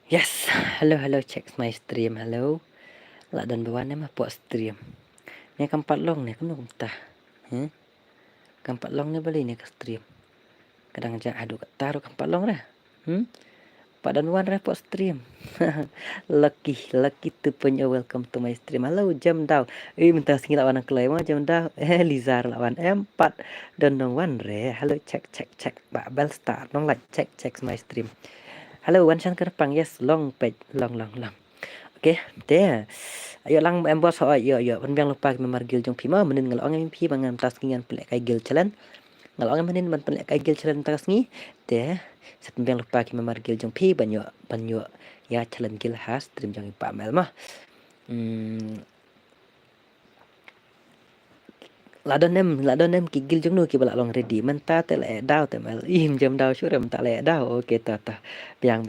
Yes, halo check my stream, halo. Lah dan bawa nama buat stream. Ni kampat long ni kan entah. Kampat long ni balik ni ke stream. Kadang aja aduh taruh kampat long dah. Padan wan dah buat stream. lucky tu punya welcome to my stream. Halo jam dah. Minta singgit lawan kelai mah jam dah. Lizar lawan empat dan nong wan re. Halo check. Ba bel start nong like check my stream. Halo wan san kerpang yes long page long. Oke, deh. Ayo lang em bos ho yo pen biang lupa memargil jong pima menin ngal ong pi bangan tas ngian pelek kai gil challenge. Ngal ong menin man pelek kai gil challenge tas ngi. Deh. Set biang lupa ki memargil jong pi banyo ya challenge gil has stream jong pa mel mah. Ladon nem ki gil jong nu ki bala long ready menta te le daw te mel im jam daw syurem ta le daw oke ta biang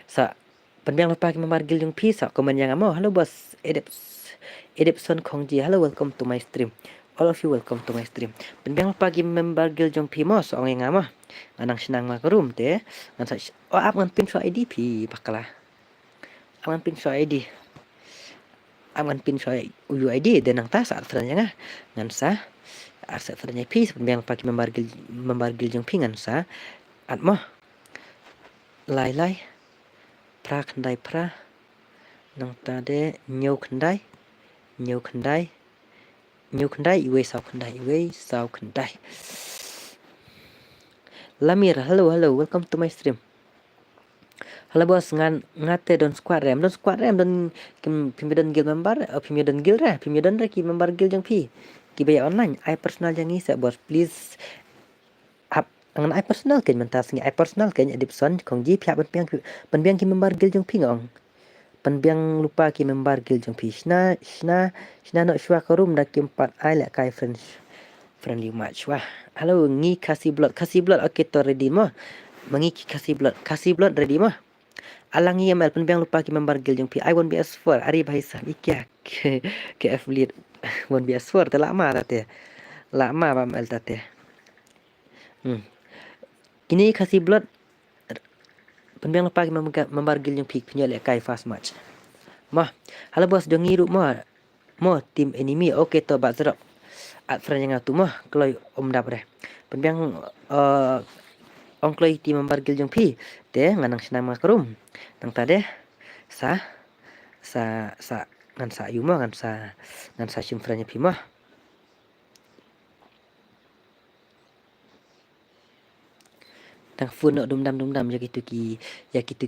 sa penbiang lupa ki memargil jong pi sa komen yang amo halo bos Edipson Kongji halo welcome to my stream all of you welcome to my stream penbiang lupa ki memargil jong pi mo so yang amo anang senang ma room te ngan sa ap ngan pin so ID pi pakala aman pin so ID aman pin so UID dan nang ta sa artanya ngan sa arsa artanya pi penbiang lupa ki memargil jong pi ngan sa at mo lai pra khandai pra nang tade nyau khandai iwe sau khandai Lamir halo welcome to my stream halo bos ngate don squad rem don pimidon gil member pimidon gil ki member gil jang pi ki baya online I personal jang isa bos please up angan I personal ken mentas ngi I personal ken Edipson Kongji pihak penbiang ki member gil jang pi ngong penbiang lupa ki member gil jong pi shna no shwa karum dak ki 4 ai la kai friendly match wah halo ngi kasih blood okay to ready mah mengi kasih blood ready mah alang email penbiang lupa ki member gil jong pi I won't be as for ari bahisa ikya ke affiliate won't be as for te lama pam el tate kini kasih blood penbiang lupa ki member gil jong pi punya le kai fast match mah halo bos dong ngiru mo tim enemy okay to bazrok at friend yang tu mah kalau om dap deh penbiang ong kloi tim membargil jong pi te nganang sinang makrum nang tade sa ngan sa yuma ngan sa sim friend pi mah tang fun dum dam ya gitu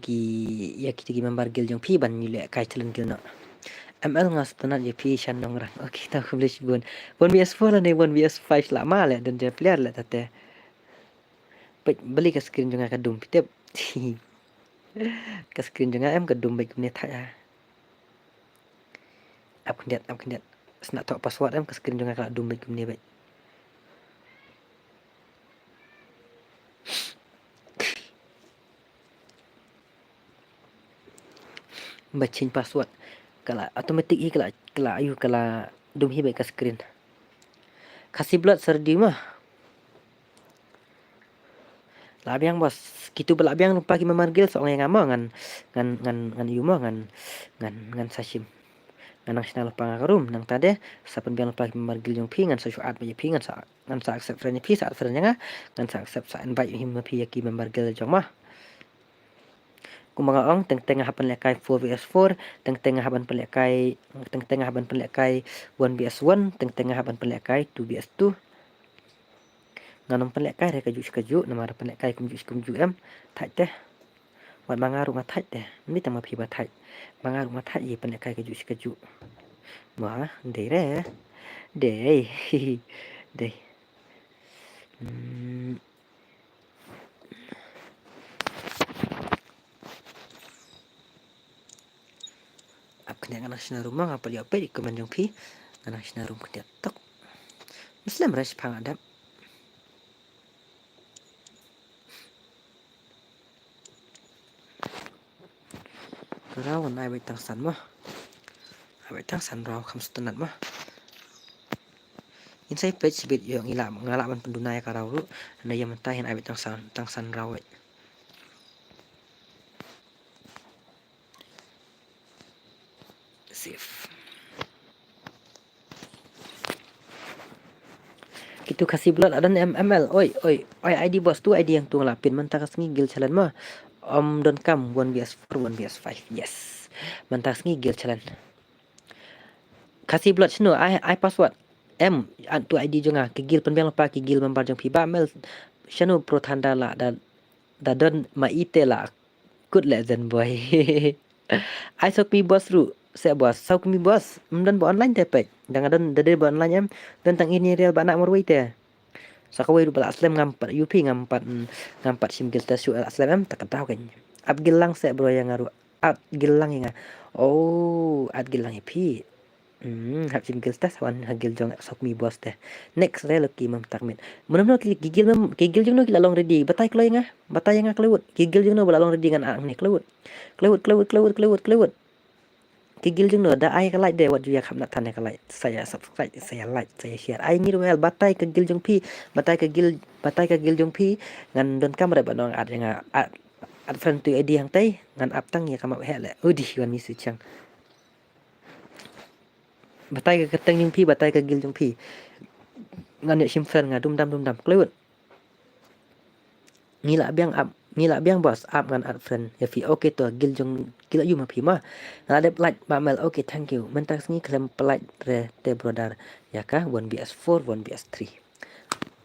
ki membargil jong pi ban nyule kai challenge gil no ML ngas tenat je pi shan dong rang. Oke, tahu kublish bun. 1vs4 lah nih 1vs5 lama lah dan dia player lah tate. Beli ke screen juga kadum pitep. Ke screen juga em kadum baik menit ya. Ap kendiat. Senak tok password em ke screen juga kadum baik menit baik. Bacin password. Kala automatic i kala ayu kala dum hi baik ke screen. Kasih blood serdi mah. Labiang bos, gitu belabiang lupa ki memargil soalnya ngamo ngan yuma ngan sashim. Nang sinal pangarum nang tade sapen biang lupa ki memargil jong pi ngan sa syuat bayi pi ngan sa accept friend pi saat friend nga ngan sa accept sa invite him pi ki memargil jong mah. Kumanga ong teng hapan lekai 4vs4 teng hapan pelekai 1vs1 teng hapan pelekai 2vs2 nganong pelekai re kaju nama pelekai kumju em thai teh wat mangaru ma thai teh ni tama pi ba thai mangaru ma thai ye pelekai kaju ma de re de ap kena ngana sina rumah ngapa li apa di komen jong pi ngana sina rum kena tok muslim res pang adap rawan ai bai tang san mah ai tang san raw kham stunat mah insai page bit yo ngalaman pendunai ka raw ru na yam tahin ai bai tang san raw Gitu kasih blood adan ML. Oi, ID bos tu ID yang tu ngelapin mentas ngigil challenge mah. Don't come 1vs4 1vs5. Yes. Mentas ngigil challenge. Kasih blood sino I password. Tu ID jonga kigil penbiang lepa kigil membar jong piba mel sino pro tanda la da don ma ite la good legend boy. I sok mi bos ru. Saya bos, sok mi bos. Dan bo online tepek. Jangan don dade bo online em. Dan tang ini real ba nak morwai te. Sakawai rubal aslam ngampat UP ngampat sim gil tasu aslam em tak tahu kan. Ab gilang saya bro yang ngaru. Ab gilang yang. Oh, ab gilang pi. Hab sim gil tas wan hagil jong sok mi bos teh. Next reloki mam takmin. Mun gigil jong no long ready. Batai kloy nga. Batai nga klewut. Gigil jong no long ready ngan ang ni klewut. Klewut. Gigil jeng no da ai ka like de wat ju ya kham nak tan ka like saya subscribe saya like saya share ai ni well batai ka gil jong pi batai ka gil jong pi ngan don kamera ba nong at yang at friend tu edi hang tai ngan ap tang ya kamap he le udi wan mi su chang batai ka keteng jong pi batai ka gil jong pi ngan ya sim friend nga dum dam klewut ngila biang bos up ngan at friend ya fi okay to gil jong gila yu ma pi ma ada like ba mel okay thank you mentas ngi klem pelaj re te brother ya ka 1vs4 1vs3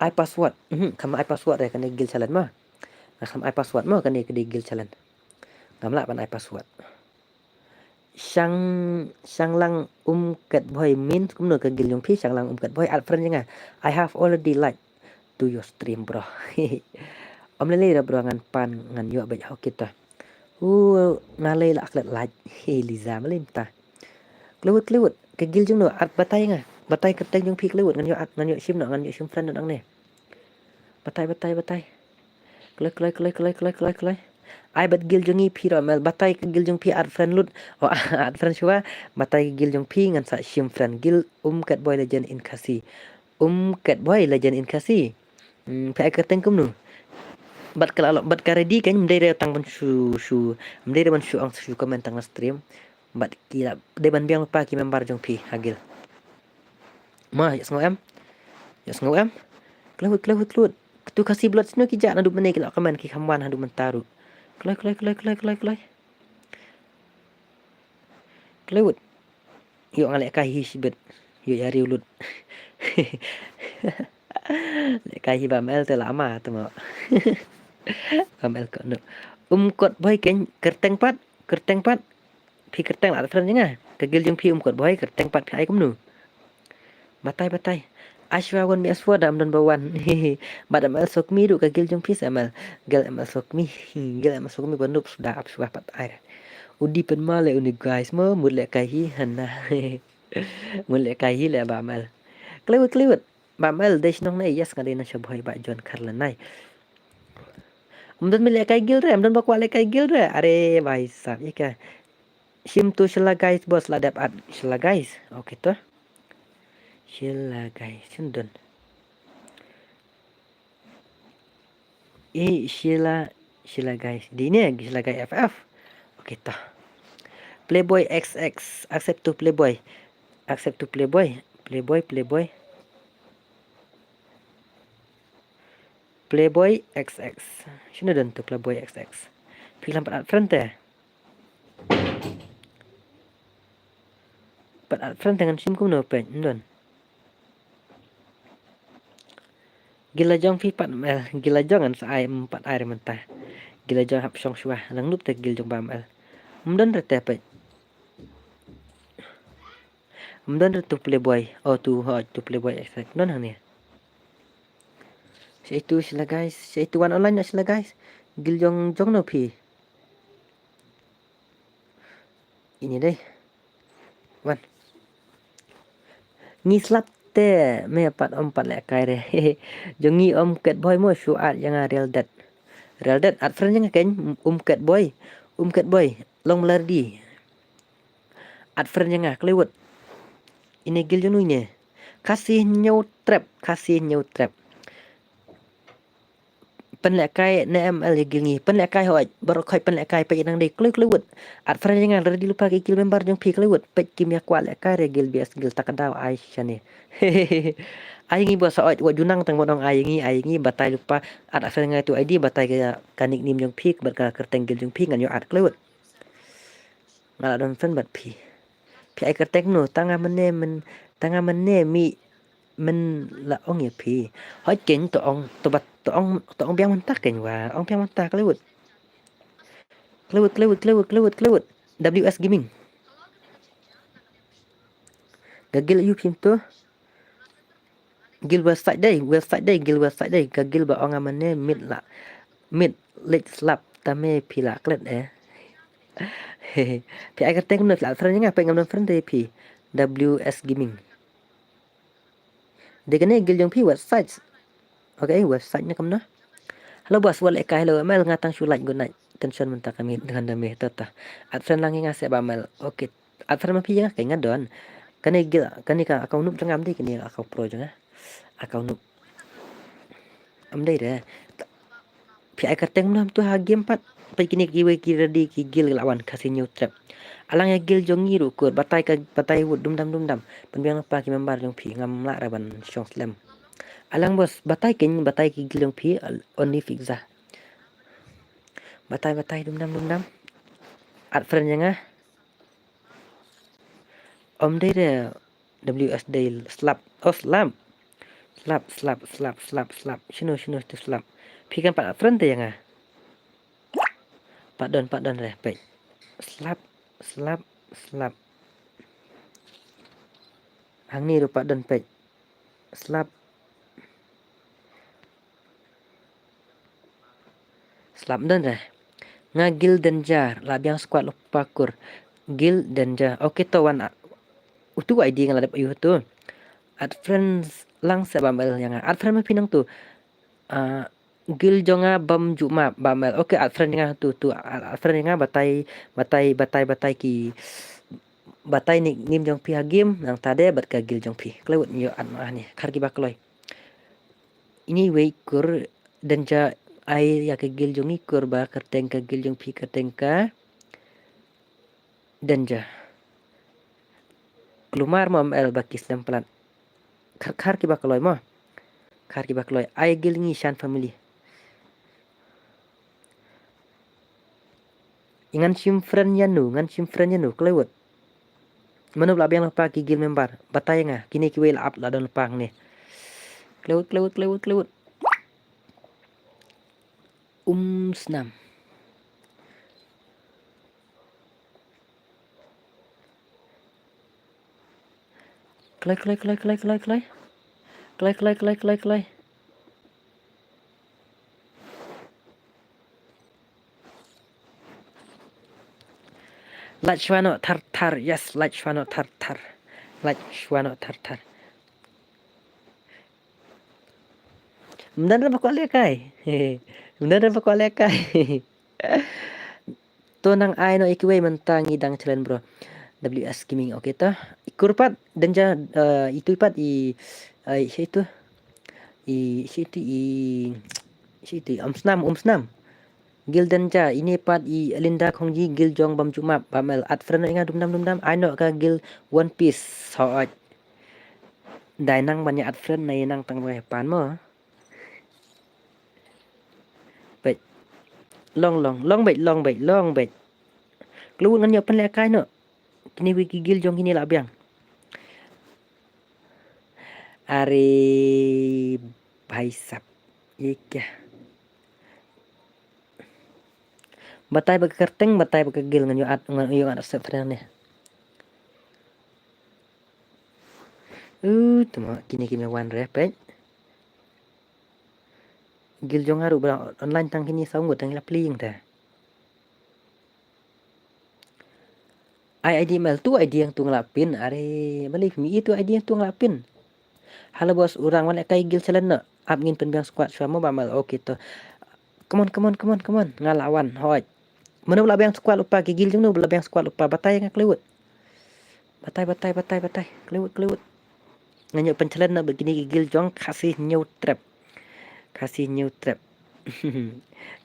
I password kam I password re kan gil challenge ma kam I password ma kan ke gil challenge ngamla ban I password sang lang ket boy min kum no ke gil jong pi sang lang ket boy at friend nga I have already like to your stream bro om lele ra bro ngan pan ngan yo ba ho kita ngalai la aklat laj liza malim ta klewut ke gil jung no at batai nga batai keteng jung pi klewut ngan yo sim no ngan yo sim friend nang ne batai klek ai bat gil jungi pi ro mel batai ke gil jung pi at friend lut at friend shua batai gil jung pi ngan sa sim friend gil ket boy legend in kasi ket boy legend in kasi pe keteng kum no bat ka ready kan mdai tang ban shu mdai ban shu ang shu comment tang stream bat kila de ban biang pa ki member jong pi hagil ma ya sngo em klewut tu kasih blood sino ki ja na du mene kila comment ki khamwan hadu mentaru klewut yo ngale ka hi sibet yo ya riulut le ka hi ba mel te lama tu ma Amel ko no. Kot boy ken kerteng pat pi kerteng la friend nga. Kagil jung pi kot boy kerteng pat pi ai kum nu. Batai. Ashwa wan mi aswa dam don bawan. Badam el sok mi du kagil jung pi samal. Gel emal sok mi. Gel emal sok mi banup sudah ap suah pat ai. Udi pen male uni guys mo mule kai hanna. Mule kai le ba mal. Klewut. Ba mal des nong nei yes kadina shaboy ba John Carlanai. Mdon mele kai gil re mdon bakwa le kai gil re are bhai sab ye kya sim tu shila guys bos la dap at shila guys okay to shila guys sundon shila guys di ne shila guys ff okay to playboy xx accept to playboy Playboy XX. Sino don to Playboy XX? Pilang pat friend teh. Pat friend dengan sim kum no pen don. Gila jong fi pat mel, gila jong an sa ai empat air mentah. Gila jong hap song shua, lang nup teh gil jong bam el. Mdon re teh pet. Mdon re to Playboy. Oh to Playboy XX. Non hang ni. Itu sila guys, itu one online na sila guys. Gil jong no pi. Ini deh. Wan. Ngislap te me pat le kai re. Jongi ket boy mo shu at yang real dat at friend yang ken ket boy. Long melardi. At friend yang klewut. Ini gil jong ni. Kasih nyau trap. pen lek kai ne ML ya gil ngi pen lek kai hoj baru khoi pen lek kai pe nang de klewut at friend jangan redi lupa ke gil member jong pi klewut pe kim ya kwa lek kai re gil bias gil takadau ai shani ai ngi bo sa oj wa junang tang bodong ai ngi batai lupa at friend ngai tu ID batai ke kanik nim jong pi ber ka kerteng gil jong pi ngan yo at klewut ngala don friend bat pi ai kerteng no tanga mene mi mình là ông nghiệp thì hỏi chuyện tụi ông biang mentak kan wa ông biang mentak lewat WS Gaming gagil you pintu gil website day gil website day gagil ba ông amane mid late slap tame pila klet pi ai kateng no la friend nga pe ngam friend day pi WS Gaming de gane gil jong pi website okay website nya kamna halo bos wala ka hello mel ngatang sulat gunai tension mentak kami dengan dame tata at friend langi ngase ba mel okay at friend ma pi nga kay ngadon kani ka akau nup jangam di kani akau pro janga akau nup am dai re pi ai kateng nam tu ha game pat pai kini kiwe kira di ki gil lawan kasih new trap alang ya gil jongi ru kur batai wud dum dam penbiang pa ki membar jong pi ngam la raban shong slam alang bos batai ki gil jong pi only fixa batai dum dam at friend janga om dai re WS day slap slap shino tu slap pi kan pat friend te janga pak don re pe slap hang ni ru pak don pe slap don re nga gil denjar labiang squad lupakur gil denjar okay to wan utu ID nga ladap ayu tu at friends lang sa bamel yang at friend ma pinang tu gil jonga bam juma bamel okay at friend nga tu at friend nga batai ki batai ni nim jong pi hagim nang tade bat ka gil jong pi klewut nyo at ma ni kar ki bakloi ini wei kur denja ai ya ke gil jong ikur ba kerteng ka gil jong pi kerteng ka denja kelumar mam el bakis pelan kar ki bakloi ai gil ngi shan family ingan sim friend yanu klewut manu la biang pa ki gil member batai nga kini ki wel up la don pang ni klewut snam klai Lachwano tartar yes Lachwano tartar Benar ba ko lekay? Benar ba ko lekay? To nang ay no ikiway mentang idang chalen bro. WS Gaming okay to. Ikurpat dan ja itu ipat situ umsnam. Gil dan ja ini pat Linda Kongji gil jong bam cuma bamel at friend nga dum I know ka gil One Piece so dai nang banyak at friend na nang tang pan mo. Long bait keluar ngan nyo penlekai no kini wiki gil jong kini lah biang are baisap iya batai kerteng batai gil ngan yo at friend ni tuma kini wan repet gil jong haru bra online tang kini saung tang la pling ta ID mail tu ID yang tu ngelapin are balik mi itu ID yang tu ngelapin halo bos orang mana kai gil challenge no up ngin penbiang squad sama bamal okay to come on ngalawan hoj mana belah biang squad lupa gil jong no belah biang squad lupa batai nga klewut batai klewut nganyo penchallenge no begini gil jong kasih new trap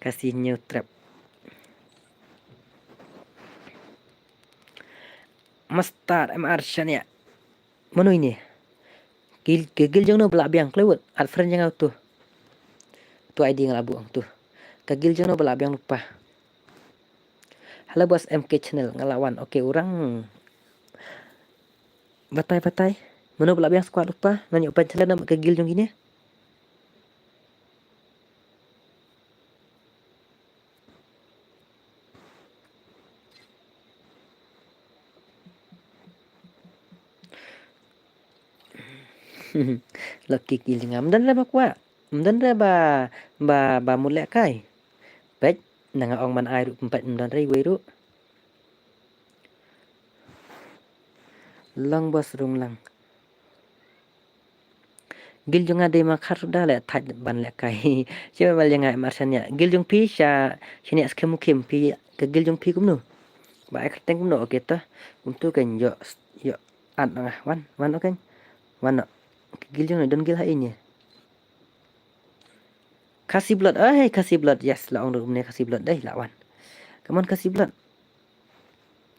Kasih new trap. Mustard MR ya. Mana ini? Gigil jeng no belak biang kelewat. Ad friend jeng tuh. Tu ID ngelabu tuh. Gigil jeng no belak biang lupa. Halo bos MK channel ngelawan. Oke, orang batai. Mana belak biang squad lupa. Nanya open channel nama gigil jeng gini. Lucky gil jeng amdan ra bakwa. Amdan ra ba mulek kai. Baik, nanga ong man ai ru 4 amdan ra ru. Long bos rung lang. Gil jung ade makhar dah le thaj ban le kai. Che bal yang ai marsanya. Gil jung pi sha shini askem mukim pi ke gil jung pi kumnu. Ba ai khateng kumnu oke ta. Kumtu kan yo an wan oke. Wan gil jung don gil ha ini. Kasih blood. Kasih blood. Yes, la ong rum ne kasih blood dai lawan. Come on kasih blood.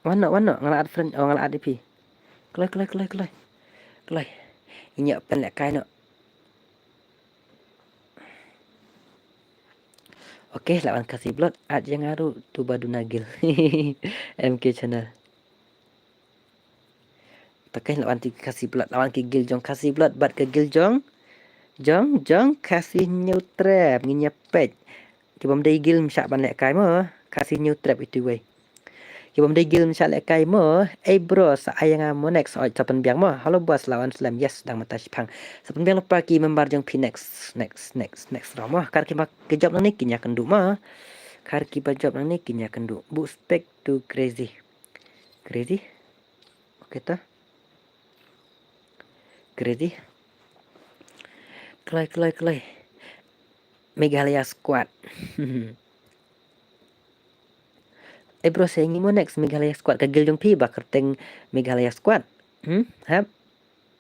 Wan ngala ad friend ngala ad pi. Kelai. Ini pen le kai no. Oke, lawan kasih blood aja ngaruh tu badu nagil. MK channel. Pakai lawan kasih blood, lawan gil jong kasih blood, bat ke gil jong. Jong kasih new trap, nginya pet. Kibam day gil msyak ban lek kai mo, kasih new trap itu way. Kibam day gil msyak lek kai mo, bro, sayang mo next oi sapan biang mo. Halo bos lawan slam yes dang mata sipang. Sapan biang lupa ki membar jong pi next romo. Kar ki mak kejap nang ni kinya kendu mo. Kar ki bajab nang ni kinya kendu. Bu spek to crazy. Oke ta. Crazy. Kelai. Meghalaya squad. Bro, saya ingin mau next Meghalaya squad kagil jong pi bakar teng Meghalaya squad. Hap.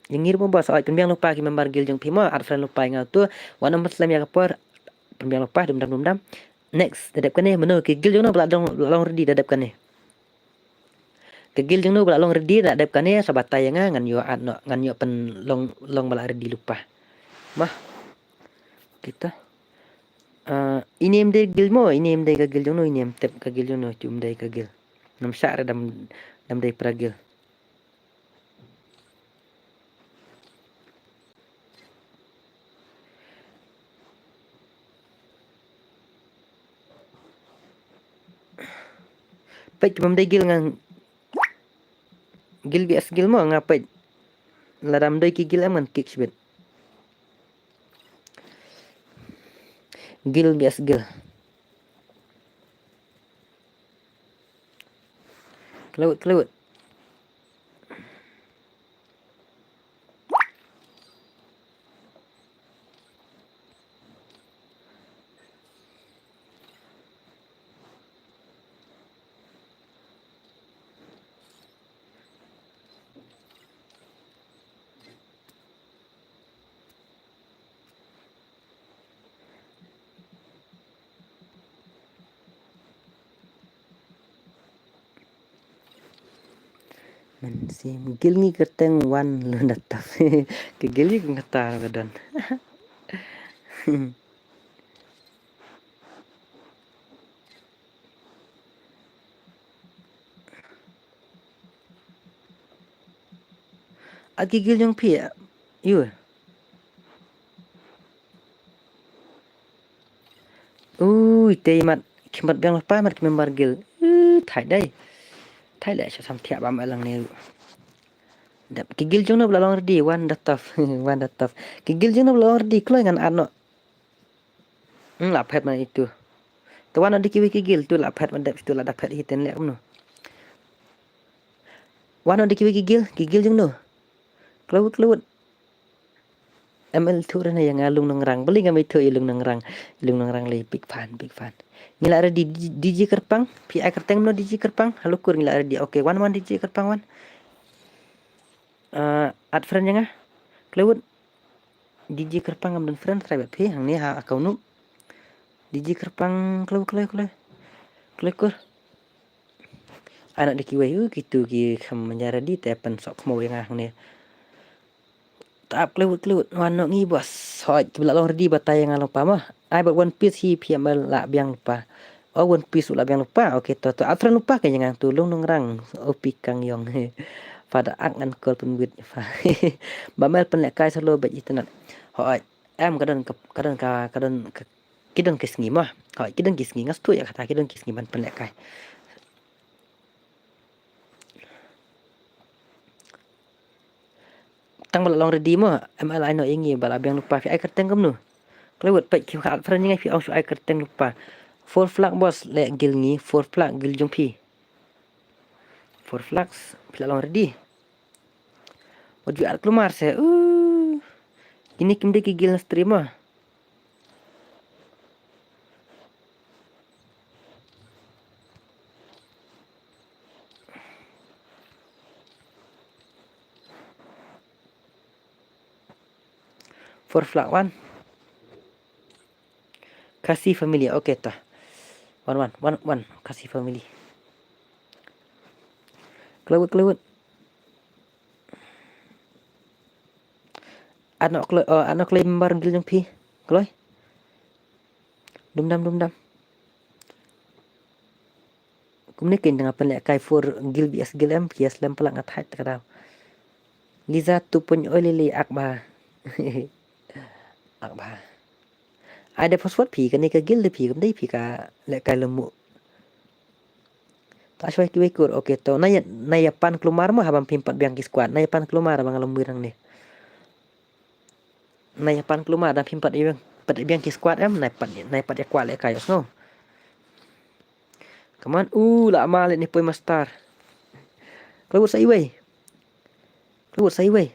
Yang ngir mo bos oi pembiang lupa ki membar gil jong pi mo ar friend lupa ngau tu wana muslim ya kapor pembiang lupa dum. Next dadap kan menu ki gil jong no belong ready dadap kan kegil jeng no bala long ready dadap kan sabatai ngan yo ngan yo pen long bala ready lupa. Mah kita ini emde gil mo ini emde kagil jong no ini em tep kagil jong no cum dai kagil nam syar dam dai pragil pet cum dai gil ngang gil bias gil mo ngapai ladam dai ki gil am ngan kick sibet gil bias gil kelewat man sim gil ngi keteng wan lu natap ke gil ni ngata gadan aki gil jong pi yu tei mat kimat biang lupa mat membar gil thai lại cho xong thiệp bám ở lần này cái gil chúng nó là long đi one that tough cái gil chúng nó là long đi kalau ngan ano lapet man itu kawan ada kiwi gil tu lapet man itu lah dapat hiten lek no wan ada kiwi gil chúng no kelewat ML tu rana yang alung nang rang beli ngamai tu ilung nang rang le big fan ngila ada di DJ Kerpang PI kerteng no DJ Kerpang halo kur ngila ada di oke one DJ Kerpang one ad friend nga kelewat DJ Kerpang ngam dan friend tribe pi hang ni ha akau nu Diji kerpang kelur. Anak dikiwai gitu ki kam menjara di tepen sok mau yang ni. Tak kelewut wano ngi bos. Hoi kibla long di batay yang lupa mah. Ai ba One Piece hi pia mal la biang lupa. Oh One Piece la biang lupa. Oke to afran lupa kanya ngang tulung nongrang. Opi kang yong. Pada angan kol penwit. Ba mel pen lek kai selo ba itenat. Hoi em kadon kidon kisngi mah. Hoi kidon kisngi ngas tu ya kata kidon kisngi ban pen lek kai. Tang bala long ready mo ML ai no ingi bala biang lupa fi ai kerteng kam nu kelewat pai ki khat fran ngai fi au su ai kerteng lupa four flag boss le gil ngi four flag gil jong pi four flags fi long ready wadu al keluar se ini kim de ki gil na stream mo four flag one kasih family okay ta one kasih family kelewat anak klaim bareng gil jong pi kloy dum dam kumni kin dengan pen lek kai for gil bias gil em pias lem pelang at hat kadau Liza 2.0 lili akba akba ada password pi kan ni ka gil de pi kam dei pi ka lek kai lemu tak syai ki wekur okay to nay pan kelumar mah habang pimpat biang ki squad nay pan kelumar abang lemurang ni nay pan kelumar dan pimpat biang ki squad em nay pat ya kuat lek kai no come on la mal ni poi master kelewat sai wei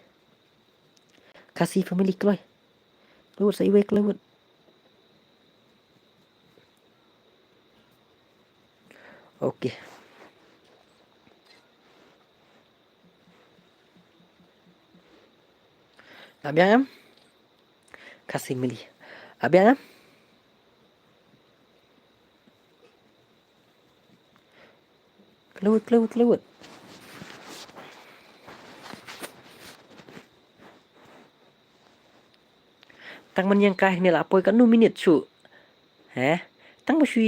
kasih family kloy kelewat sai wei kelewat okay Abiang em kasih milih abiang em kelewat tang man yang kah ni la poi kan 2 minit su tang ba su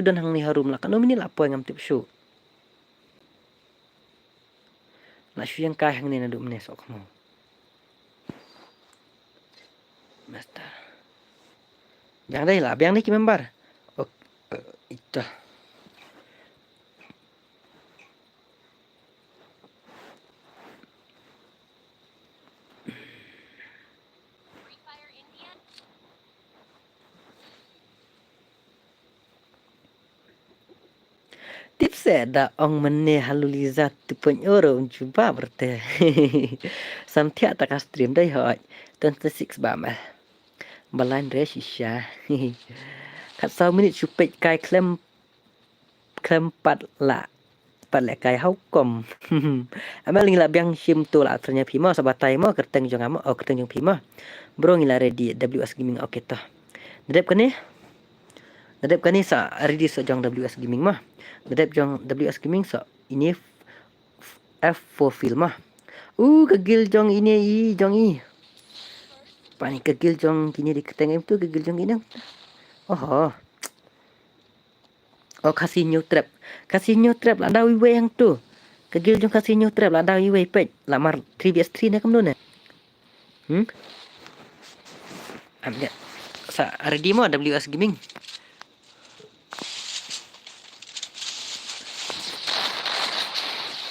dan hang ni harum la kan 2 minit la poi ngam tip su la su yang kah hang ni na dum ne sok mo master yang dai la biang ni ki member itu tips da ong mene haluliza 2.0 coba berte samtia tak stream dai hoi 26 ba ma balan re shisha kat 2 minit supet kai klem pat la kai hau kom amal ngila biang shim tu la ternya pima sabatai mo kerteng jong amo kerteng jong pima bro ngila ready WS gaming okay to dedep kan ni sa ready so jong WS gaming mah dedep jong WS gaming so ini F4 film mah kegil jong ini jong i pani kegil jong kini di keteng itu kegil jong ini kasih new trap la dawi we yang tu kegil jong kasih new trap la dawi we pet lamar 3vs3 ne kam ne ambil sa ready mo WS gaming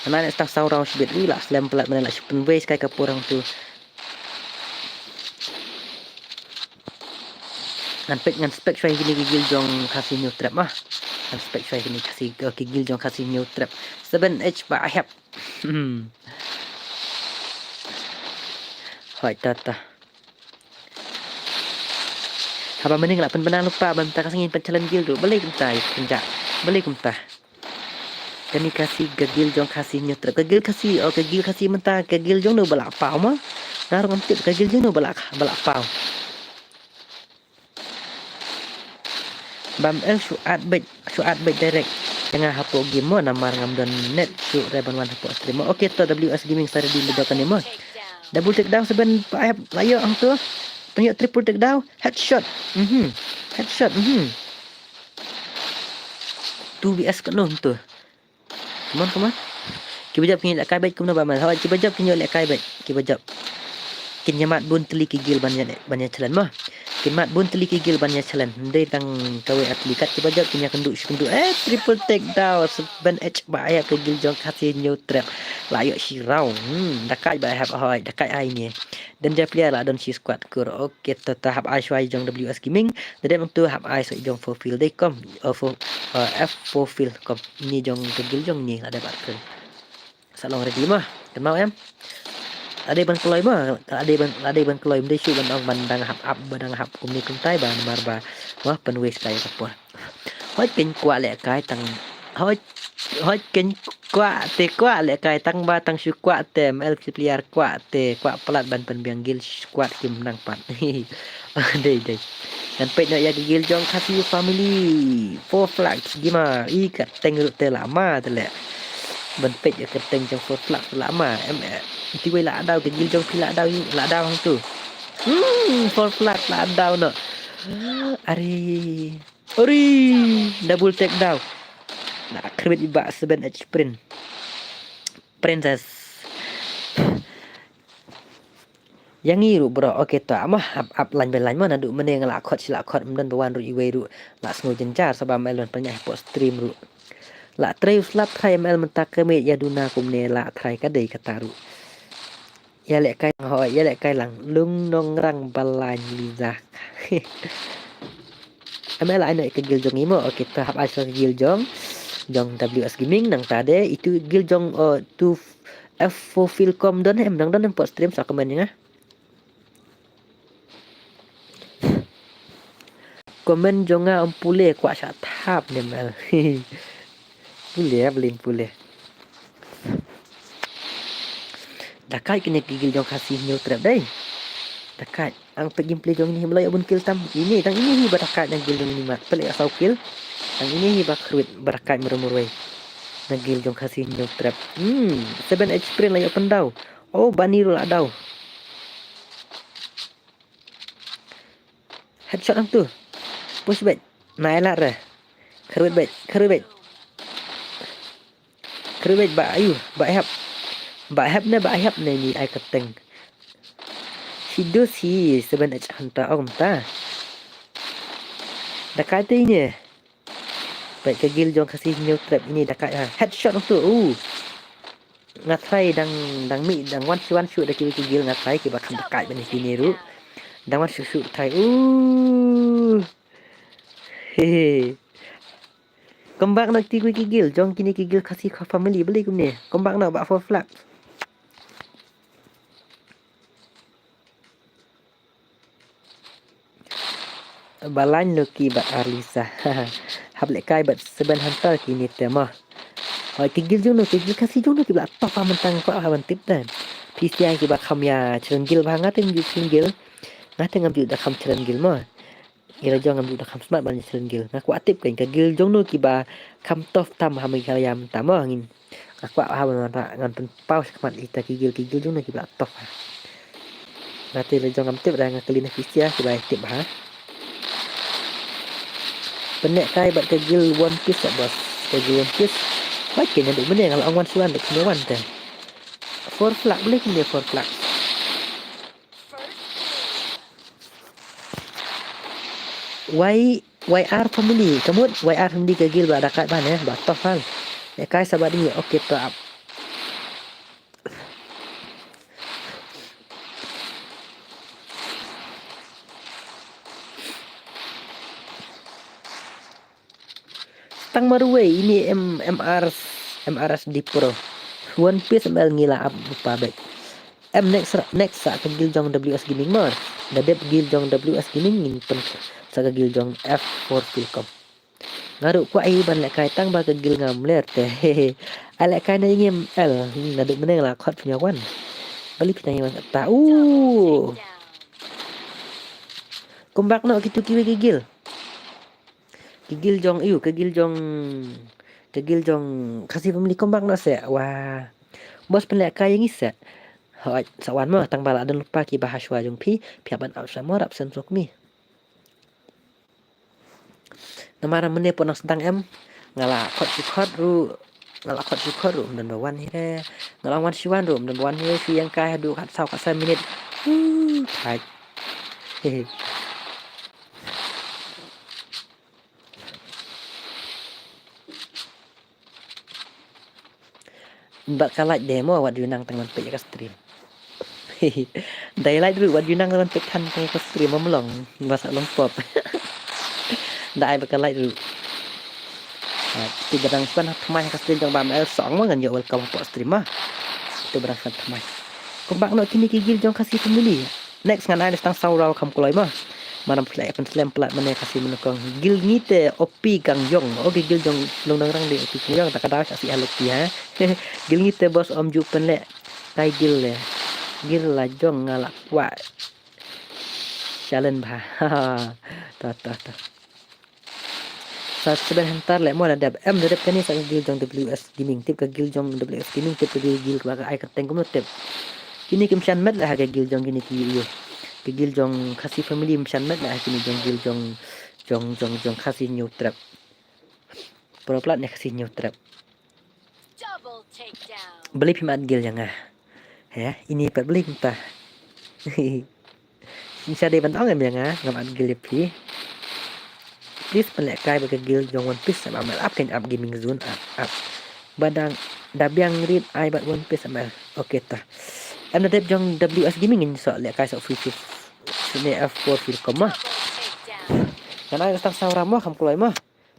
Ana nak stang saurang sibit lah slam pelat mana nak super waste kai kapurang tu. Ngan spek syai gini gigil jong kasih new trap mah. Ngan spek syai gini kasih gigil jong kasih new trap. 7H ba ahap. Hoi tata. Haba mending lah penbenang lupa bantar kasih ngin pencalan gil tu. Balik kumtai penjak. Balik kumtai. Kani kasih gagil jong kasih nyutrap gagil kasih mentah gagil jong no balak pau mah narong empit gagil jong no balak pau bam el syuat bet direct tengah hapok game mo namar ngam don net syuk reban wan hapok stream mo. Okey to WS Gaming sari di ledakan ni mo. Double take down seben ayap layo ang tu. Tunjuk triple take down, headshot. Headshot. 2BS kat noh tu. Come on. Kita jap kini lek kai bet kumna bamal. Hawa kita jap kini lek kai bet. Kita jap. Kinyamat bun teli kigil banyak jalan mah. Kinyamat bun teli kigil banyak jalan. Ndai tang kawe atli kat kita jap kini kenduk triple take down. Seben H ba ayat kigil jong kasih new trap. Layak sirau. Dakai ba have ahoy, dakai ai ni. Dan dia player lah don si squad kur. Okey tahap ai swai jong WS Gaming. Dan tu hab ai so jong fulfill dei kom. F fulfill kom. Ni jong kigil jong ni ada bat kun. Salong ready mah. Kenal em. Ada ban keloi mah, ada ban keloi mde syu ban ong bandang hap kum ni kum tai ban marba. Wah pen wes kai apa. Hoi ken kwa lek kai tang hoi ken kwa te kwa lek kai tang ba tang syu kwa te ml player kwa te kwa pelat ban pen biang gil squad kim nang pat. Dei. Dan pet nak ya gil jong kasih family 4 flags gimana ikat tengok te lama te lek. Ban pet ya keteng jong 4 flags lama ti quay lạ đau cái trong khi lạ đau không tu for flat lạ đau nè ari double take down nak krebet iba seben sprint princess yang iru bro okey tu amah up line ben line mana duk meneng la khot mden bawan ru iwe ru la sngo jencar sabam melon panyah po stream ru la tray slap tray mel mentak ke me ya duna kumne la tray ka dei kataru ya lek kai lang lung nong rang balan liza amel ai nak ke gil jong imo okey tahap asal gil jong WS Gaming nang tade itu gil jong tu F fulfill com don em dang pot stream sa komen ya komen jonga pule kwa sha thap ne mel pule dakai kena gigil jong kasih new trap dai dakai ang gameplay jong ni mulai abun kill tam ini tang ini hi barakat nang gil jong ni mat pelik asau kill tang ini hi bakruit barakat merumurwai nang gil jong kasih new trap 7 HP layak pendau banirul adau headshot ang tu push back naik re kerut back ba hap ne ni ai kateng hidu si seben hanta om ta dakai te ni baik ke gil jong kasih new trap ini dakai headshot tu ngatai dang mi dang one shoot dak ki gil ngatai ki bakam dakai bani sini ru dang one shoot thai he kembang nak ti ki gil jong kini ki gil kasih ka family beli kum ni kembang nak bak for flat balan loki bat Arlisa hab lek kai bat seben hunter kini tema hoi tigil jong no tigil kasih jong no ki bat top mentang ko haban tip dan PCI ki bat khamya cherengil ba ngateng ju cherengil ngateng ambil dak kham cherengil ma ira jong ambil dak kham smart ban cherengil ngaku atip kan kagil jong no ki ba kham top tam hami kaliam tama ngin aku haban ngan pen pause kemat ita kigil jong no ki bat top nanti jong am tip dah ngakelin PCI ki ba tip ha penek kai bat kegil one piece tak bos kegil one piece baik ni duk meneng kalau angwan suan duk kemewan teh for flag boleh dia for flag YR family kemud YR family kegil bat dekat mana bat top hal kai sabat ni okey to up tang marway ini MRS di Pro one piece mel ngila up pa baik next sa kegil jong WS Gaming mar dadep gil jong WS Gaming ngin pen sa kegil jong F4 Filcom ngaru ku ai ban lek kai tang ba kegil ngam ler teh alek kai na ngem L ngaduk meneng la khot punya wan balik tanya wan ta kombak no kitu kiwe kegil ke Giljong kasih pemilih kombang no se wah bos penlek kaya ngisa hoi sawan mo tang bala dan lupa ki bahaswa jong pi aban au samo rap sentrok mi namara mene pon sedang em ngala khot ru ngala khot ru dan bawan he ngala wan siwan ru dan bawan he si yang kai du khat sau ka 3 minit thai hehe mbak kalai demo wat yunang tang pe ka stream daylight ru wat yunang tan pe kan tang ka stream mamlong bahasa long pop dai ba kalai ru tiga dang span thmai ka stream jang ba mel song ma ngan yo welcome po stream mah tu barang span thmai kumbak no kini kigil jong kasih pemilih next ngan ai tang saurau kam kulai mah manam play pen slam plat mane kasih menukang gil ngite opi kang jong oke gil jong long dang rang de opi kang jong tak ada kasih aluk ya gil ngite bos om ju pen le kai gil le gil la jong ngalak wa challenge ba ta sa seben hentar le mo ada em de kan ni sa gil jong WS gaming tip ka gil jong WS gaming tip ka gil ba ai ka teng kum tip kini kim chan met la ha gil jong kini ki yo gil jong kasih family chan met la kini gil jong kasih new trap pro plat ne kasih new trap beli pimat gil yang ya ini pat beli kita bisa de bantong em yang ngam gil pi please pelek kai bagi gil jong one piece sama amal up kan up gaming zone up badang dabiang read ai bat one piece amal okay ta em dep jong WS gaming in so lek kai so free sini F4 fil koma kana stang saura mah kam kulai mah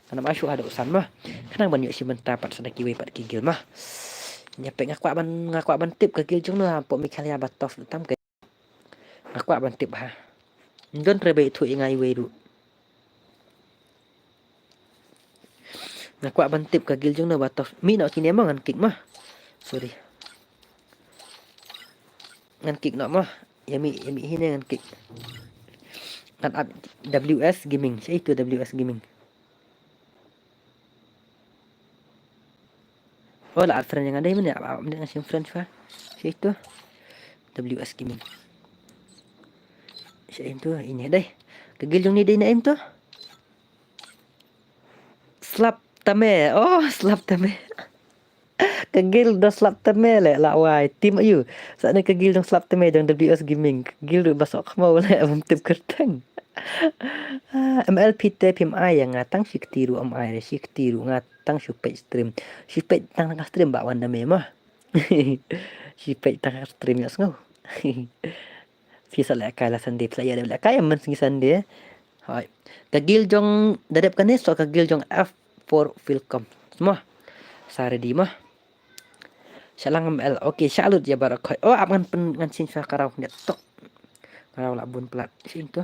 kana masuk ada usan mah kana banyak si mentah pat sedaki we pat gigil mah nyapek ngakwa ban tip ke gil jong no po mikalia batof tam ke ngakwa ban tip ha don trebe thu ingai we ru ngakwa ban tip ke gil jong no batof mi no kini emang ngan kick mah sorry ngan kick no mah yami hine ngan kick ngan up WS gaming saya itu WS gaming oh lah friend yang ada ini apa dengan si friend fa saya itu WS gaming saya itu ini deh kegil jong ni deh naim tu slap tame oh slap tame kegil dah slap tame le la wai tim ayu saat ni kegil jong slap tame jong WS gaming kegil du basok mau le am tip kerteng MLPT PMI yang ngatang siktiru MI siktiru ngatang supay stream supay tang stream ba wanda memah supay tang stream ya ngau Fisa la kala sande player la kaya man singi sande hai kagil jong dadep kane so kagil jong F4 Filcom semua sare di mah salang ML oke salut ya barakai oh aman pen ngan sin fa karau net tok karau la bun plat sin tu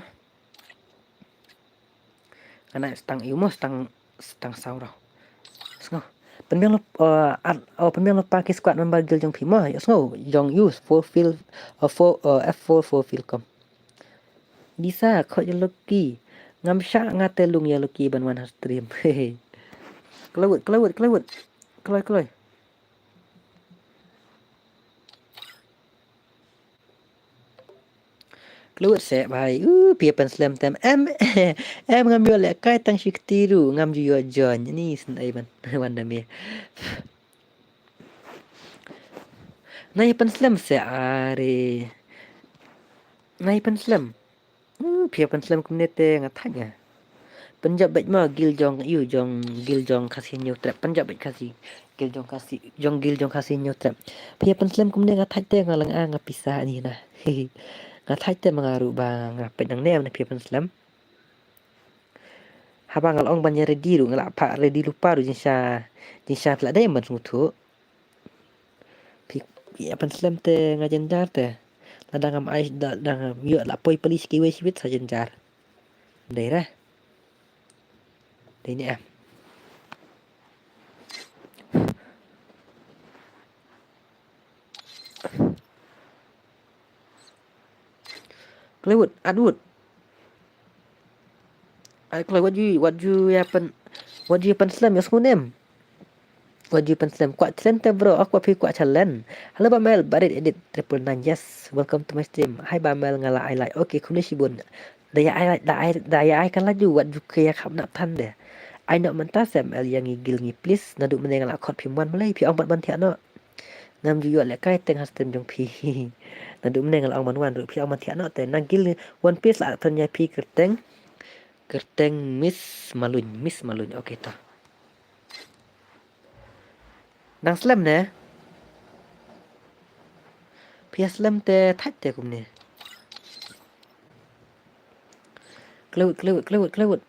karena stang iumo stang saurau sngo penbiang penbiang pakai squad member gil jong pima ya sngo jong use for F4 for Filcom bisa kok ya lucky ngamsya ngatelung ya lucky ban wan stream hehe kelawut keloi keluar se bhai pia pen slam tem em ngam yo le kai tang shik tiru ngam ju yo jon ni sin ai ban wanda me nai pen slam se are nai pen slam pia pen slam community ngatanya Punjab bet ma gil jong gil jong kasih new trap Punjab bet kasih gil jong kasih new trap pia pen slam community ngatanya ngalang ngapisah ni nah ngathai mengaruh bang ngapet nang nem na pia slam habang ngalong banya ready ru ngala pa ready lupa ru jinsha pla dai man mutu pia slam te ngajenjar te ladang am ais dang yo la poi polis ki we sibit sajenjar daerah ini Klewut adut Kalau what you happen slam your school name? What you happen slam? Kuat center bro, aku api kuat challenge. Halo Bamel, barit edit 999. Yes, welcome to my stream. Hai Bamel ngala I like. Okay,คุณชิบุญdaya I like daya I kan laju what you kaya khap nak tan deh. I nak mentah Sam El yang ngigil ngi please naduk meneng la khot pimuan malai pi ong bat ban thiak no. Ngam ju yo le kai teng hastem jong pi. Naduk meneng la ong man wan ru pi ong man thiak no te nagil one piece la tan nya pi kerteng miss maluny. Okay ta. Nang slam nè. Pi slam te thách te kum nè. Kelewut.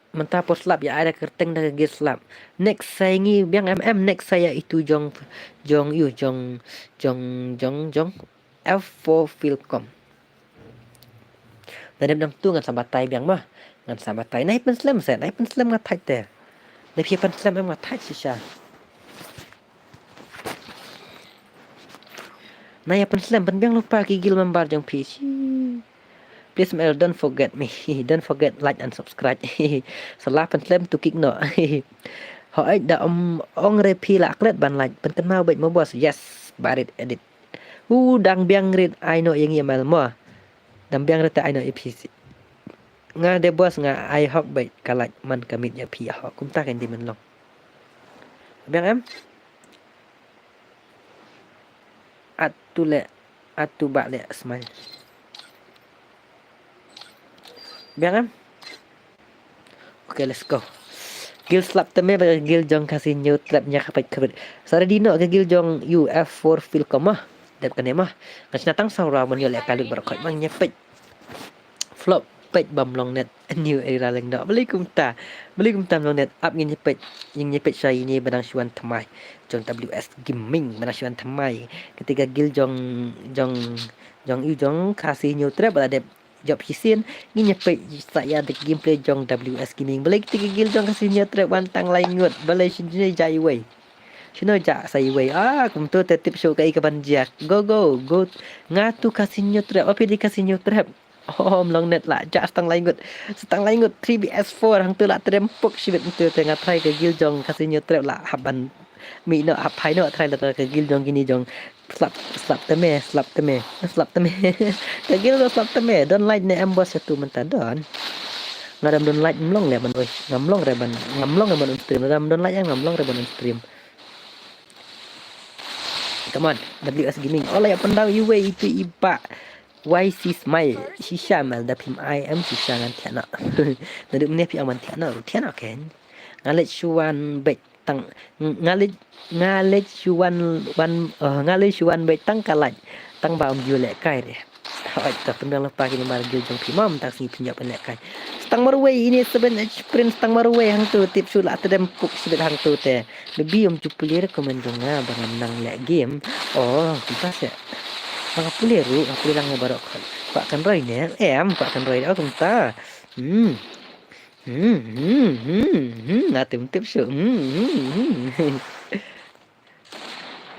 Mentah pos slap ya ada kerteng dah gil slap. Next saya ngi biang next saya itu jong F4 Philcom. Dan dam tu ngan sambatai biang mah. Ngan sambatai naik pen slam ngat thách te. Naik pi pen slam ngat thách sisa. Naya pen slam pen biang lupa gigil membar jong pi. Please Mel, don't forget me. Don't forget like and subscribe. Salah pen slam tu kick no. Hỏi đã ông repi lạc lết bàn like pen kan mau bet mo bos. Yes, barit edit. Dang biang rit I know yang email mo. Dang biang rit I know EPC. Nga de bos nga I hope bet kalak man kamit ya pi ho. Kum ta kan di men long. Biang em. Atu bak le smile. Biang em. Okay, let's go. Gil slap teme bagi gil jong kasih new trapnya kapit. Sare dino ke gil jong UF4 Philcom mah. Dep kan mah. Kasih natang saura mun yo le kali berkoi mang nyepet. Flop pet bam long net new era leng dak. Beli kum tam long net up nyepet saya ini benang syuan temai. Jong WS Gaming benang syuan temai. Ketika gil jong kasih new trap ada job hisin ni nyepet saya ada gameplay jong WS Gaming balik tiga gil jong kasihnya trap wantang lain ngut balai sini jai way sino ja sai way kum tu tetip show kai ke banjak go ngatu kasihnya trap apa di kasihnya trap long net lah ja stang lain ngut 3BS4 hang tu lah terempuk sibet tu tengah try ke gil jong kasihnya trap lah haban mi no apai no try la ke gil jong gini jong slap teme kagil lo slap teme don like ne ambos satu mentadon ngadam don like mlong le ban oi ngamlong re ban stream ngadam don like yang ngamlong re ban stream. Come on WS Gaming oleh pendau UW itu iba YC Smile shisha mal dapim I am shisha ngan tiana naduk ne pi aman tiana ken ngalet chuan bet tang ngalit chuan bet tang kalaj tang baum ju le kai re hoi ta pendang lepa kini mar gil jong pimam tak sini pinjak pen le kai stang marway ini 7H Prince stang marway hang tu tip sula tedem puk sibet hang tu te lebih jupulir komen jonga bangan nang le game kita se bang puliru aku bilang barok pak kan roy ne pak kan roy tung ta tip show.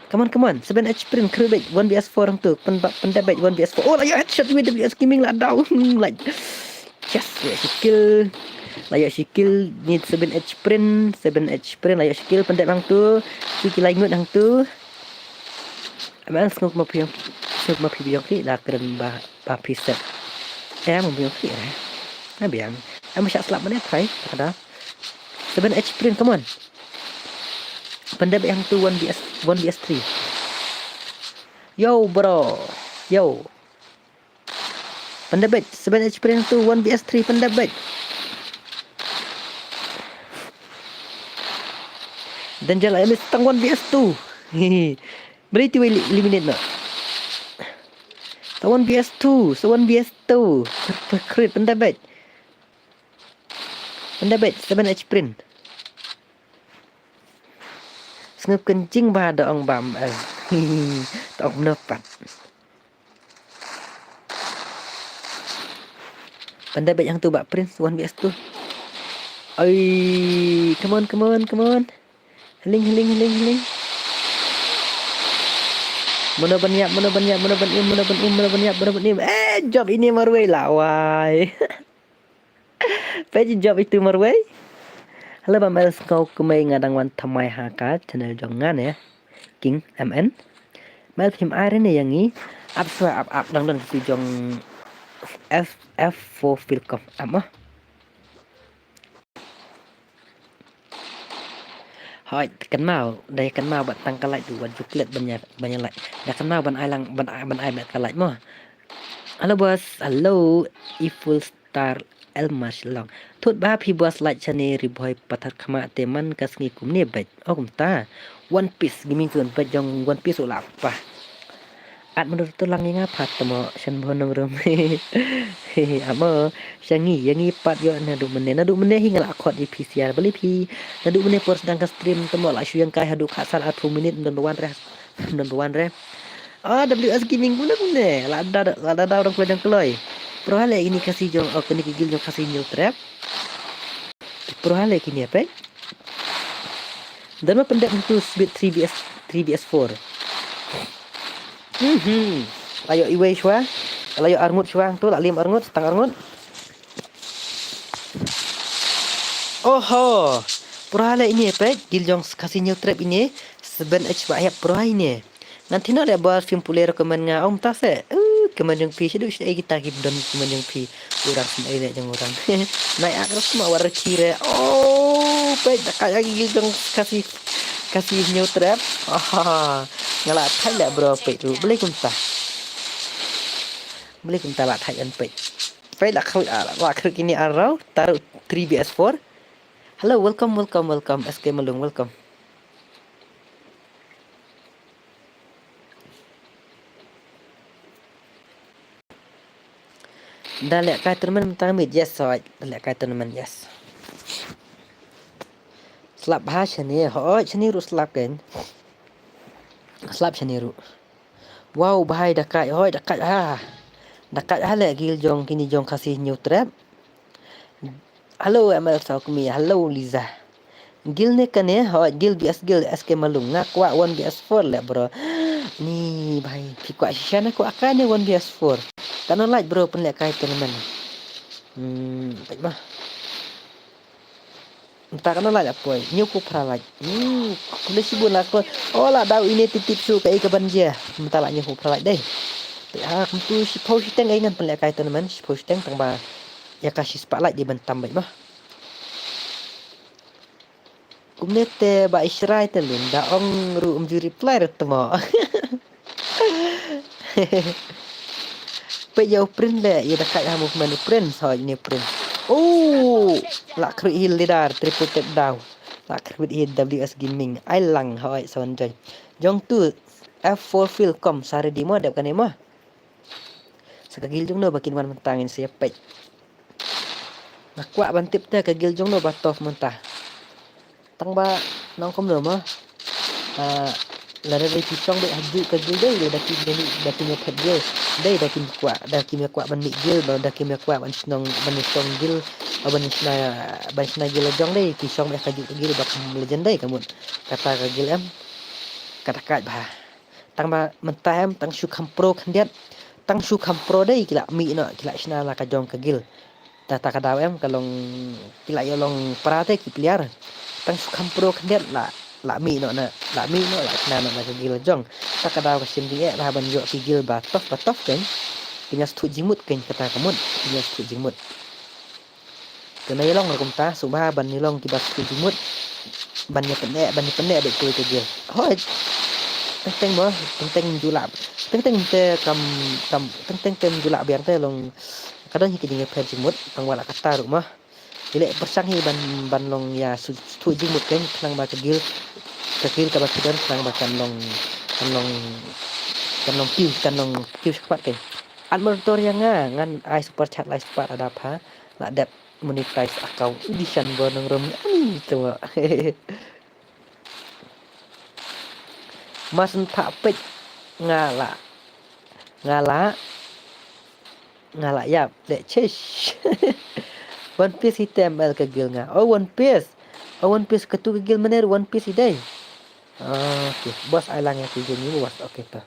Come on. 7H Print Krubik 1BS4 orang tu. Pendapat 1BS4. Oh, layak headshot with WS Gaming lah down. Like yes, layak sikil ni 7H Print layak sikil pendapat hang tu. Sikil lain hang tu. Abang smoke ma piang ki lah keren ba piset. Mo piang ki biang. Masya slap mana try ada 7H Print come on. Pendapat yang tu 1BS3. Yo bro. Pendapat 7H Print tu 1BS3 pendapat. Dan jalan elit tang 1BS2. Beri tu eliminate nak. Tang 1BS2, 1BS2. Crit pendapat 7H Print. Ngep kencing ba dong bam tong nepat pendapat yang tu bak Prince 1BS tu come on heling mana banyak job ini marway lawai Page job itu marway. Halo Bamel kau kemai ngadang wan thamai haka channel jongan ya. King MN. Mel phim ai ni yang ni. Up dang dang si jong F4 Philcom apa? Hỏi cắn màu đây cắn màu bạn tăng cả lại đủ bạn chụp lệ banyak lại đã cắn màu bạn ai mẹ cả lại mà halo bos halo iful star elmas long thut ba phi bos lại chane riboy patat khama teman kasngi kumne bet kum ta one piece gaming zone bet jong one piece ulap pa at menurut tulang nga pat temo shan bonong rum ama yangi pat yo na du mene hingal akot di PCR beli pi na du mene por sedang stream temo la shu yang kai hadu khasal 2 minit dan wan re WS gaming guna la ada orang pelajang keloi pro hale ini kasih jong kini gigil jong kasih new trap pro hale kini apa dan pendek itu speed 3BS4 ayo iwe shwa ayo arngut shwa tu la lim arngut setang arngut oho prohala ini apa giljong kasih new trap ini seben h bahaya proha ini nanti nak buat film puler komen nga om ta se komen yang pi sedu saya kita don komen yang pi orang sendiri nak jeng orang naik akras semua warna kira oh baik kayak giljong kasih new trap ngala thay lại bro pe tu beli kunta la thay an pe là khơi kini arau taruh 3BS4 hello welcome SK Malung welcome dah lihat kai teman tamit yes right dah lihat kai teman yes slap ha chani chani ru slap kan slap chani ru wow bahai dekat le gil jong kini jong kasih new trap halo ML Saukmi halo Liza gil ne kan ya gil SK Malung ngakwa 1BS4 le bro ni bahai pikwa shana ko akane 1BS4 kan like bro pun le kai teman baik bah entah kan like apa new ko pra like boleh sibun aku lah dau ini titip su kai ke banja entah lah new ko pra like deh tu si post teng ingan pun le kai teman si post teng tang ba ya kasih spotlight di bentam baik bah kumnete ba israi telun da ong ru reply retmo pe yo print le ya dekat ha movement print so ini print la kru hil lidar triple tap down la kru hil WS gaming ai lang hoi son joy jong tu F4 Philcom sare di mo dap kan emo sakagil jong no bakin wan mentangin siapa nakwa bantip ta kagil jong no batof mentah tang ba nong kom no ma la da di pisong de haju kagil dei da ki nyepet gil dei da ki kwa ban mi gil ba da ki kwa ban snong gil ban sna gil jong dei pisong ba kaju gil ba legend dei kamun kata kagil em kata kat ba tang ba mentah em tang shu kham pro khandiat tang shu kham pro dei kila mi no kila sna la ka jong kagil tata kadaw em kalong kila yolong parate ki pliar tang shu kham pro khandiat la mi no la sna no la kagil jong ta kadaw ka sim di la ban yo kigil ba tof kan kinya stu jimut kan kata kamun kinya stu jimut kena yolong kum ta subha ban yolong ki ba stu jimut ban nya penne de kuy kagil hoi teng mo teng julap teng te kam teng julap biang te long kadang hiki dinge per jimut tang wala kata rumah ile persang hi ban long ya stu jimut kan klang ba kagil ka ba kidan klang ba kan long kiu cepat kan an motor yang ngan ai super chat live super ada apa la dep monetize account di shan bonong rom itu mas tak pet ngala ya dek chesh one piece hitam el kegil one piece ketu kegil mener one piece idai oke bos ailang yang tujuh ni bos oke ta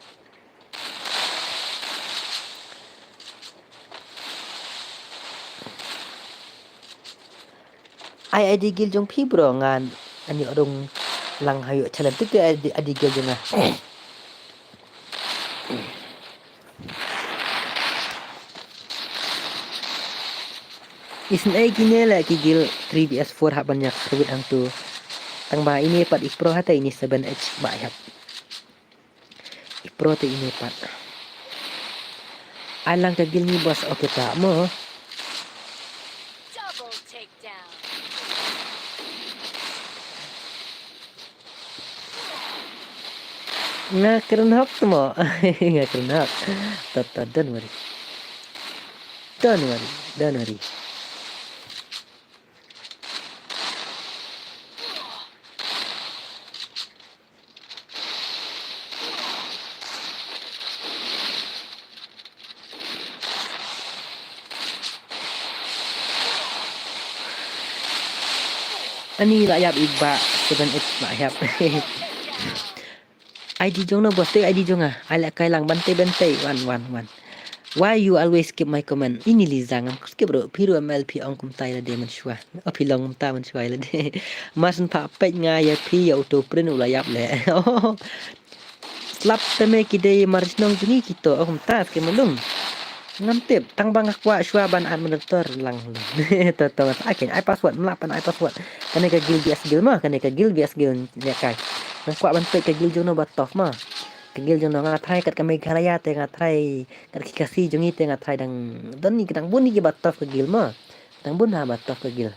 ai ID gil jong phi bro ngan ani odong lang hayo challenge tu ID gil jong isn ai kini la ki gil 3vs4 ha banyak sebut hang tu tang ba ini pat ipro hata ini 7h ba hap ipro te ini pat alang ka gil ni bos oke ta mo Double takedown. nga keren hap tu mo nga keren hap tot don't worry ani layap iba 7h ba hap ID jong na bos te ID jong ala kai lang bante one why you always skip my comment ini li zangam skip bro piru MLP ong kum tai la de man shwa api long ta man shwa la de masan pa pe nga ya pi auto print ula yap le slap teme ki de maris nong juni kito ong ta ke malum ngam tip tang bang akwa shwa ban an monitor lang to akin ai password mlapan ai password kane ka gil bias gil mah kane ka gil bias gil ya kai nang kwa ban pe ka gil jong no batof mah kegil jong nga thai kat kami khalaya te nga thai kat kikasi jongi te nga thai dang don ni kadang bun ni batof kegil ma dang bun ha batof kegil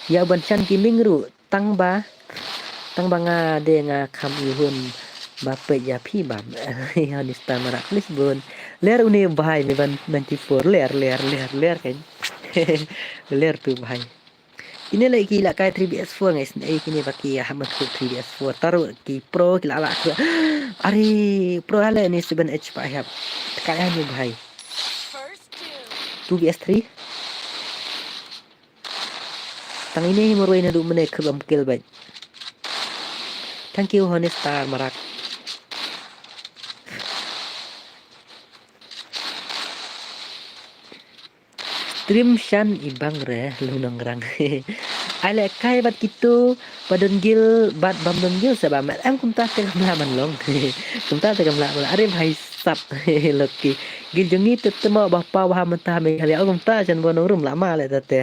ya ban chan ki mingru tang ba nga de nga kham ihun ba pe ya phi ba ya ni sta mara please bun ler uni bhai ni ban 94 ler kan ler tu bhai ini lagi lah kai 3vs4 guys ni kini baki hamad 3vs4 taruh ki pro ki ala aku ari pro ala ni 7h pak hab kaya ni bhai 2vs3 tang ini moroi na du mene kebam kill baik thank you honest star marak stream shan ibang re lunang rang ale kai bat kitu badon gil bat bam don gil sa ba em kum ta te kamla man long kum ta te kamla are bhai sap lucky gil jongi te mo ba pa wa menta me hale kum ta chan bonong rum lama le ta te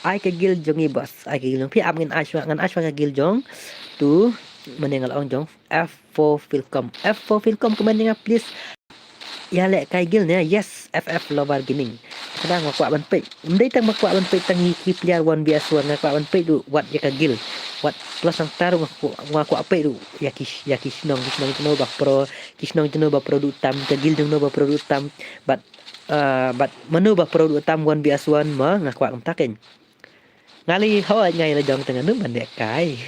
ai ke gil jongi bos ai ke gil pi am ngan ashwa ke gil jong tu menengal ong jong F4 Filcom comment please ya lek kai gil ne yes FF Lobar Gaming kadang makwa ban pe ndai tang makwa ban pe tang ki player 1vs1 ngakwa ban pe du wat ya ka gil wat plus ang tarung ngakwa pe du ya kisnong no ba pro kisnong no ba produk tam ka gil no ba produk tam but menu ba produk tam 1vs1 ma ngakwa am taken ngali hawa ngai la jong tang nu ban lek kai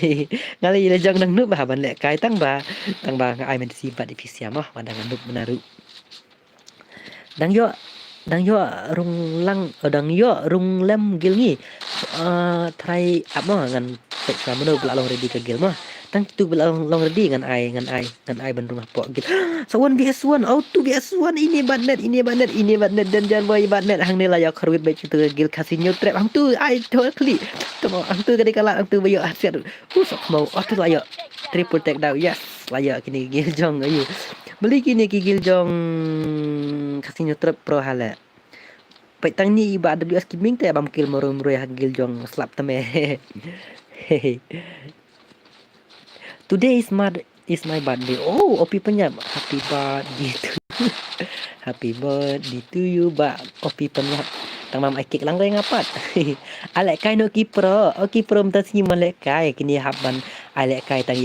ngali la jong nang nu ba ban lek kai tang ba ai men si ba di pisiam ah wadang nu menaru dang yo dang yo rung lem gil ni try apa ngan pek sama no belak long ready ke gil mah tang tu belak long ready ngan ai ban rumah pok gil so 1vs1 auto vs1 ini batnet dan jan boy batnet hang ni layak kharwit baik tu gil casino trap hang tu ai to kli tu hang tu kali kala hang tu bayo asyat sok mau auto layak triple takedown yes layak kini gil jong ayu beli kini gigil jong casino trap pro hala pai tang ni ba AWS gaming te bam kill morum roy gil jong slap tame today is my birthday oh opi penyap happy birthday to you ba opi penyap tang mam aikik lang reng apat alek kai no ki pro mta si malek kai kini haban alek kai tang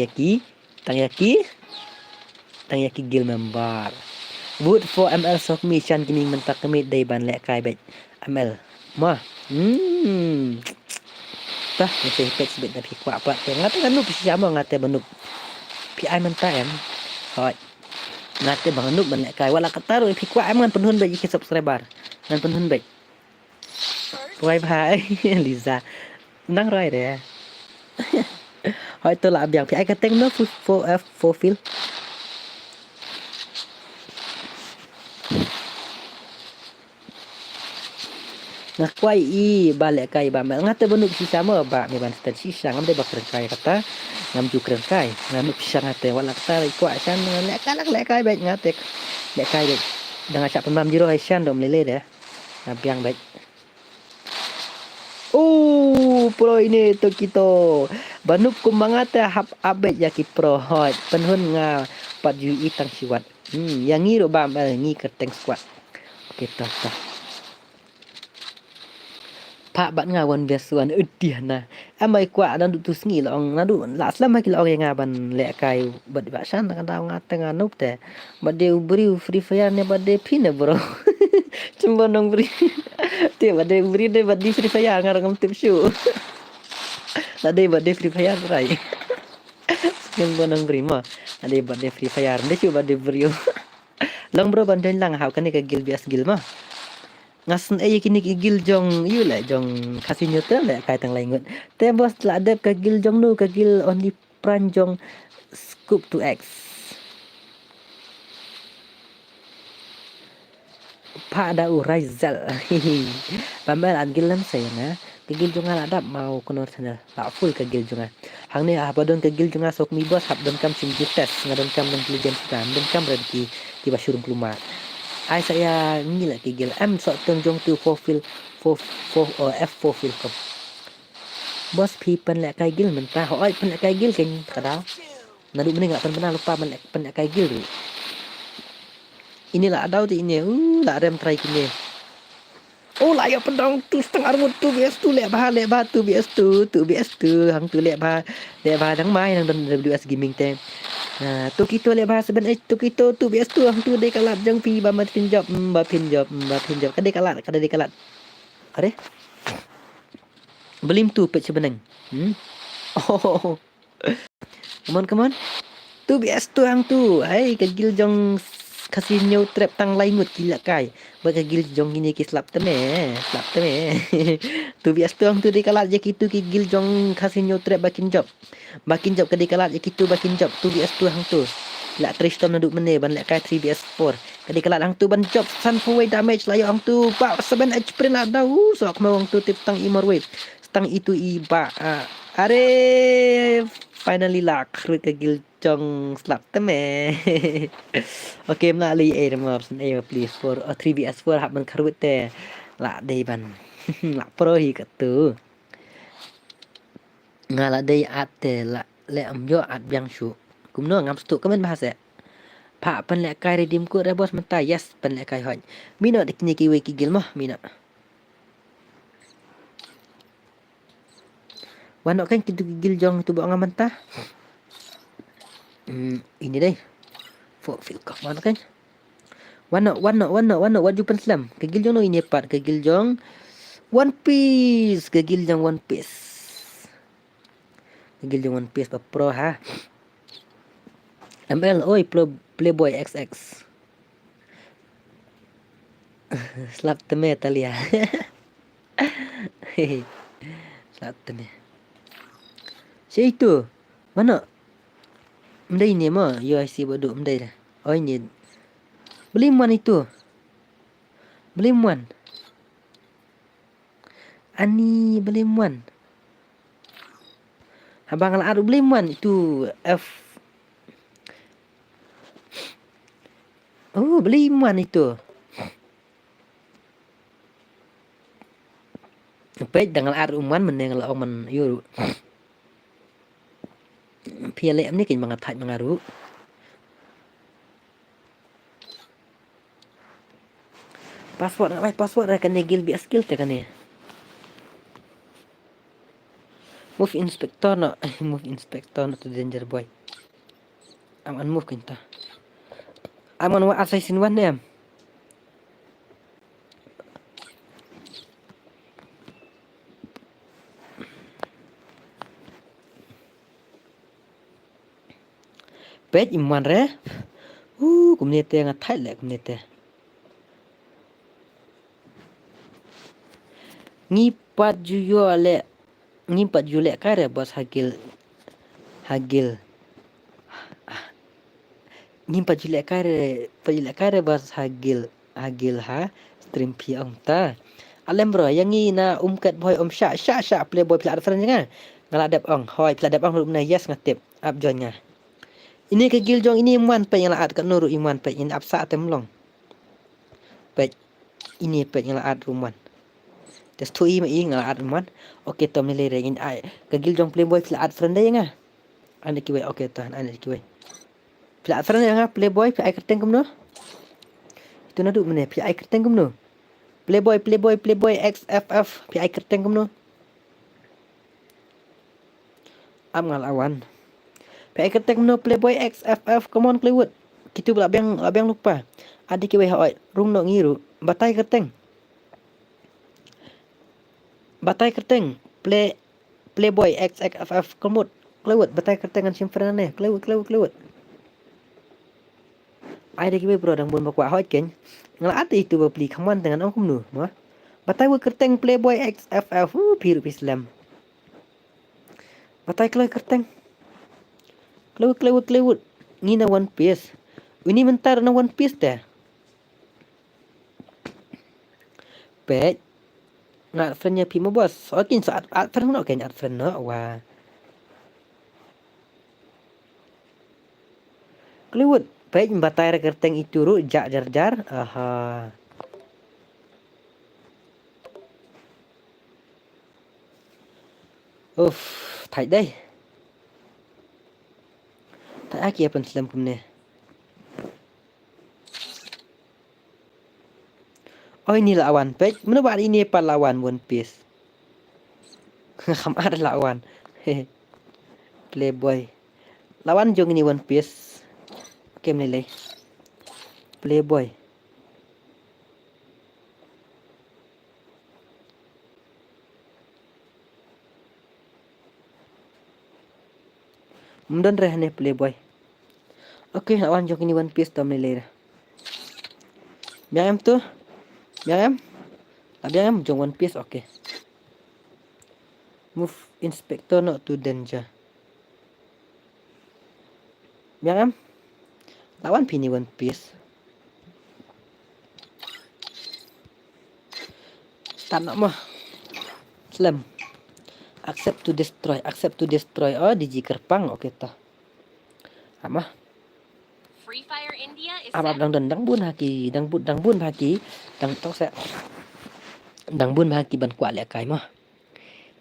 yaki gil member wood for ML soft mission kini mentak kami day ban lek kai bet ML mah tah masih pek sebet tapi kuat apa ngate kan nu pisi sama ngate benup pi ai menta em hoi ngate bang nu ban lek kai wala kataru pi kuat em ngan penhun bet ki subscriber ngan penhun bet bye bye Liza nang roi de hoi tu la biang pi ai kateng no for feel ngakwai balik kai ba ngata benuk sisa mo ba me ban stan sisa ngam de bakar kai kata ngam ju kren kai ngam sisa ngate wala kata kwa san lek kai baik ngate lek kai de dengan sak pemam jiro san dom lele deh nabiang baik. Pro ini to kito banup kumbangata hap abet ya ki pro hot penhun nga pat ju itang siwat yang ngi ro ba ngi kerteng squat kita ta pak bat nga wan biasuan udih na amai kwa dan tu sngi long nadu la selama ki long nga ban le kai bat ba san kan daw nga tengah nup te bat de ubri free fire ne bat de pin bro cuma nong beri te bat de ubri de bat di free fire ngarang tip show la de bat de free fire rai yang bonang beri ma ade bat de free fire de chu bat de beri long bro ban den lang hau kan ke gil bias gil ma ngasen kini ke gil jong yu la jong kasih te la kai tang lai ngut te bos la de ke gil jong nu ke gil only pran jong scoop to x pada Raizal pamer an gilam saya na kegil junga adap mau konor sana la full kegil junga hang ni abadon kegil junga sok mi bos hab don kam sim tes ngadon kam don intelligence kan don kam redki di basyurung keluar ai saya ngila kegil am sok tong jong tu fulfill for f4 fil kom bos pi pen la kai gil mentah oi pen la kai gil ken kadau nadu mending enggak pernah lupa pen la kai gil inilah ada tu ini lah rem try kini lah ya pedang tu setengah rumut tu bias tu lek bah tu bias tu hang tu lek bah dang mai nang WS gaming tem tu kita lek bah seben tu kita tu bias tu hang tu de kalat jang pi ba mat pin job kade kalat are belim tu pet sebenang oh come on tu bias tu hang tu hai kegil jong kasih nyaw trap tang lain ngut gila kai bagi gil jong ini ki slap teme tu bias tuang tu di kalat je kitu ki gil jong kasih nyaw trap bakin job ke di kalat je kitu bakin job tu bias tuang tu la tristom naduk mene ban lek kai 3bs4 ke di kalat hang tu ban job sun forward damage layo hang tu pa 7 HP nak dah sok mau hang tu tip tang imor wave tang itu iba are finally lah krut ke gil jong slap teme okay melalui maps please for 3bs4 hab man karut te la dei ban la pro hi katu ngala dei at te la le am yo at byang shu kumno ngam stu kamen bahasa pa pen le kai redim ku re bos menta yes pen le kai hoj mino de kini ki we ki gil mah mino wanok kan kitu gil jong tu bo ngam menta ini deh for feel kau mana kan warna waju penslam kegil jong no ini part kegil jong one piece kegil jong one piece pa pro ha ML oi pro playboy xx slap teme talia slap teme si itu mana mendai ni mah UIC boduk mendai dah oh ini beli muan itu beli muan ani beli muan abang ala beli muan itu F beli muan itu pej dengan ar umuan meneng la oman yuru PLM ni kin mga thaj mga ru password kan gil bi skill te kan ni move inspector no to danger boy am move kinta am wa assassin one name pej iman re kumnete nga thai le kumnete ngipat juyo le kare bos hagil ngimpat jule kare bos hagil ha stream pi ta Alam bro, yang ni na kat boy syak playboy pila friend jangan. Ngala dap ong, hoi pila dap ong na yes ngatip. Up join nya. Ini ke gil jong ini muan pe yang laat kat nuru iman pe in apsa temlong. Pe ini pe yang laat ruman. Tes tu i ma i ngala at muan. Okey tom ni le in ai. Ke gil jong playboy pila at friend dia ngah. Anda kiwe okey tuan, anda kiwe. Pila at friend ngah playboy pe ai kerteng kum no. Itu na duk mene pe ai kerteng kum no. Playboy XFF pi ai kerteng kumno. Am ngal awan. Pi ai kerteng kumno Playboy XFF come on Playwood. Kitu pula abang lupa. Adik ke weh rung no ngiru batai kerteng. Batai kerteng Playboy XFF come on Playwood batai kerteng kan simpan ne. Playwood. Ai dik we bro dang bun bakwa hoi ken. Ngal ati itu beli kaman dengan ong kumno. Mah. Batai we kerteng Playboy XFF piru Islam. Batai kelai kerteng. Kelewut. Ni na One Piece. Ini mentar na One Piece teh. Pet. Ngat friendnya pi mo bos. Okin saat friend no ken at friend no wa. Kelewut. Pet batai kerteng itu ru jak jar. Aha. Thai đây. Thai aki apa Islam kumne. Oh ini lawan pet. Mana buat ini apa lawan One Piece. Kam ada lawan. Playboy. Lawan jong ini One Piece. Oke menilai. Playboy. Mundon rehne Playboy. Oke, lawan jong ini One Piece tom menilai. Biang tu. Biang jong One Piece oke. Move inspector not to danger. Biang lawan pini One Piece. Start nak mah. Slam. Accept to destroy. Oh, diji kerpang oke ta. Ama. Free Fire India is dang bun haki, dang bun haki, dang tok sa. Dang bun haki ban kwa le kai mah.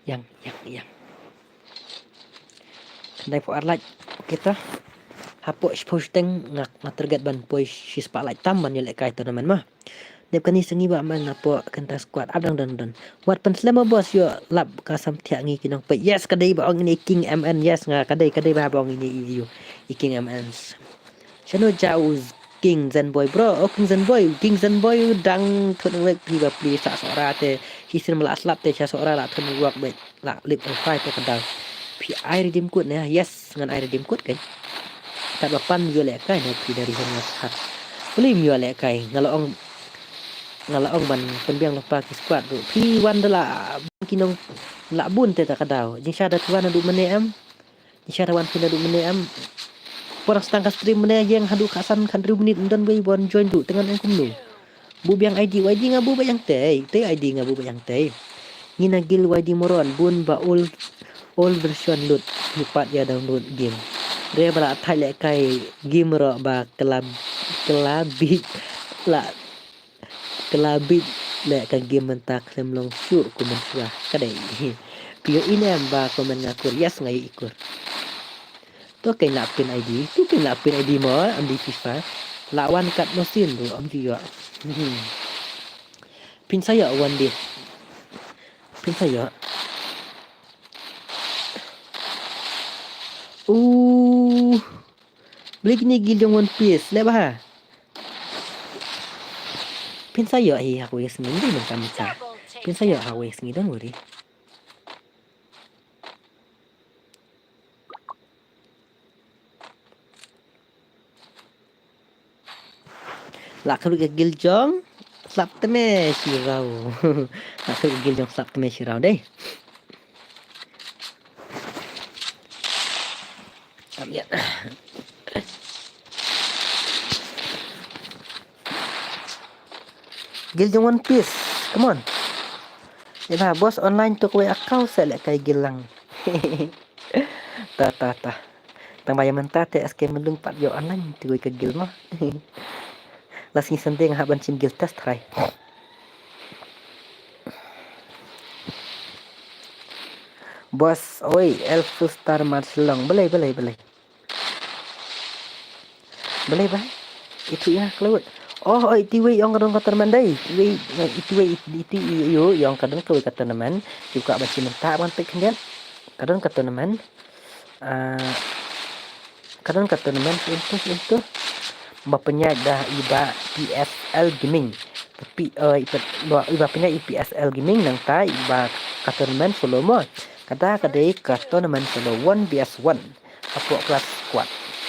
Yang. Kendai po arlaj oke ta. Hapo posting nak tergat ban poi si spotlight tam ban le kai tournament mah. Nep kani sengi ba man apo kenta squad abang dan wat pen selama bos yo lap ka sam tiak ngi kinong pe yes kadai ba ong ni king mn yes nga kadai ba ong ni yo king mn chano jauz king zenboy bro king zenboy dang thon wek pi ba pli sa sora te hisin mala slap te cha sora la thon wak be la lip on fight te kadang pi ai redeem code ne yes ngan ai redeem code kan tak ba pan yo le kai ne pi dari sana hat beli yo le kai ngalaong ban penbiang lupa ki squad tu pi wan dala kinong la bun te ta kadau jing sha da tuan adu mene am jing sha da wan pina adu mene am porang setangka stream mene yang hadu kasan kan 2 menit dan boy bon join du dengan ang kumnu bu biang id ngabu bayang te id ngabu bayang te ngina gil id moron bun ba all version load lipat ya download game re bala thai le kai game ro ba kelabit le ka game mentak semlong syur ku mensua kadai pio ini amba komen ngakur yes ngai ikur to kai lapin id mo amdi FIFA lawan kat mesin tu amdi yo pin saya one day pin saya beli gini gildong One Piece le bah pin saya aku yes ngi di men kamisa pin saya aku yes ngi don't worry lak kalau ke giljong slap teme sirau lak kalau giljong slap teme sirau deh lihat giljong One Piece come on Eba bos online tu kowe akau selek kai gilang. Ta. Tang bayam mentah te SK melung pat yo online tu ke gil mah. Las ni sending ha ban cin gil test try. Bos, oi, elf star marcelong. Boleh. Boleh bah. Itu ya keluar. Oh, itu yang kadang kata teman dai. Itu yo yang kadang kau kata teman. Juga baca mentah ban pek kendian. Kadang kata teman. Kadang kata teman itu mapenya dah iba PSL gaming. Tapi iba punya PSL gaming nang ta iba kata teman solo mo. Kata kadai kata teman solo 1 vs 1. Apa kelas squad.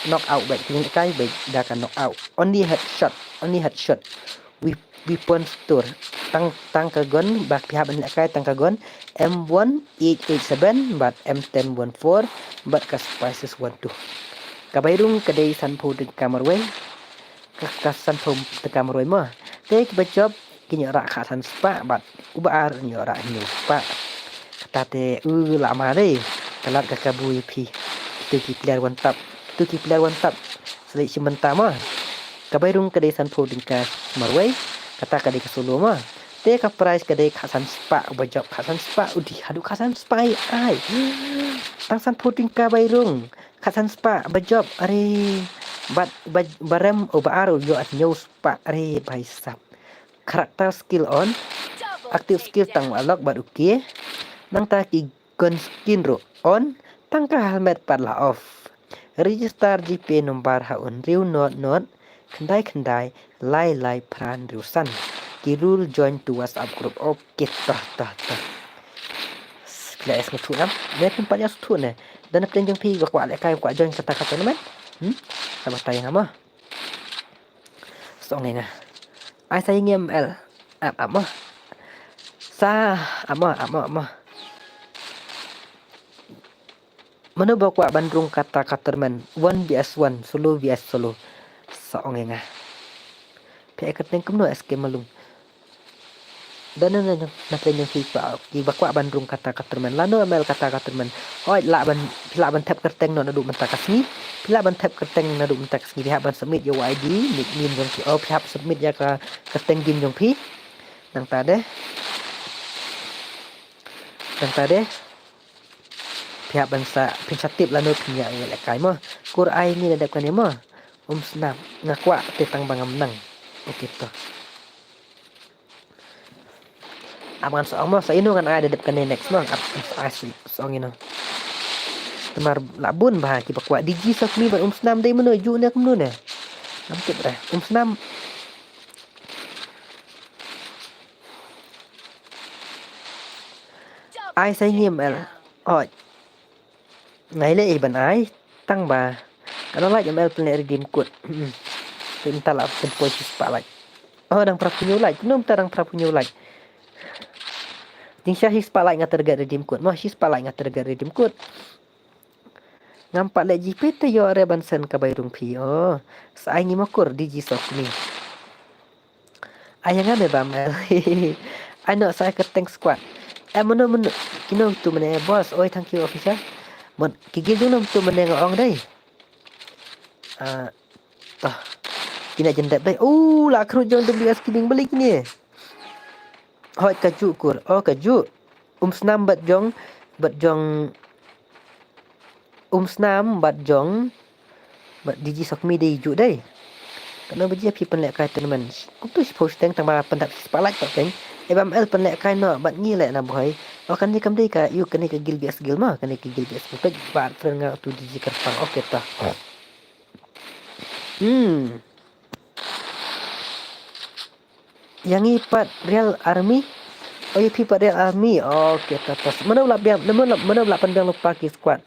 Knockout baik tinggal kai baik dah kan knockout. Only headshot. Weapon store. Tang kagon bak pihak ban kai tang kagon M1887 but M1014 but ka spices 12. Kabairung kadai sanpo de kamarwe. Ka sanpo de kamarwe mah. Te bajob kinya rak khasan spa but ubar nya rak nyu spa. Kata te lama deh. Kalat ka kabui pi. Tu ki player one tap. Selik sementara mah. Kabairung kadai sanpo de kamarwe. Kata kadai ka solo mah. Te ka price kadai khasan spa bajob khasan spa udi hadu khasan spa ai. Tang sanpo de kabairung. Khasan spa bajob are barem obaru yo at news pa are baisap karakter skill on active skill tang alok baru ke nang ta ki gun skin ro on tang ka helmet par la off register GP nomor haun riu not kendai lai pran riu san ki rule join to WhatsApp group okay tah Let's go to them. Dia tempat yang sutu ni. Dan plan jeng pi kuat lek kai kuat join kata-kata ni man. Sama tayang ama. Song ni nah. Ai saya ngem L. Ama. Ama. Mana bawa kuat bandrung kata-kata man 1 vs 1 solo vs solo. Song ni nah. Pi keteng kemno SK malung. Dan na plan yang FIFA ki bakwa bandrung kata-kata man lano amel kata-kata man oi la ban tap kerteng no nadu mentak kasni pila ban tap kerteng nadu mentak kasni pihak ban submit yo ID nickname jong ki pihak submit ya ka kerteng game jong pi nang tade pihak ban sa pinsatip lano punya lek kai mo kur ai ni ada kan mo snap ngakwa tetang bangam nang oke to aman soang mo sa ino kan ada depan next mo asli soang ino temar labun bah ki bakwa digi sak mi ban snam dai menuju ne kemnu ne namkit dah snam ai sai ngiem el oi ngai le ban ai tang ba kalau like ml plan redeem code pinta la pun posisi spotlight dang prapunyo like nom tarang prapunyo like Ting Syah spotlight ngata dekat redeem code. Mah spotlight ngata dekat redeem code. Nampak lek GP te yo are bansen ka bairung pi. Oh, sai ngi makur digi sok ni. Ayang ame bamel. Ano saya ke tank squad. Mono kino tu mene boss. Oi thank you officer. Mon kigil dulu tu mene ngong dai. Tah. Kina jendap dai. La kru jong tu bias kining balik ni. Hoi kaju kur. Kaju. Snam bat jong snam bat jong bat digi sok mi dai ju dai. Kana beji pi pen lek kai teman. Kutu post teng tang ba pen tak spotlight tak teng. Ebam el pen lek kai no bat ni lek na boy. Kan ni kam dai ka you kan ni ka gil bias gil ma kan ni ka gil bias ko ba friend nga tu digi kerpang. Okey ta. Yang ipat real army people real army. Okey tas. Mana pula pandang lupa ki squad.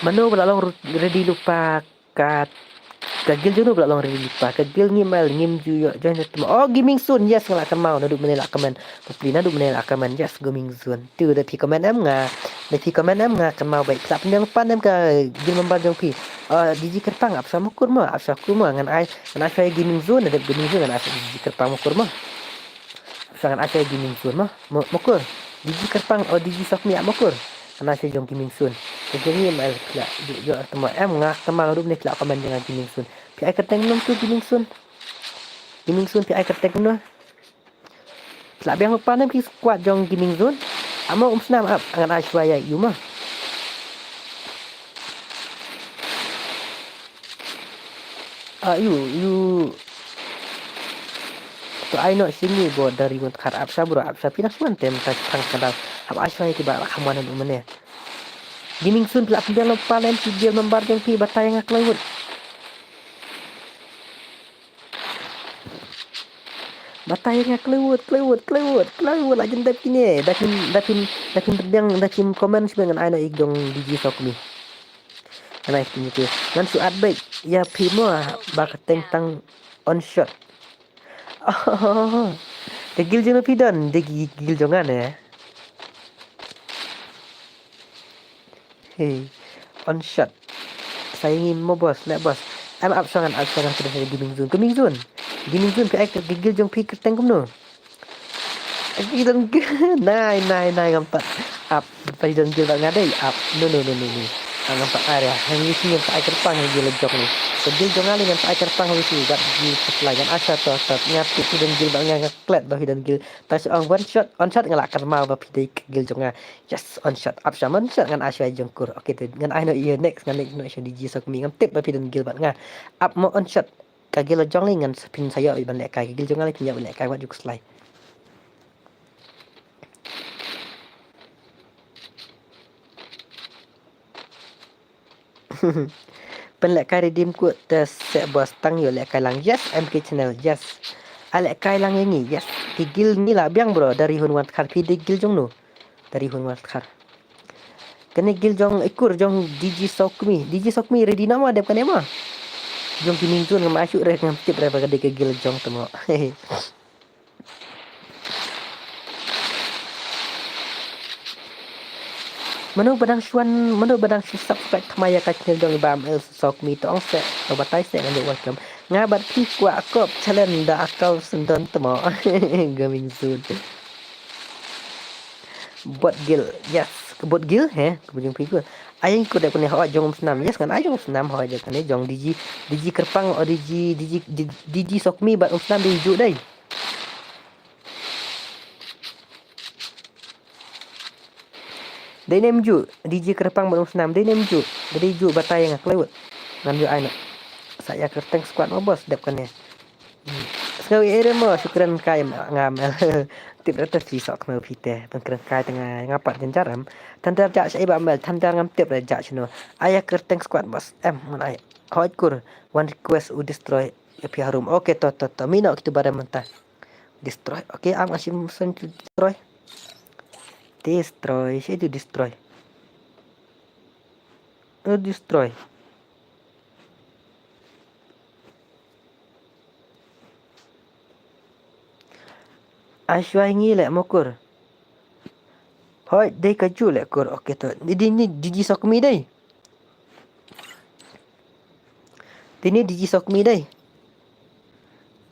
Mana pula long ready lupa kat kagil jono pula long ready lupa kagil ngim ju yo join gaming soon yes ngalak mau nadu menelak kaman pupli nadu menelak kaman yes gaming soon tu da pi komen am nga da pi komen am nga kan mau baik tak pandang lupa am ka gil membar jong pi Digi kerpang ap sama kurma ap sa kurma ngan ai gaming zone ada gaming zone ngan ai digi kerpang mo kurma sangan ai gaming zone mokur digi kerpang digi sok mi mokur ngan ai jong gaming zone jadi mal kla jo tama ngak tama ru ne kla kaman jangan gaming zone pi ai kerteng nom tu gaming zone pi ai kerteng no kla biang pa nem pi squad jong gaming zone amo snam ap ngan ai swaya yu mah you to ai no sini bo dari mont khar ap sabro ap sa pinak man tem ta thang kadang ap asai ti ba khamana du mane gaming sun pla pila lo palen ti dia membar jeng pi batay ngak lewut batay ngak lewut ajen dap kini dakin dakin komen sebengan ai no igdong digi sok mi ana kini tu nan su adbek ya pi mo ba kateng tang on shot Tegil jeng pidon, tegil jongan ya. Hey, on shot. Saya ingin mau bos, nak bos. Am absangan sudah saya gaming zone. Gaming zone pi ek gigil jong pi keteng kumno. Gidon nai ngampat. Up, pai don gil bang ngadai. Up. No. Ngampat area. Hang isi yang pak kerpang yang gil jong ni. Gil jong ali yang pak kerpang isi gat gil keslayan asa to ngati pi don gil bang ngaklet bah don gil. Tas on shot ngalak kerma bah pi gil jong yes on shot up shaman shot ngan asya jongkur. Okay tu ngan ai no iya next ngan no asya digi sok mi ngam tip bah pi don gil bang up mo on shot ka gil jong li ngan spin saya i ban lek ka gil jong ali punya ban lek ka wat juk slide. Pen lek kai redeem ku tes set bos tang yo lek kai lang yes MK channel yes alek kai lang yang ni yes gil ni lah biang bro dari hun wat khar pi gil jong no dari hun wat khar kene gil jong ikur jong digi sokmi ready nama dep kan ema jong kining tun ngam asyuk rek ngam tip rek bagade ke gil jong temo Manu badang subscribe thamaya ka channel dong bam el sok mi tong se to batai se ngan welcome ngabat pi kwa kop challenge da akal sendon temo gaming soon bot gil yes bot gil he kebujung pi ku ayang ku dep ne ho jong senam yes kan ayong senam ho je kan jong digi kerpang o digi sok mi bat senam di ju dai Dai nem ju DJ kerpang belum senam dai nem ju jadi ju batai ngak lewat ngan ju aina saya kerteng squad mo bos dep kan ya Sekali ere mo syukran kai ngamel tip rata si sok no pite pengkeren kai tengah ngapat jenjaram tantar jak saya bamel tantar ngam tip jak chino ayah kerteng squad bos ngan ay hot kur one request u destroy api harum oke to mino kita barang mentah destroy oke am asim sen destroy saya itu destroy destroy Ashwai ngi lek mokur hoi dei kaju lek kur oke to ni digi sok mi dai ini digi sok mi dai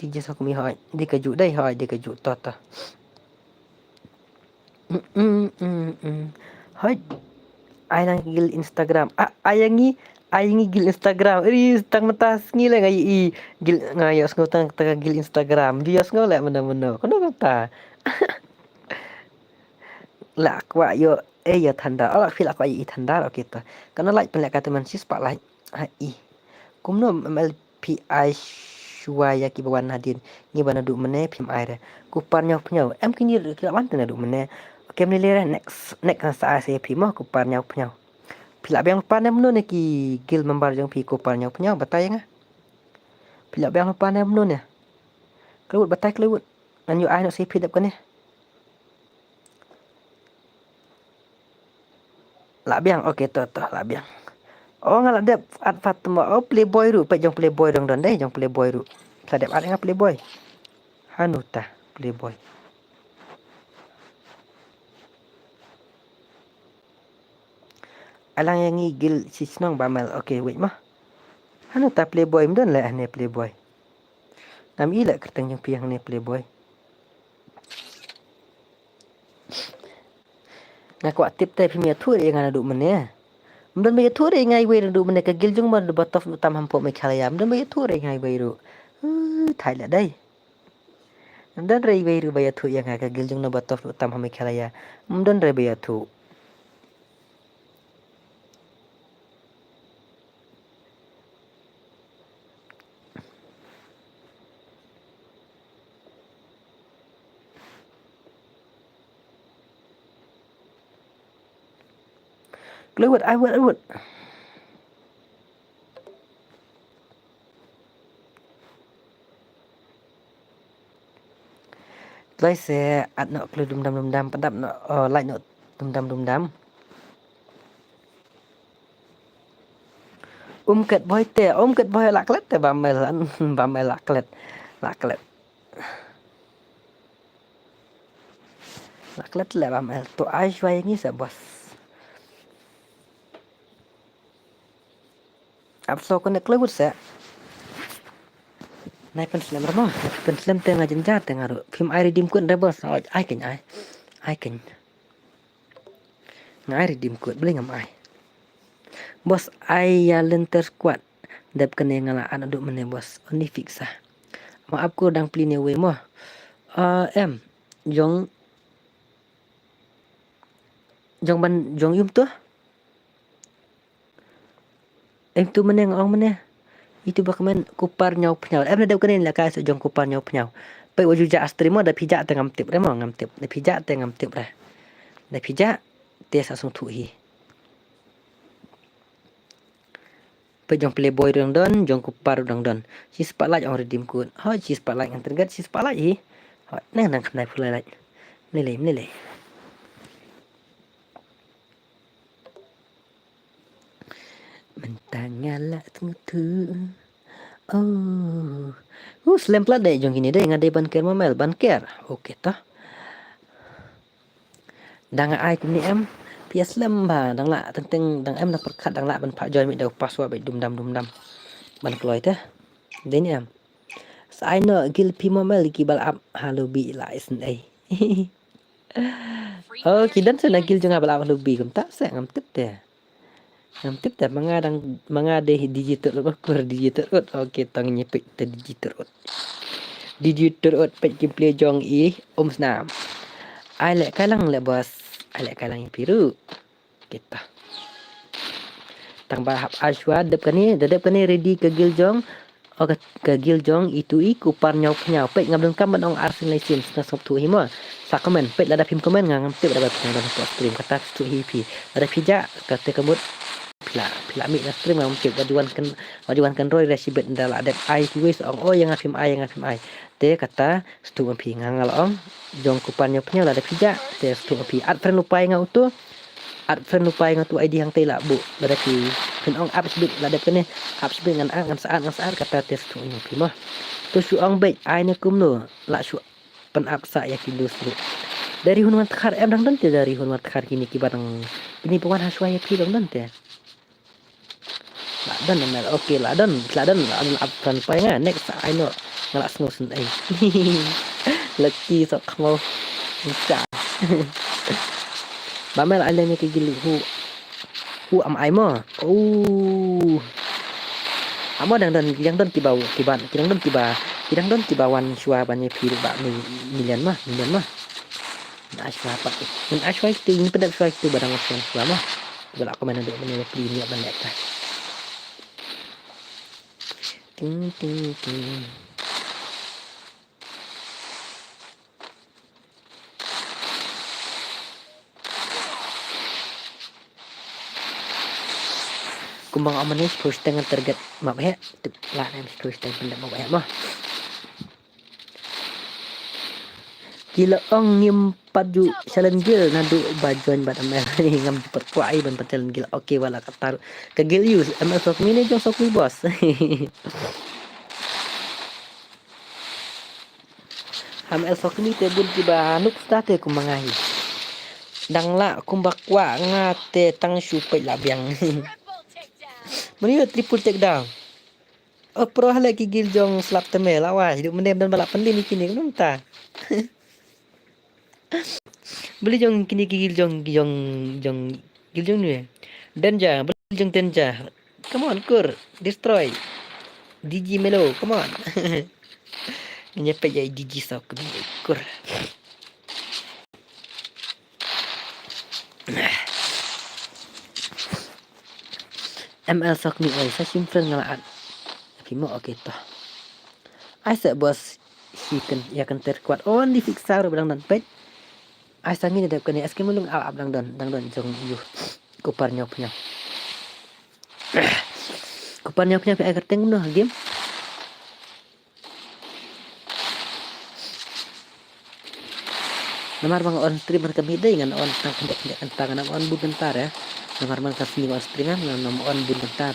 digi sok mi hoi dei kaju dai hoi dei kaju to hoi ai nang gil Instagram ayangi gil Instagram tang metas ngi le ngai gil ngayos ngutang tang gil Instagram bias ngole mena kono kata la kwa yo ya thanda ala fil kwa i thanda ro kita kana like pen kata man sis pak like i kumno mlpi shwaya ki bawan hadin ni bana du mene phim ai re ku par nhau em kini kila man tena du mene kem ni le next sa se phim ku par nhau pila bang panem no ne ki gil membar jong pi ku par nhau batai nga pila bang panem no ne kelewut batai kelewut an yo ai no se phidap kan ne Lak biang okey to lak biang. Ngalak dep at Fatma playboy ru pe jong playboy dong don dai jong playboy ru. Sadep at nga playboy. Hanuta playboy. Alang yang ngigil si senong bamel. Okey wait mah. Anu ta playboy mdon la ane playboy. Nam ila kertang yang piang ne playboy. Ngaku tip tai phi thu re ngana du mene. Mdon me thu re ngai we du mene ka giljung ma batof tam hampo me khalaya. Mdon me thu re ngai we ru. Thai la dai. Mdon re we ru ba thu yang ka giljung na batof tam hame khalaya. Mdon re ba thu. I would. Lai se at no klu dum dam padap no like no dum dam. Ket boy te ket boy laklet te ba mel laklet. Laklet le ba mel to ai shwai ngi sa bos. Apso ko ne klewut se. Nai pen slam ramo. Pen slam te nga jenjar te ngaru. Phim ai redeem kun re bos. Ai ken. Ngai redeem kun beli ngam ai. Bos ai ya lenter squad. Dep kene ngala an aduk mene bos. Oni fixa. Maaf ko dang pline we mo. Em jong yum tu. Em tu mene ngong mene. Itu bakamen kupar nyau pnyau. Em dep kene la ka so jong kupar nyau pnyau. Pai waju ja astri mo da pijak te ngam tip re mo ngam tip. Da pijak te ngam tip re. Da pijak te sa sung thu hi. Pai jong playboy dong don, jong kupar dong don. Si spotlight on redeem kun. Ha si spotlight ang tergat si spotlight hi. Ha nang khnai phulai lai. Nile. Mentangnya la tu. Slam plat deh jong gini deh ngadai banker mamel banker. Oke toh. Dang ai kum ni em. Pia slam ba dang la tenteng dang em nak perkat dang la ban pak join mi dau password bai dum dam. Ban kloi teh. Den em. Sai no gil pi mamel ki bal up halu bi la isen ai. Kidan sa nagil jong bal up halu bi kum tak sa ngam tip teh. Ngam tip teh manga deh digital kur digital. Oke tang nyepik te digital. Digital pet ki play jong snam. Ai lek kalang le bos. Ai lek kalang yang biru. Kita. Tang bahap ashwa dep kani ready ke giljong. Ke giljong itu kupar nyau pnyau pet ngam dong kam ong arsin license na sop tu himo. Sa komen pet lada pim komen ngam tip dapat ngam stream kata tu hipi. Ada pijak kata kemut pila mi na stream ngam tip wajuan kan roy resibet ndala dep ai wis ong yang ngafim ai te kata stu pi ngangal ong jong kupar nyau pnyau lada pijak te stu pi at friend lupai ngau tu ID hang tela bu berarti kan ong apps bit la dep kene apps bit ngan saat kata tes tu pi mah tu su ong bet ai ne kum no la su pen app sa ya kilus dari hunwan tkar em dang dan te dari hunwan tkar kini ki barang ini puan haswa ya pi dang dan te la dan mel oke la dan app kan pai nga next ai no ngala sngo sen ai lucky sok mau sa Bamel alam ni kigili hu am ai mo. Amo dang yang don kiban kidang don kibawan shwa ban pi ba milian mah. Na shwa pa. Mun ashwa itu ni pedap shwa itu barang shwa mah. Bala aku mana duk menyewa beli ni ban nek. Ting. Kumbang amanis push dengan target map he la nem push dengan pendak map he mah gila ong ngim padu challenge gil nadu bajuan bad amel ni ngam perkuai ban challenge gil oke wala katar ke gil use amel sok mini jong sok ni bos amel sok ni te bun tiba nuk state kumbangai dang la kumbak wa ngate tang shu pe la biang Mani triple take down. pro lagi giljong slap temel awak hidup mendem dan balap pendin kini kan ta. Beli jong kini giljong jong giljong ni. Denja, beli jong denja. Come on, kur, destroy. DG Melo, come on. Nyampe jadi DG sok kur. ML sok ni oi, saya simpen ngalaat. Tapi mau oke toh. Ai bos ya kan terkuat on di fixar belang dan pet. Ai sangin dep kan askin mulung al ab dang don jong yu. Kuparnya punya. Kuparnya punya pe agar teng no game. Namar bang on stream kami dengan on tang kendek tangan on bu bentar ya. Namar bang kasih on streaman nam on bu bentar.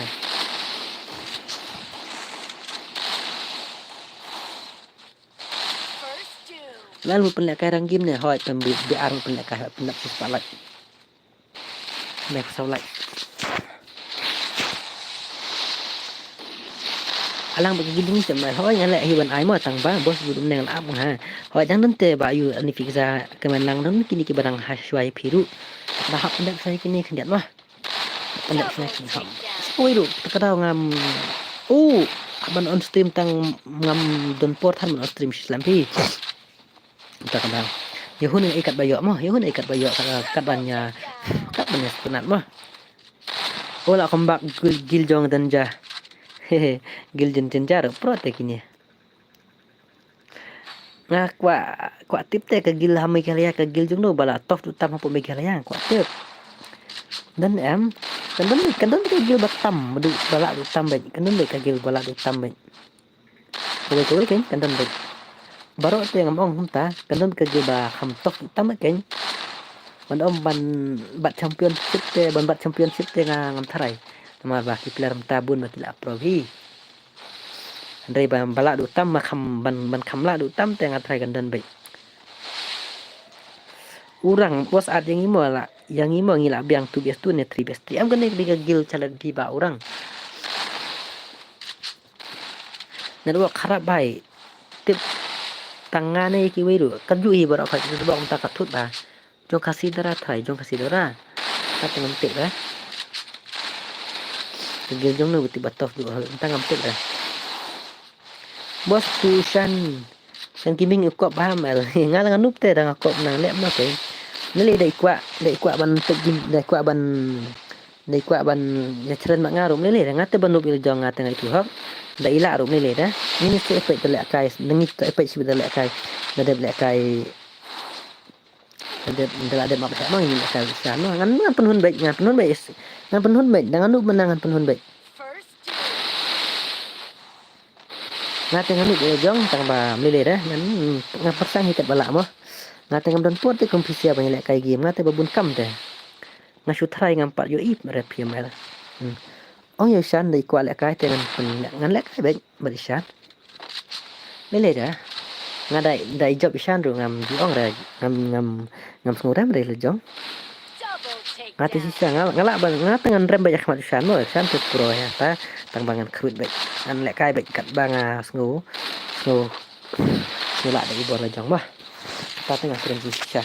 Lalu penlek rang game ne hoi pembi biar penlek penlek spotlight. Mek spotlight. Alang bagi gini sama hoi ngale hiwan ai mo tang ba bos budum neng ap ha. Hoi dang nente ba yu ani fiksa kemenlang dan kini ke barang haswai piru. Bahap pendak saya kini kendiat mah. Pendak saya kini hap. Oi lu tekadau ngam. Aban on stream tang ngam don port han on stream Islam pi. Kita kenal. Yahun ikat bayok mah, yahun ikat bayok kat banyak senat mah. Ola kembak giljong dan jah. Hehe, giljong cenjar protek ini. Nga kwa tip te ke gil hamai kaliya ke giljong no bala tof utam hapo megalaya kwa tip. Dan kan ke gil batam du bala du tambay kan ke gil bala du tambay. Kowe kan kan baru tu yang ngomong humta kanun ke ba kham tok tam ken ban om bat championship te ban bat championship te ngam tharai ma ba ki player tabun ma kila provi andai ba bala du tam ma kham ban kham la du tam te ngat tharai kan dan bai urang bos ad yang imo ngila biang tu bias tu ne 3 best am kan ni gil chalan di ba urang nado kharap bai tip tangan ni ki wiru kaju hi bara phai tu bang ta kathut ba jong kasih dara thai jong kasih dara ta tengam tek ba gil jong no buti batof du tangam tek ba bos tu san kiming ukop ba mal ngal nganup te dang akop nang lep ma pe neli dai kwa ban tegin dai kwa ban ya cheren mak ngarum neli ngate banup il jong ngate ngai tu hok da ila rum neli dah ini se efek telek kai nengit efek si telek kai ada telek kai ada mak mang ini kai sana ngan penhun baik ngan penhun baik dengan nu menangan penhun baik ngate nganu jong tang ba neli dah ngan pasang hikat balak mo ngate ngam dan pot te kompisia banyak kai game ngate babun kam teh ngasutrai ngampat yo ip merep mel yo san dai kwa lek kai te ngan lek kai baik barisan lele dah ngadai job isan ru ngam di ong ra ngam senguram re lejong ngati sisa ngalak ban ngat ngan rem banyak mat isan mo san tu pro ya ta tang bangan krut baik ngan lek kai baik kat banga sengu ngulak dari bor lejong mah ta tengah rem sisa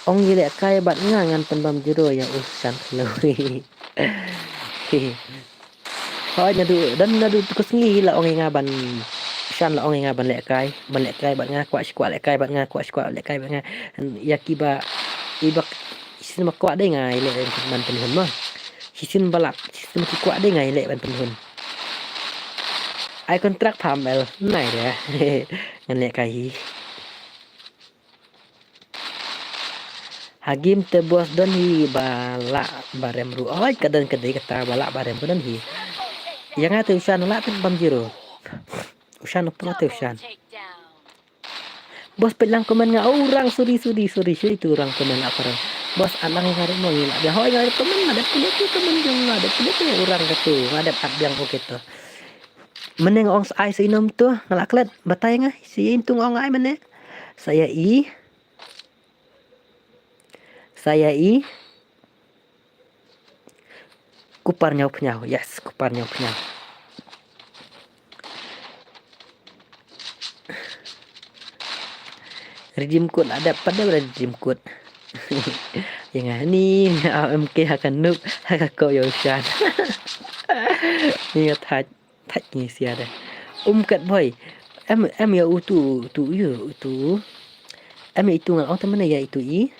ong gile kai bat ngan penbam jero ya usan lewi Thôi dan nadu tukus ngi la ong ngaban san la ong ngaban lek kai bat nga kwa lek kai bat nga kwa lek kai bat nga yakiba ibak sin ma kwa dai ngai lek ban penhun mah sin balak sin ki kwa dai ngai lek ban penhun ai kontrak pamel nai deh ngan lek kai Hagim te bos don hi bala barem ru oi kadan kadai kata bala barem don hi yang ate usan la te bam jiro usan apa te usan bos pelang komen nga orang suri itu orang komen apa orang bos alang ngare mo ngila dia hoi ngare komen ada kulit komen jong ada kulit orang katu ada ab yang begitu meneng ong ai sinom tu ngalaklet batay nga si intung ong ai mene saya kuparnya punya yes kuparnya punya redeem code ada pada redeem code. Yang ni AMK akan noob akan kau Yoshan. Ni thạch như xia đây. Kat boy. Em ya tu ya tu. Em itu ngal oh teman ya itu i.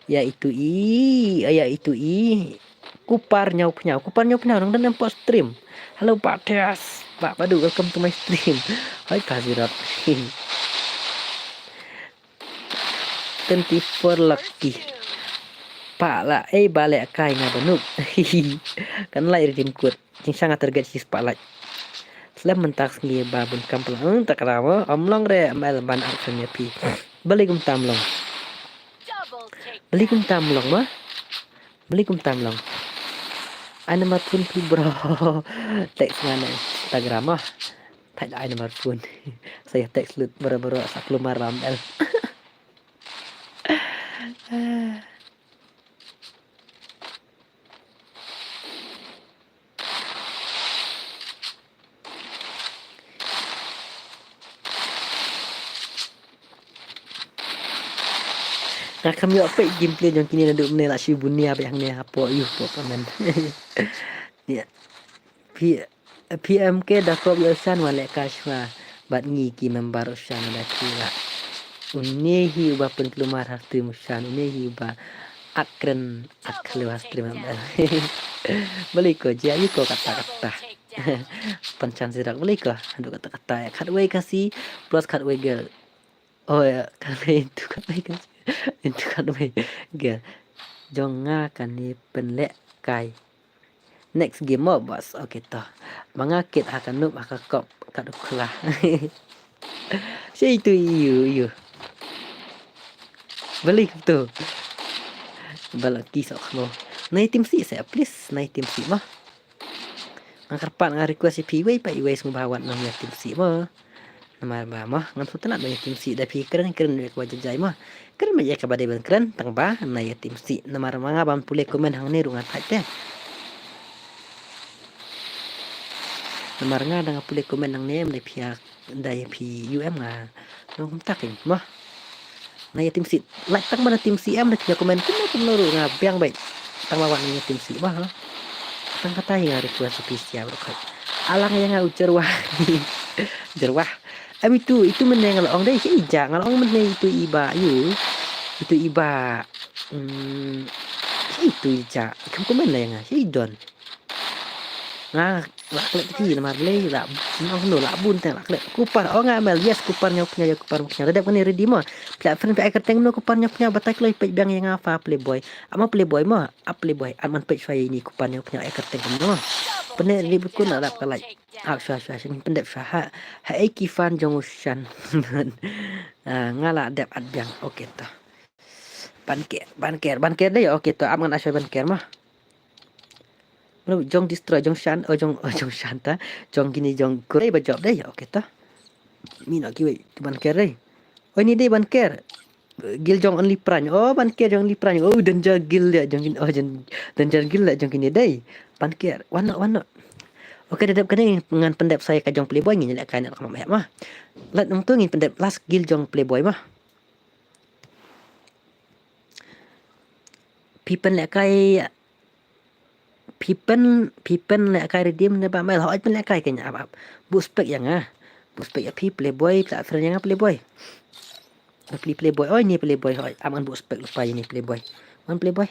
Ya itu i. Kupar nyau nang dan nampak stream. Halo Pak Tias. Pak Padu, welcome to my stream. Hai Kazirat. 24 lucky. Pak lah, balik kai nga banuk. Kan lah redeem code. Jing sangat terget si spotlight. Selain mentak sendiri babun kampung. Tak kerama. Omlong re mal ban aksanya pi. Beli kum tamlong. Mah. Beli kum tamlong. Ana matun pi bro. Teks mana Instagram mah. Tak ada nomor pun. Saya teks lut bro-bro sak lumar rambel. Nah kami apa gameplay yang kini ada menela si bunia yang ni apa po paman. Ya. PMK dah kau biasan wale kasma bat ngiki member usan dah kira. Unehi uba pen kelumar hati musan unehi uba akren aklewas terima kasih. Beli ko jia yu ko kata-kata. Pencan sirak beli ko adu kata-kata ya kadway kasih plus kadway girl. Oh ya kadway itu kadway kasih. Itu kadway girl. Jonga kan ni penlek kai. Next game mo bos. Okay toh. Mangakit akan noob akan kop kaduklah. Si itu you. Balik tu. Balak kisah mo. Nai tim si saya please nai tim si mah. Angkar pat ngar request si piway pa iway semua bawat namanya tim si mah. Nama mah ngan sutan banyak tim si tapi keren ko jajai mah. Keren banyak ka badai keren tang ba nai tim si. Nama manga ban pule komen hang ni rungat teh. Nama nga dang pule komen hang ni dari pihak dari UM nga. Nong takin mah. Nah ya tim si like tang mana tim si am dah tiga komen kuno ngabiang baik tang lawan ni tim si mah tang kata yang request spesial bro alang yang ujar jerwah itu meneng ngalong deh si ija ngalong meneng itu iba itu ija kamu komen lah yang si don nah lak ti nama le lak nong no lak bun tang lak kupar ngamel yes kuparnya punya redap kan ready mah platform pe kerteng no kuparnya punya batak loi pe bang yang apa playboy mah playboy aman pe saya ini kuparnya punya kerteng no pene ribut kun lak kalai sha sing pendep sha ha kifan jongushan ngala dep adbiang okey ta banker deh okey ta aman asy banker mah jong destroy jong shanta jong gini jong kurai bajab deh okey ta mi nak kiwai banker deh ini deh banker gil jong only prime banker jong only prime danger gil dia jong gini danger gil lah jong gini deh banker wana okey dedap kene dengan pendap saya ka jong playboy ni nak kan nak mah lat nong tu ngin pendap last gil jong playboy mah pipen lek kai pipen lek kai redeem ne ba mel hoi pen lek kai kenya apa bu spek yang bu spek ya playboy platform yang playboy playboy ini playboy hoi aman bu spek lupa ini playboy playboy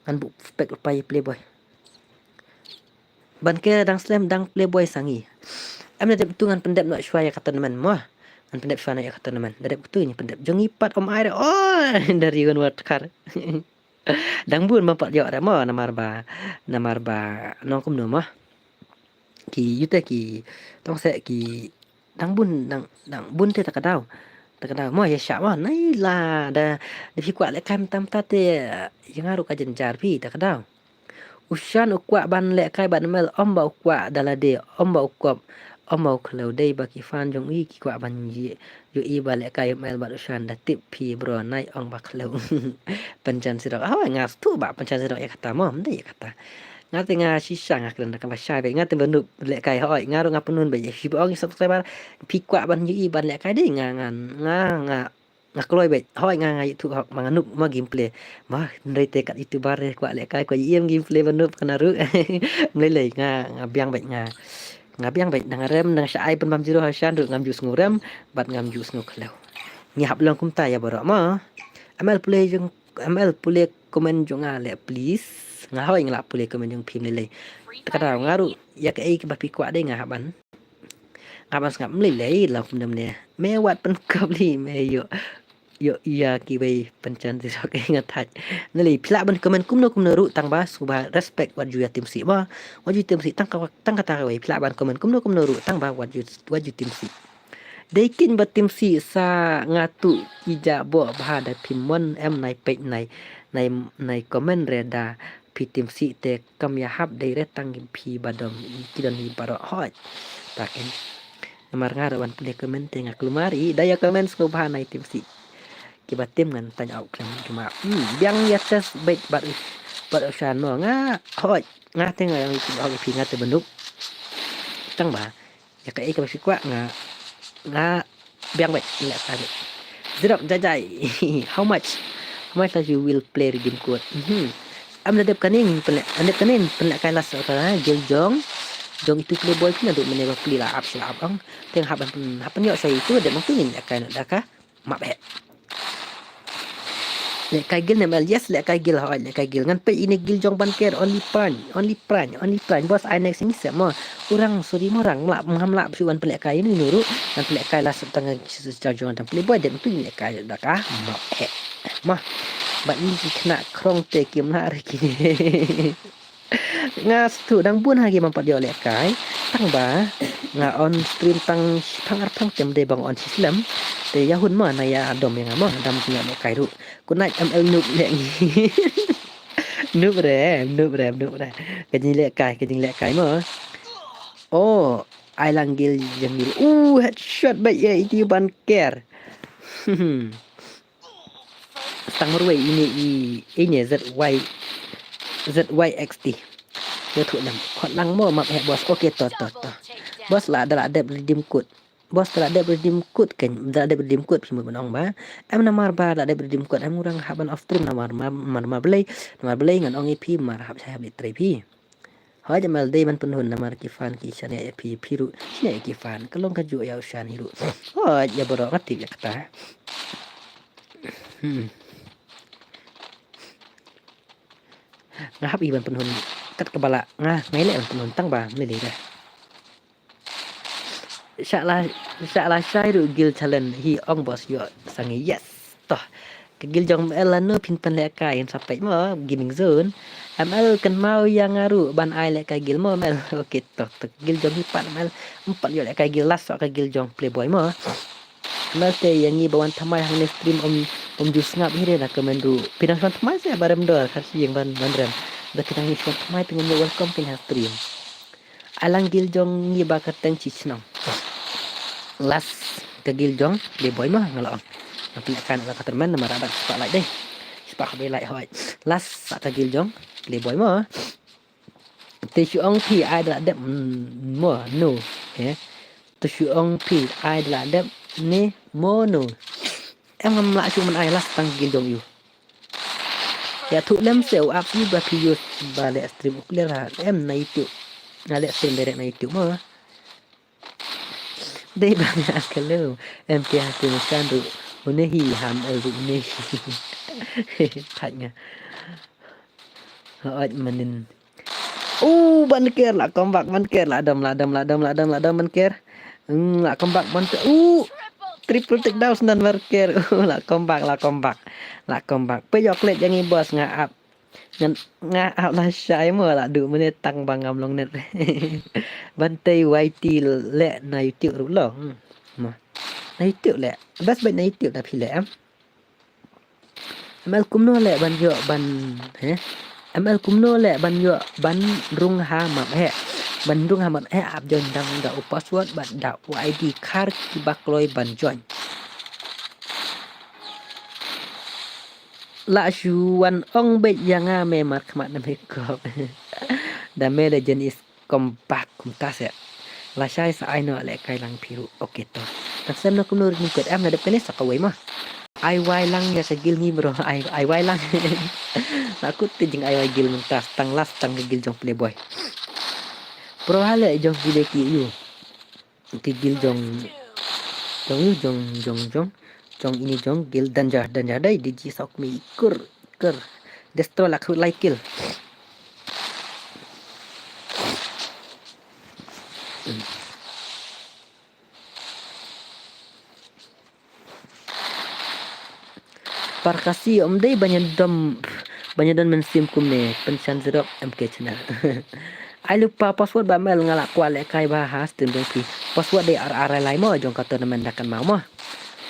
kan bu spek lupa playboy ban ke dang slam dang playboy sangi amna de betungan pendap nak syua ya kata teman mah kan pendap syua ya kata teman dari betul ini pendap jong ipat om air dari gun watkar dang bun mampak jawab mah namar ba nong kum no mah ki yuta ki tong se ki dang bun te tak kadau mah ya sya mah nai la da di kuat lek kan tam tate yang aru ka jenjar pi tak kadau ushan ukwa ban lek kai ban mel om ba ukwa dalade om ba kalau dai baki fan jong i ki kwa ban yi yo i ba lek kai mel ba ushan da tip pi bro nai ong ba kalau pencan sirok ngas tu ba pencan sirok ya kata mom dai ya kata ngate nga sisa nga kena kan basya be ngate benuk lek kai hoi ngaru ngapunun be si ong subscriber pi kwa ban yi ban lek kai dai nga ngakloi bet hoi ngai tu hok manganuk ma gameplay mah ndai te kat itu bare kwa le kai kwa iem gameplay banup kana ru mlei lei ngabiang bet ngabiang bet nang nang syai pen bam jiro hasan ru ngam jus ngurem bat ngam jus nguklau ngihap lang kum ta ya baro ma ML play komen jong ale please ngahoi ngla play komen jong phim lei takada ngaru ya ke ai ke ba pi kwa dei ngaban ngaban ngap mlei lei la kum dem ne me wat pen kap li me yo iya kibai pencan ti sok ingat haj nali pila ban komen kumno ru tang ba suba respect wat juya tim si ba wat ju tim si tang kata wai pila ban komen kumno ru tang ba wat ju tim si deikin ba tim si sa ngatu ija bo ba da pimon em nai pe nai komen reda pi tim si te kam ya hab dei re tang pi badom kidan hi baro hoj taken namar ngar ban pule komen te ngak lumari daya komen sko ba nai tim si kiba tim ngan tanya au kan cuma biang ya tes bait bar usan no nga hoj nga te nga yang itu au pi nga te benuk tang ba ya kai ka sikwa nga biang bait la tadi drop jajai how much that you will play redeem code am ladep kaning pelak kailas ta gel jong itu playboy kena duk meneba pli la up sila abang teng hapan yo saya itu ada mungkin ya kan daka mak be le kai gil nemal yes le kai gil ha le kai gil ngan pe ini gil jong ban ker only prime bos I next ini sama orang sorry orang lap mengamlap suan pelak kai ini nuru dan pelak kai lah setengah jong dan playboy dan tu ni kai daka mak be mah bat ni kena krong te kim na hari kini ngas tu dang bun hagi mampat dia oleh kai tang ba nga on stream tang arpang tem de bang on Islam te yahun ma na ya dom yang ma dam punya me kai ru kunai ML noob le ngi noob re kajing le kai ma oh ai langgil yang gil headshot baik ya itu ban care tang ruai ini ZYXT dia tu nam khot lang mo map he bos okey to bos la ada redeem code bos la ada redeem code kan ada redeem code semua benong ba am namar ba ada redeem code am urang haban off stream namar belai ngan ong ep mar hab saya beli 3p ha jamal dei man penhun namar kifan ki shane ep piru shane kifan kalong kaju ya ushan hiru ha ya boro ngati ya kata ngahap iban penhun kat kebala ngai le penhun tang ba mele dah inshallah syairu gil challenge hi ong bos yo sangi yes toh ke gil jong elano pin pen le kai sampai mo gaming zone ML kan mau yang ngaru ban ai le kai gil mo mel okey toh gil jong hi pat mel empat yo le kai gil las ka gil jong playboy mo mel te yang ni bawan thamai hang stream om jus ngap hi re komen du pinang son thamai saya barem dor khasi yang ban rem da kita ni son thamai pengen welcome pinang stream alang gil jong ni bakat tang cicnong las ke gil jong playboy mah ngalong nanti akan la termen nama rabat sepak like deh sepak be like hoi las ke gil jong playboy mah te shuong pi ai da dep mo no ya te shuong pi ai da dep ni mo no em ngam la chuman ai las tang gil jong yu ya thu lem sel up ni ba pi yu ba le stream clear em na itu na le stream direct na itu mah đây banyak kalau MPH tulisan tu unehi ham unehi tanya hot manin ban ker lah kombak ban ker lah dam ban ker lah kombak ban triple take down dan ban ker lah kombak peyok let yang bos ngap lah syai mo lah du menit tang bangam long net bantai YT le na YouTube ru lo ma na YouTube le bas baik na YouTube dah pile amal kumno le ban yo ban amal kumno le ban yo ban rung ha map ban rung ha map ap jon dang da password ban da ID card ki bakloi ban join la shuan ong bet yang memar kmat na mekop da me legend is kompak kumtas ya la syai sa ai no le kai lang piru okey to tak sem no kumnur ni ket am na de penis sakawai mah ai wai lang ya sa gil ni bro ai wai lang aku tijing ai wai gil mentas tang las tang gil jong playboy bro hala jong gil ki yu ti gil jong jong ini jong gil danja dai di ji sok mi ker destroy la khu like kill Parkasi om dai banyak dan mensim kumne pencan zerok MK channel ai lupa password ba mel ngalak kwale kai bahas tim dong pi password de RR lai mo jong kata nemen dakan mau mo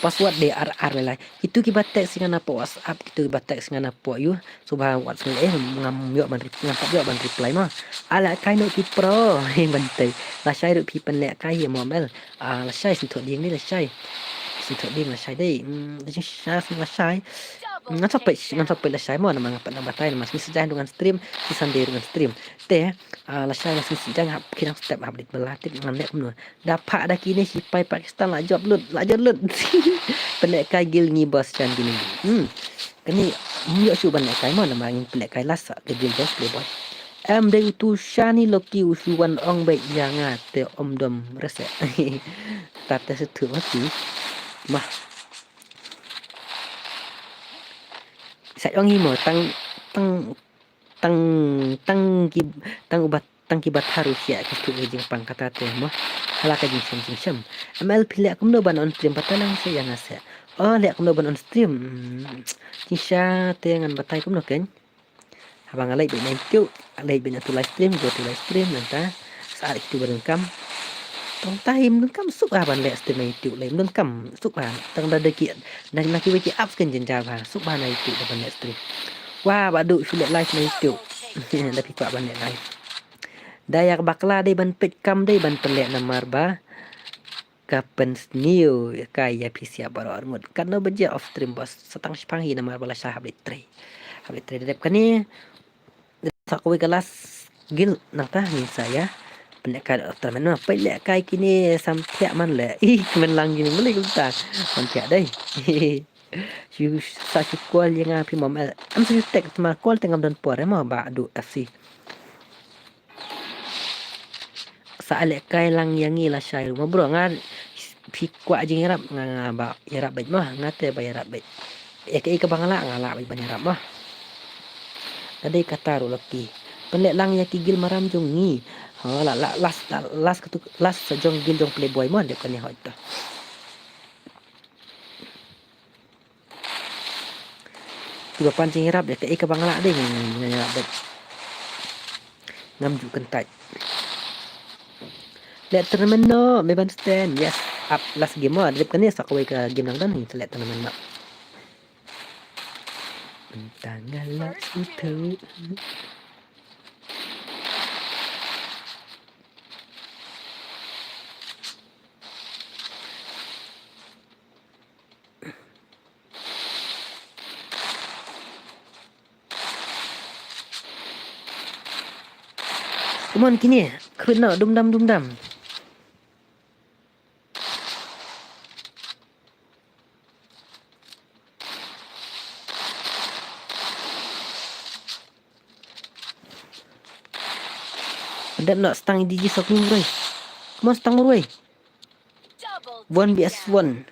password de RR lai itu ki batek singan apa WhatsApp itu batek singan apa yu subhan WhatsApp ngam yo ban reply mo ala kai no ki pro bantai la shai ru pi pen le kai mo mel la shai sin thot ding ni la shai sin thot ding la shai dei la shai ngan sampai la shai mo na mga panabatay na mas misijahan dengan stream si sandi dengan stream te la shai mas misijahan kinang step update belatik ngam nek no dapat dah kini si pai Pakistan la job lut pendek kai gil ni bos chan gini kani myo su ban kai mo na mang pendek kai las ke gil bos playboy em dei tu shani loki usuan ong be yanga te om dom rese tata se thu mati mah saya wangi mo tang ubat tang kibat harus ya ke tu jing pang kata te mo hala ka jing sem ml pile akum no ban on stream patalang se yang ase oh le akum no ban on stream kisha te ngan batai kum no ken abang alai be nai tiu alai be tu live stream nanta saat itu berengkam tong tahim nun kam suk ban le stream nai tiu le nun kam suk ban tang da de ki nak nak ki up ken jen java suk ban nai tiu ban le stream wah badu sulit live nai tiu da pi ban le live dayak bakla dai ban pet kam dai ban pelek namar ba kapan new kaya pisia baru armut karena beja off stream bos setang spangi namar bala sah update 3 dep kani sakwe kelas gil nata ni saya pendekar teman apa lek kai kini sampai man le men lang gini meli kulta man pia dai you sa kual yang api mom am su tek ma kual tengam dan pore ma ba du FC sa lek kai lang yang ni la syai rumah bro ngan pi kwa jing rap ba yarap baik mah ngate ba yarap baik ke bangala ngala baik banyak mah tadi kata ru laki pelek lang ya kigil maram jong ni la las jong gil jong playboy mon de kan ya hoita tiba pancing rap de ke bangala deh nganya bet ngam ju kentai let tournament no me ban stand yes up last game mo de kan ya sakwe ka game lang dan ni let tournament mak tangan itu Come on kini kena dum dam Andap nak stang DJ sok ni bro. Come on stang bro. 1vs1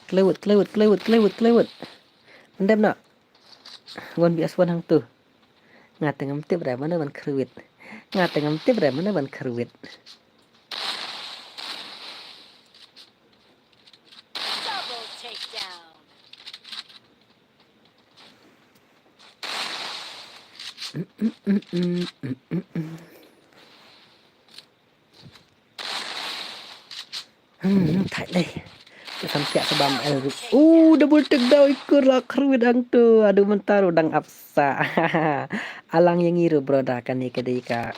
kelewet andam nak 1vs1 hang tu ngat ngam tip ra mana ban kerwit Thải đây sampai sebam double takedown ikut lah kerwit hang tu aduh mentar udang apsa alang yang ngiru broda kan ni kedai ka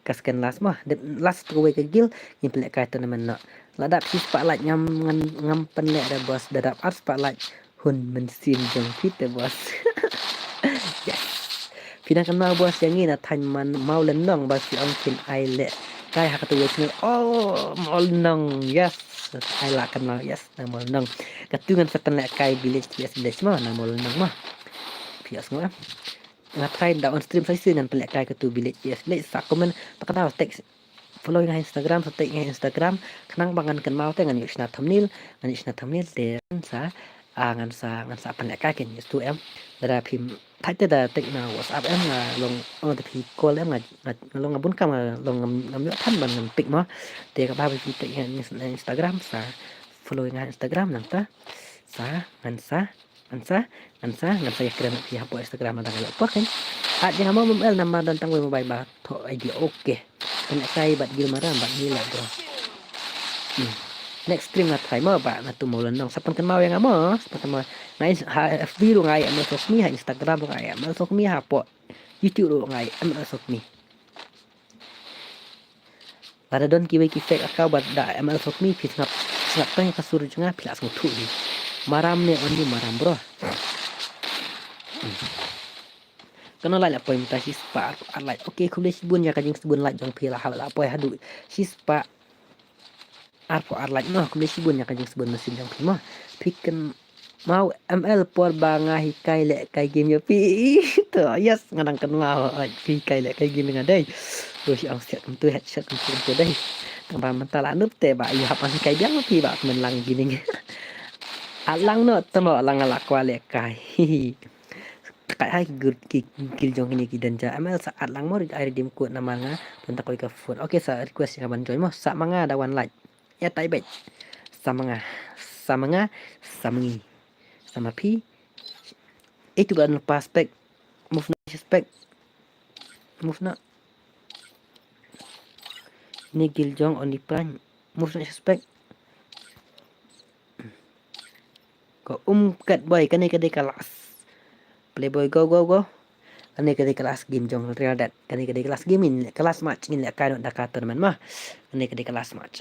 kasken las mah las tu ke gil ni pelek ka tournament nak ladap si spotlight ngam penlek dah bos dadap up spotlight hun mensin jong kita bos yes pinang kan mau bos yang ni na tan man mau lenong bos si ongkin ai le kai hakatu wesni oh mol nong yes ai la kenal yes na mol nong katungan setan lek kai village village mah na mol nong mah pias ngah ngatrain da on stream saya dengan pelek kai katu village village sa komen takada teks follow nga Instagram sa nga Instagram kanang bangan kan mau te ngan yus na thumbnail te sa ngan sa pelek kai ken yus tu em dara phim thay te da tek na WhatsApp em nga long te phi call em nga long ngabun kam long ngam yo than ban ngam pik mo te ka ba phi tek nga Instagram sa follow nga Instagram nang ta sa ngan sa kira phi hapo Instagram nang la po kan at yang mau mobile nama dan tangwe mobile ba to idea oke kena kai bat gil maram bat gila bro next stream na try mo ba na tumulan nang sapan kan mau yang amo sapan mo na FB ro ngai am sok mi ha Instagram ro ngai am sok mi ha po YouTube ro ngai am sok mi pada don kiwe ki fake account bat da am sok mi phi snap tang kasur junga pilas ngutu ni maram ne only maram bro kana lai la poin ta hispa alai okay khule sibun ya kajing sibun lai jong phila hal la poi hadu hispa arpo arlai no khule sibun ya kajing sibun mesin jong phima piken mau ML por banga hikai le kai game ya pi to yes ngadang kan mau pi kai le kai game ngadai tu si ang set tu headset tu dai tambah mental anup te ba yu hapan kai biang pi ba menlang gini alang no tamo alang ala kwa le kai kai hai gil jong ini dan ja ML saat lang mo air dim ku nama nga tenta koi ka phone okay sa request yang ban join mo sa manga da one like ya tai bet sama nga samangi sama pi itu kan lepas spek move na ni gil jong on di plan move na spek ko kat boy kan ni kelas Playboy go ane kade kelas game jong real dat kade kelas game in kelas match in la kan da ka teman mah ane kade kelas match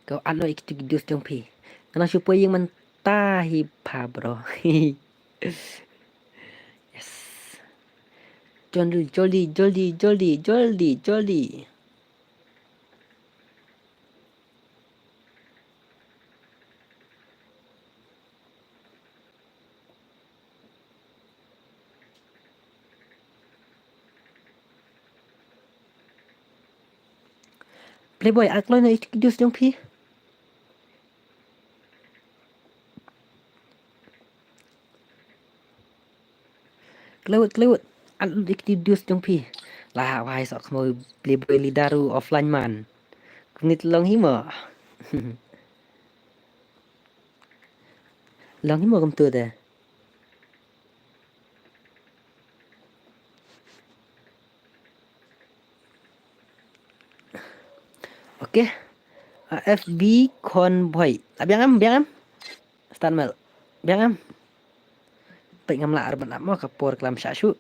kau ano ikti gidius jong pi kana supaya yang mentahi pa bro yes joldi Playboy aklo na ikti gidius jong pi kelewat an diktidius jong pi lah wahai sok mau Playboy lidaru offline man kunit long himo long himo kam tu de oke FB convoy biang am start mel biang am pek ngam la arban mo kapor klam syashu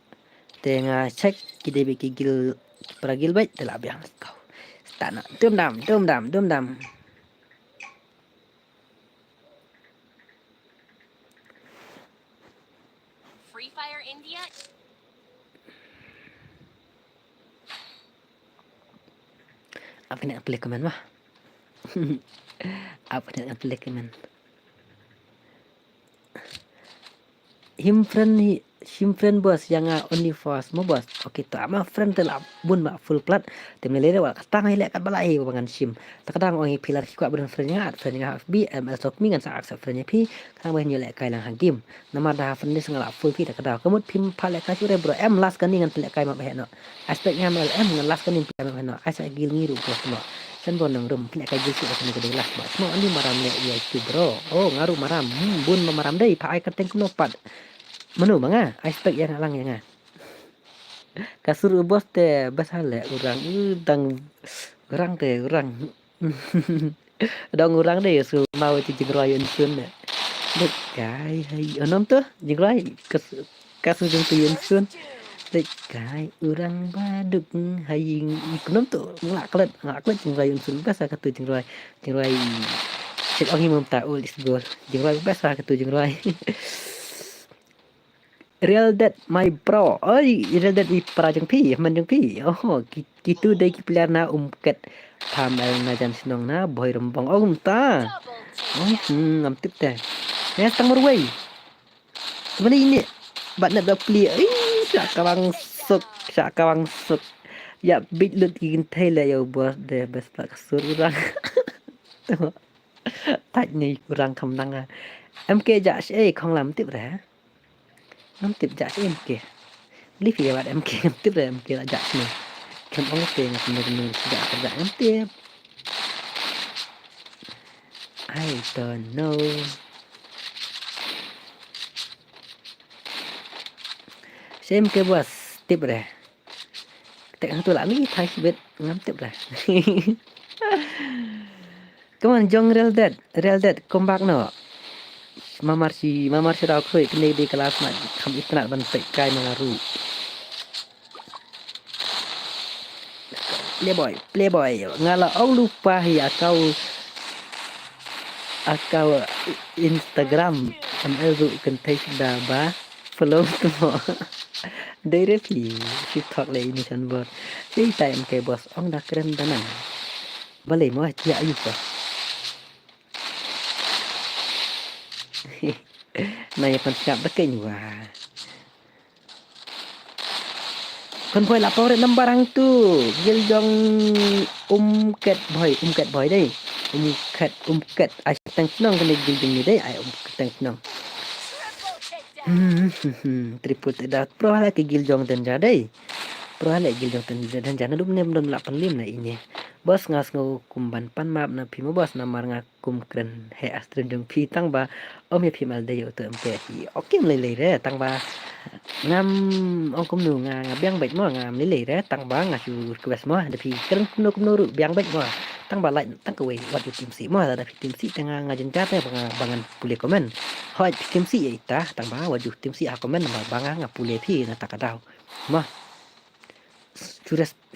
tenga cek kide be gil peragil baik telah biang kau stana dum dam Free Fire India apa nak play comment mah apa nak play comment him friend bos yang only force mo bos okay to ama friend telah bun ma full plat temne lele wal katang ile kat balai bangan sim takadang ong pilar ku bun friend nga FB ML sok mi ngan sa accept friend pi kang bah nyele kai lang hangim nama da friend ni ngala full pi takadang kemut pim pale ka sure bro em last kan ngan tele kai ma bah no aspek nya ML em ngan last kan ni pi ma no asa gil ngiru bos no sen bon nang rum pile kai gisu kan ke last bos no ani maram le ya itu bro oh ngaru maram bun maram dei pa ai kateng kuno pat Manu banga, aspek yang alang yang kasur bos te basale urang dong urang deh su mau cicing royon sun dek kai hai onom tuh jing roy kasur jeng tuyun sun dek kai urang baduk hai ikonom tuh ngaklet jing royon sun basa katu jing roy cek ongi mum taul isgol jing roy basa katu jing roy Real Dad my bro. Oi, Real Dad i pra jeng pi, man jeng pi. Oh, gitu deh ki pilihan na ket pamel na jan sinong na boy rembang oh ta. Oh, ngam tip teh. Ya tang merway. Mana ini? Bat nak dapli. Syak kawang suk. Ya big lut gin tailor ya bos deh bes plak sur urang. Tạch ni urang kam nang. MK ja không làm tiếp ra. Ngam tiếp ja MK. Beli via wat MK ngam tiếp ra MK la ja ni. Kan ong te ngam bener-bener ja kerja ngam tiếp. I don't know. Xem cái bos tiếp ra. Tek tu lah ni thai sibet ngam tiếp ra. Come on, Jong Real Dad, come back no. Mamar si rau khoi kene di kelas mak kham itnat ban tek kai mengaru. Playboy. Ngala ong lupa ya akau Instagram am elzu kentai sudah ba follow tuh. Dari si talk le ini san bor. Si time ke bos ong dah keren tenan. Boleh mau cia ayu pa. Này phần chạm đất kênh wah. Kon boy lapor nam barang tu. Gil dong ket boy deh. Ket ashtang senang kena gil dong ni deh. Ay ket senang. Triple tidak pro lah ke gil dong dan jadai. Pro lah gil dong dan jana dum nem don la penlim na ini. Bos ngas ngau kumban pan map na pimo bos namar ngakum keren he astren jong pi tang ba om ya pimal dayo to mpe oke lele re tang ba ngam ong kum nu nga biang bet mo ngam lele re tang ba nga chu kwes mo da pi keren kum nu ru biang bet mo tang ba lai tang ko we wat yu tim si mo da pi tim si tang nga jen kat bangan pule komen hoi tim si ya ita tang ba wat yu tim si a komen ba banga nga pule pi na takadau mo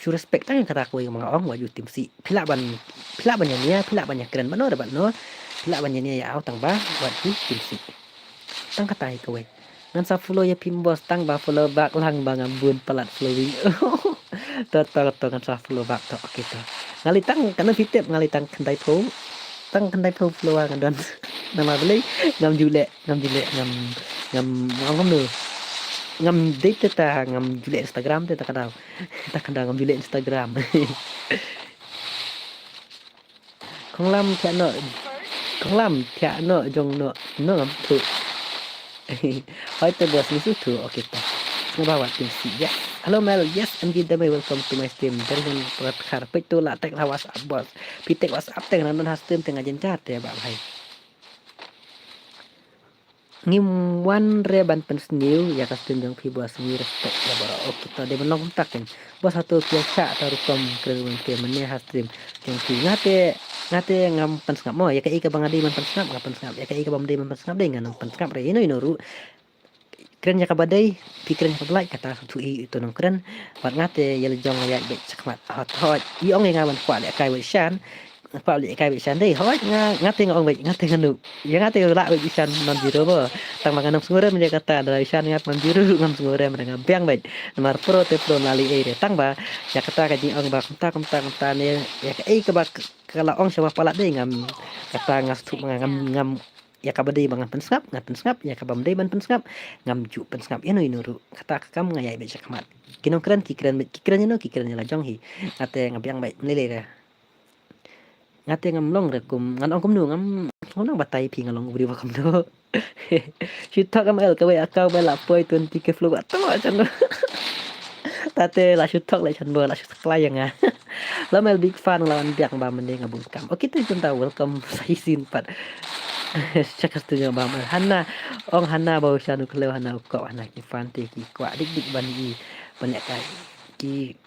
su respect tang kata ko mga ong waju tim si pila ban nya keren bano dapat no pila ban nya ya au tang ba waju tim si tang kata ko we ngan sa follow ya pim bos tang ba follow back lang bang ambun pelat flowing to ngan sa follow back to oke to ngali tang kana fitep ngali tang kendai po flow ngan don nama beli ngam jule ngam ngam nu ngam date ta ngam jule Instagram ta kadang ngam jule Instagram. Kong lam thia no jong no ngam tu. Hoi te bos ni su tu oke ta. Ngabawa tim si ya. Hello Mel, yes, and give them a welcome to my stream. Dari perat karpet tu lah tek WhatsApp bos. Pitek WhatsApp tek nan has stream tengah jencat ya Pak Hai. Ngim wan re ban pen sniu ya custom jong pi bos ni respect ya bro oke to de menong tak kan bos satu biasa taru kom keren ke menye has stream jong pi ngate ngam pen ngap mo ya kai ka bang adi man pen ngap ngap pen ngap ya kai ka bam de man pen ngap de ngan pen ngap re ino ru keren ya ka badai pikiran ka belai kata tu itu nong keren wat ngate ya jong ya be sakmat hot i ong ngawan kwa le kai we shan Pak li kai bisan dei hoi ngate ngong bai ngate nganu ya ngate la bai bisan non biru bo tang manganam sungure menja kata ada bisan ngat man biru ngam sungure menga biang bai nomor pro te pro nali e tang ba ya kata ka jing ong ba kumta ne ya ka ke ba kala ong sama pala dei ngam kata ngas tu ngam ya ka badai bangan pensngap ya ka bam dei ban pensngap ngam ju pensngap ino ru kata kam ngayai be sakmat kinong keren kikiran la jong hi ngate ngabiang bai nile ngate ngam long re kum ngan ong kum nu ngam nang batai pi ngalong buri wa kum do syuta kam el ka we akau ba la poi 20 ke flu ba to chan tate la syuta la chan bo la syuta kla yang la mel big fan lawan biak ba mende ngabung kam oke tu junta welcome sai sin pat chakas tu ba mal hanna ba shanu kle hanna ko hanna ki fan te ki kwa dik ban i banyak kai ki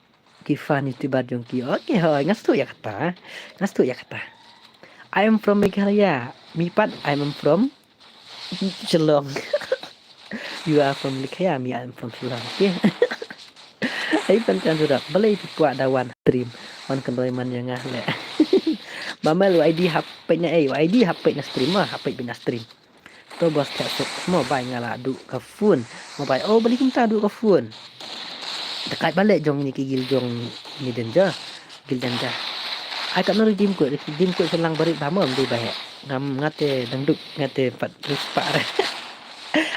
Kifan itu bajong ki. Oke, hoi ngastu ya kata. I am from Meghalaya. Mipat, I am from Shillong. You are from Meghalaya, me I am from Shillong. Oke. Ai pencan sudah. Boleh buat dawan stream. Wan kendoi man yang le. Mama lu ID HP-nya ID HP-nya stream mah, HP bina stream. to bos tak sok mobile ngala du ka phone mobile beli kita du ka phone dekat balik jong ni gil jong ni denja gil denja ai kat no dim ko selang bari ba mom di bahe ngam ngate dangduk ngate pat rispa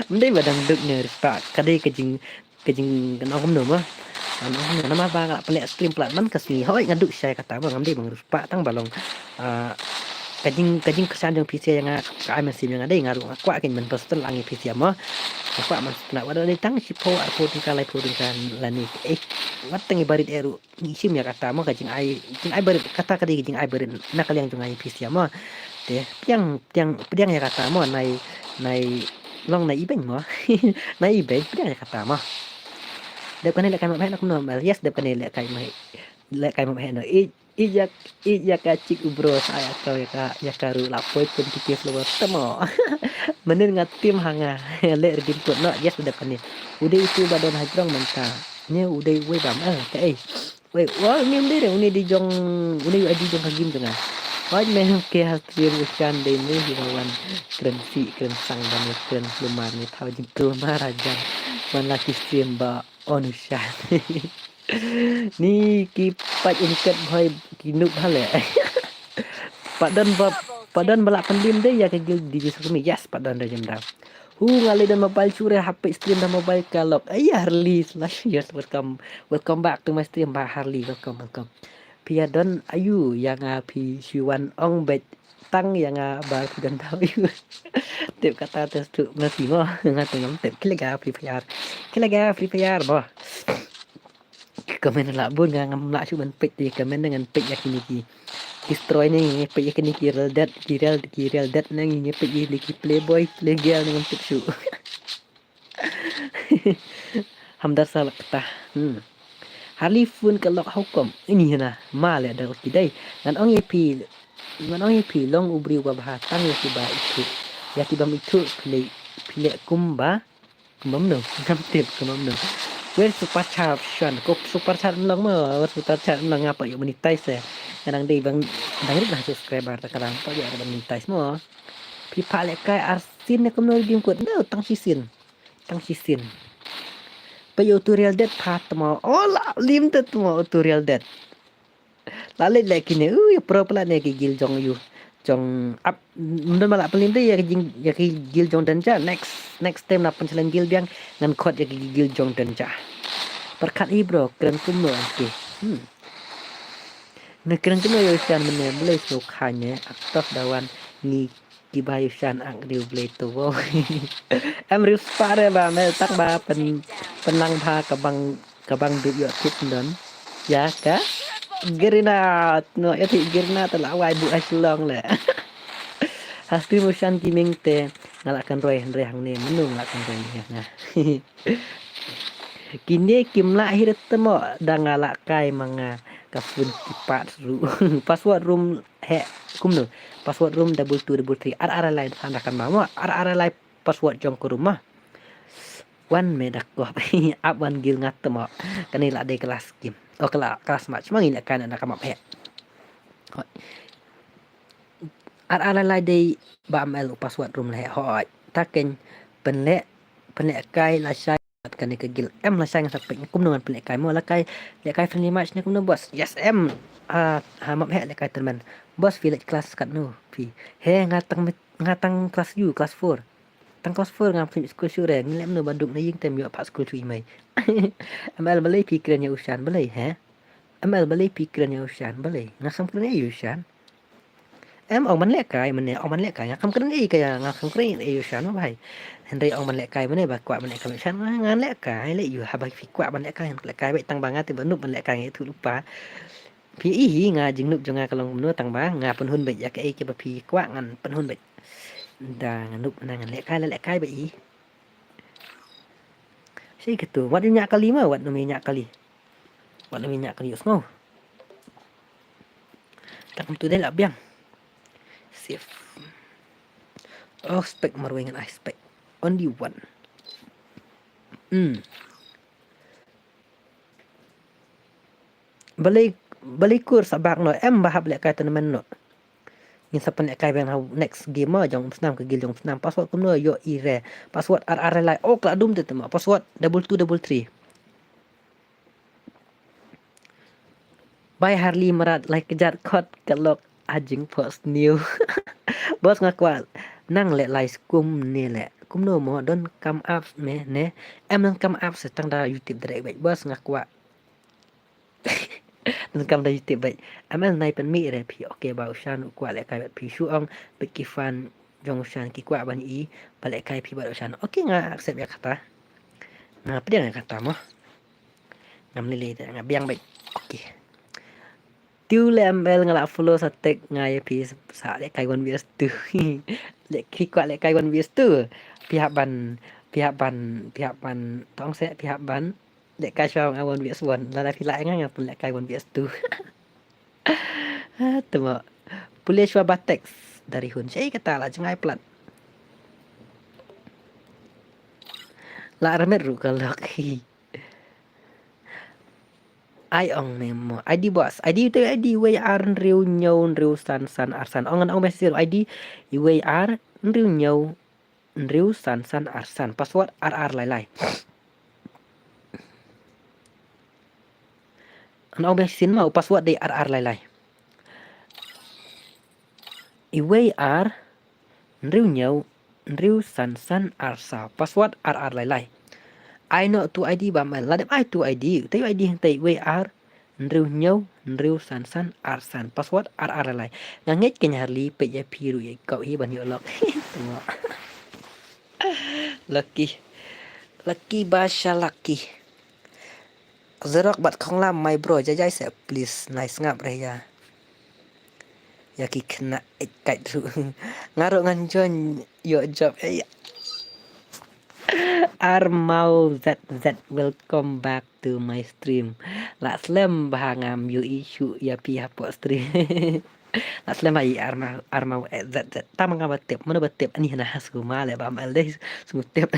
mendai ba dangduk ne rispa kadai kejing kan om no mah nama ba ngala pelek stream plat man kasni hoi ngaduk saya kata ba ngam dei bang rispa tang balong kajing kesan jong PC yang ka mesin yang ada ngaru kwa kin men postel angi PC mo kwa man nak wada ni tang si po aku tingkal lai po tingkal lani watang ibarit eru sim ya kata mo kajing ai barit kata kadi kajing ai barit nak yang jong ai PC mo te piang ya kata mo nai long nai ibeng mo nai ibeng piang ya kata mo dep kan lek kan mai nak no yes dep kan lek kai mai no ijak kacik ubro saya kau ya karu lapoi pun tikis lo temo menir ngatim hanga lek redim put no yes udah kan udah itu badon hajrong menta nya udah we bam we wah ni mde uni di jong uni di jong kagim tengah wah memang ke hasil usian de ni hilawan keren sang dan keren lumar ni tahu jing lumar aja man laki stream ba onusian ni kipat unikat boy kinuk hale padan balak pendim deh ya kegil di Sukmi yes padan dah jemda ngali dan mobile curi HP stream dan mobile kalok Harley slash yes welcome back to my stream Mbak Harley welcome Pia don ayu yang pi siwan ong bet tang yang bal dan tahu tip kata tu nasi mo ngatengam tip kilaga free fire boh komen lah bun ngam lah cuman pek di komen dengan pek yakin iki destroy ni pek yakin iki real dead nang ini pek iki playboy play girl dengan pek su hamdar salah kata halifun kalau hukum ini na mal ada kidai dan ong ip long ubri wa bahatang ya tiba itu play kumba no ngam tip kumam no gue super chat shan kok super chat lang mo super chat lang apa yung monetize kadang day bang dangit lah subscriber kadang pa ya kadang monetize mo pipa le kai arsin ne kumno dim ko no tang sisin pa tutorial dead pat mo la limited mo tutorial dead lalit lagi ne ya pro pala ne gil jong yu jong up mun malak pelim deh ya gil jong danja next time na pencelan gil biang ngan kot ya gil jong danja perkat bro keren kumno anke keren kumno yo sian mene boleh sukanya aktor dawan ni kibayusan ang riu blay to wow em riu spare ba mel tak ba penlang ba kabang du yo tip don ya ka Gerina no ya ti gerina telawai bu aslong le Hasti musan timing te ngalakan roy hang ne menu ngalakan roy nah kini kim lahir temo dah ngalakai mga kafun kipat ru password room kumno password room 2233 ara lain sandakan mama ara lain password jong ke rumah wan medak ko up wan gil ngat temo kanila de kelas game kelas match mangin kan anak map he ara lain de ba mel password room le hoi taken penlek kai la kan ke gil em lah sang sampai kum dengan pelek kai mo la kai friendly match ni kum no bos yes em ha map he le kai teman bos village class kat no pi he ngatang kelas u kelas 4 tang kelas 4 ngam school sure ngilem no banduk na ying tem yo pak school tu mai amal balai pikirannya usan balai amal balai pikirannya usan balai ngasam kena usan em ông bánh lẹ cài mình nè ông bánh lẹ cài ngakam keren kaya ngakam keren usan no bai Henry ông bánh lẹ cài mana ba kwa bánh lẹ cài san ngan lẹ cài lẹ yu habai fi kwa bánh lẹ cài bai tang bangat tiba nup bánh lẹ cài itu lupa pi hi nga jing nup jonga kalong nu tang ba nga penhun bai ya ke ba pi kwa ngan penhun bai da nup ngan lẹ cài bai sei gitu wat nya kali mah wat nya kali usmo tak tu deh lah biang safe spec marwingan spec only one balai kur sabak no em bahab lek kai temen no Ngin sa pen kai bang next game ma jong snam ke gil jong snam password kumno yo ire password RR lai oh kla dum te ma password 2233 by Harley Marat like kejar kot kelok ajing post new bos ngakwa nang le lai skum ni le kumno mo don come up me ne em don come up se tang da YouTube direct baik bos ngakwa don come da YouTube baik amal nai pen mi re pi okay ba ushan kwa le kai pi shu ong bekifan jong shan ki kwa ban i balik kai pi ba ushan okay nga accept ya kata nga pedang ya kata mo ngam lele nga biang baik okay tiêu lem bel ngala follow sa tek ngai pi sa le kai wan vies tu le ki kwa le kai wan vies tu pihak ban tong se pihak ban le kai chao awan vies wan la pi la ngai pun le kai wan vies tu temo pule shwa batex dari hun sei kata la jangai plat la remet ru kalok ai ong memo ID bos ID tu ID WR riu nyau riu san arsan ong ong mesir ID WR riu nyau riu san arsan password RR lai ong mesin mau password di RR lai WR riu nyau riu san arsa password RR lai I know tu ID ba mal ladem I tu ID tu ID hang tai WR riu nyau riu san arsan password RR lai nganget ken harli pe ya piru ye kau hi ban yo lok lucky basha lucky zerok bat khong lam my bro jajai se please nice ngap re ya ki kena kai ru ngaro ngan jon yo job Armau ZZ welcome back to my stream. La slam bahangam you issue ya pi hapo stream. La slam ai Armau ZZ. Tama nga batip, mana batip ani na hasku male ba mal deh sumutip.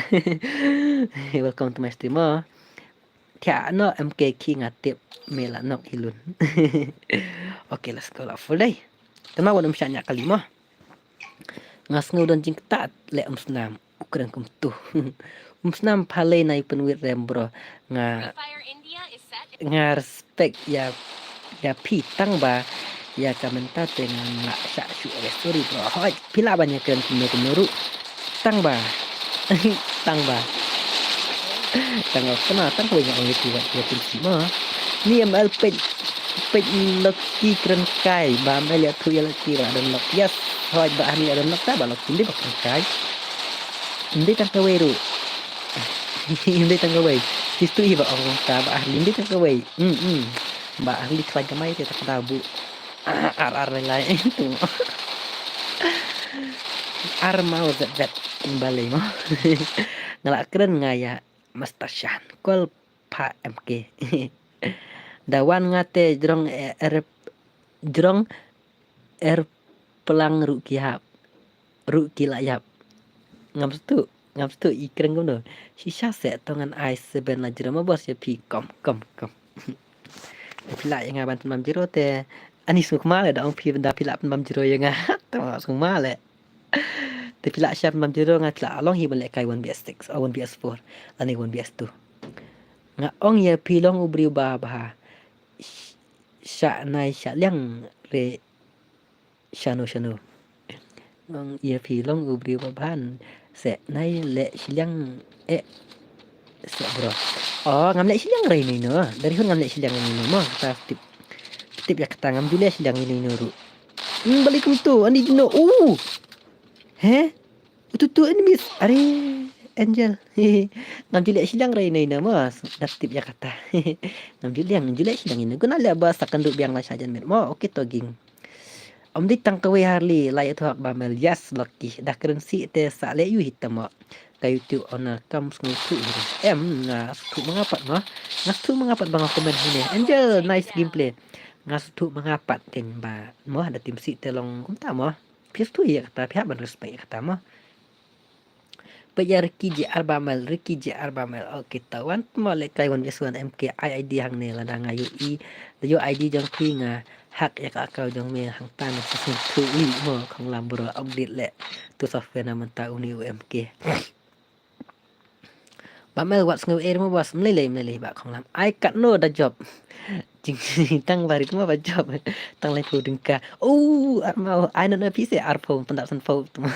Welcome to my stream. Tia no MK King atip mela nok hilun. Okay, let's go for day. Tema wadam syanya kalima. Ngas ngudon jing tat le senam. Ukuran kum tu. Senam pale nai penwit rem bro nga respect ya pi tang ba ya kamenta dengan la sya syu story bro hoi pila banyak kan menuru tang ba tang ba kena tang ko yang itu buat ya mah ni ML pej lucky keren kai ba mel ya tu ya lucky ba dan lok yes hoi ba ani ada lok ta ba lok ini ba keren kai ini kan kaweru hindi tangga way sistu iba orang ta ba ahli hindi tangga way ba ahli klan kamay te takdabu ar lain itu armau zat kembali mo ngalak keren ngaya mastasyan kol pa MK dawan ngate jrong pelang rukiap rukilayap ngam stu ikreng gum shisha se tongan ice seben la jira ma bos ya pi kom pila yang ngaban mam jiro te ani suk male da pi da pila mam jiro yang to suk male te pila syap mam jiro ngatla along hi bale kai 1BS6 or 1BS4 ani 1BS2 nga ong ya pi long ubri ba sya nai sya liang re shano ong ya pi long ubri ba ban se nai le silang se bro oh ngam le silang rai ni no dari hun ngam le silang ni no mah ta tip ya kata ngam dule silang ni no ru balikum tu ani dino he tu ini miss are angel ngam dule silang rai ni no mah tip ya kata ngam dule silang ni guna le ba sakan du biang la sajan met mo okay to ging om di tang kawe harli lai tu hak ba mel yes lucky dah currency te sa le yu hitam kayu tu ona kam sung tu ngas tu mengapat bang komen ini angel nice gameplay ngas tu mengapat ten ba mo ada tim si te long kum ta mo pis tu ya kata pihak ban respect kata mo Payar Riki JR Bamel okay tawan mo le kai wan MK ID hang ne la nga yu i the ID jang pi nga hak ya kau jong me hang tan su tu li mo khong lam bro update le tu software na man ta uni UMK ba mel wat ngeu mo bos mlele ba khong lam I got no the job jing tang barit mo ba job tang lai pu ding ka ar mau I no pi se ar phone pendak san phone tu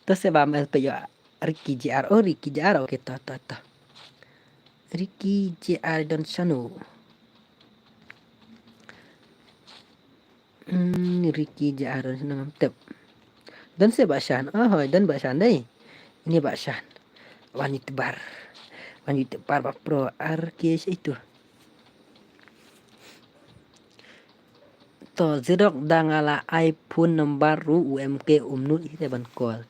to se ba mel pe yo Ricky JR Ricky JR oke ta Ricky JR don Sanu Ricky JR don Sanu ngam dan se Bashan dan Bashan deh ini Bashan wanita bar pro arkes itu to zirok dangala iPhone baru UMK umnut ite ban kol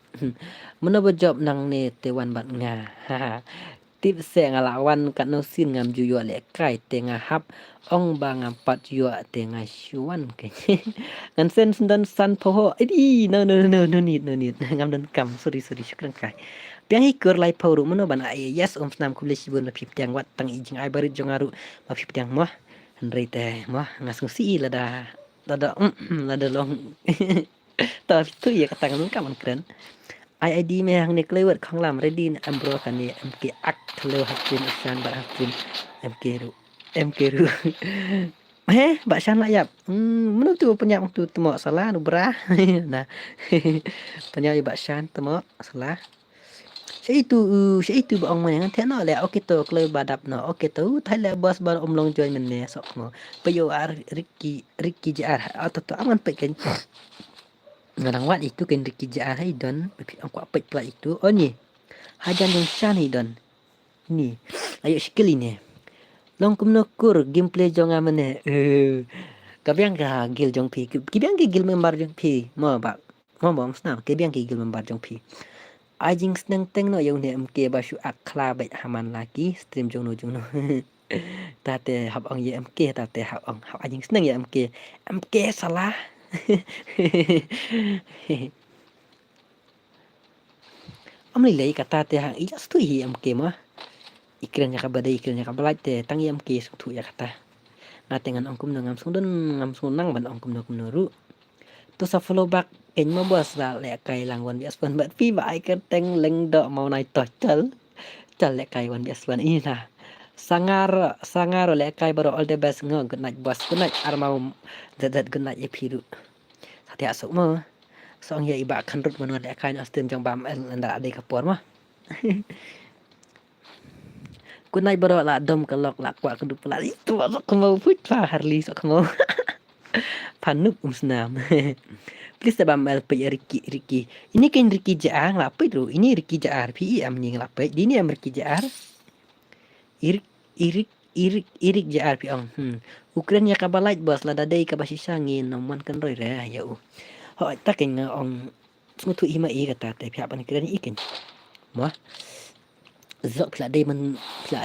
menobo job nang ne tewan bat nga tip se ngalawan kanosin ngam juyo le kai tenga hap ong bangam pat yo tenga shuan ke ngan sen dan san poho idi no need ngam dan kam sorry syukran kai piang hikur lai pauru meno ban ai yes snam kuble sibun pip tiang wat tang ijing ai barit jongaru ma pip tiang moh henry te moh ngasung si lada long tapi tu ya kata kan kaman keren ID me hang ne klewet khong lam ready ambro kan ni MK ak thlo hakin san ba hakin MK ru Mbak Shan lah yap menurut tu penyap tu temo salah nu bra nah penyap Mbak Shan temo salah itu ba ong men thế nó là ok to kleu badap no ok to thay là boss bar long join men ne sok mo peyo ar Ricky JR atau to aman pe kan ngarang wat itu kan Ricky JR hai don ang kwa pe pla itu oh ni hajan yang Shan hai don ni ayo skill ini long kum no kur gameplay jong amane kabyang ka gil jong pi kabyang ki gil member jong pi mo ba mo bong snap kabyang ki gil member jong pi Ajing senang tengok yang ni MK basu akla baik haman lagi stream jong no tate hab ong ye MK tate hab ong hab ajing senang ya MK salah Om lilai kata te hang ijas tu hi MK mah ikrannya ka badai ikrannya ka balai te tang ye MK tu ya kata na tengan ong kum ngam sung nang ban ong kum no ru tu sa follow back en mo bos la le kai lang wan bias pan bat pi ba ai ka teng leng do mau nai to chal le kai wan bias wan ina sangar le kai baro all the best ngo good night boss good night ar mau that good night ye piru satia sok mo song ye iba kan rut man le kai na stem jang bam anda ade ka por mah good night baro la dom ka lok la kwa ka du pala itu sok mo put pa harli sok mo Panuk senam. Please sabam LP Ricky. Ini kan Ricky JR ngelapai dulu. Ini Ricky JR PI amnya ngelapai. Ini am Ricky JR. Irik JR piong. Ukraine ka balait bos la dadai ka basisa ngin nomon kan roi re ya u. Ho ta ken ong smutu ima i kata te pihak pan Ukraine ikin. Mo. Zok pila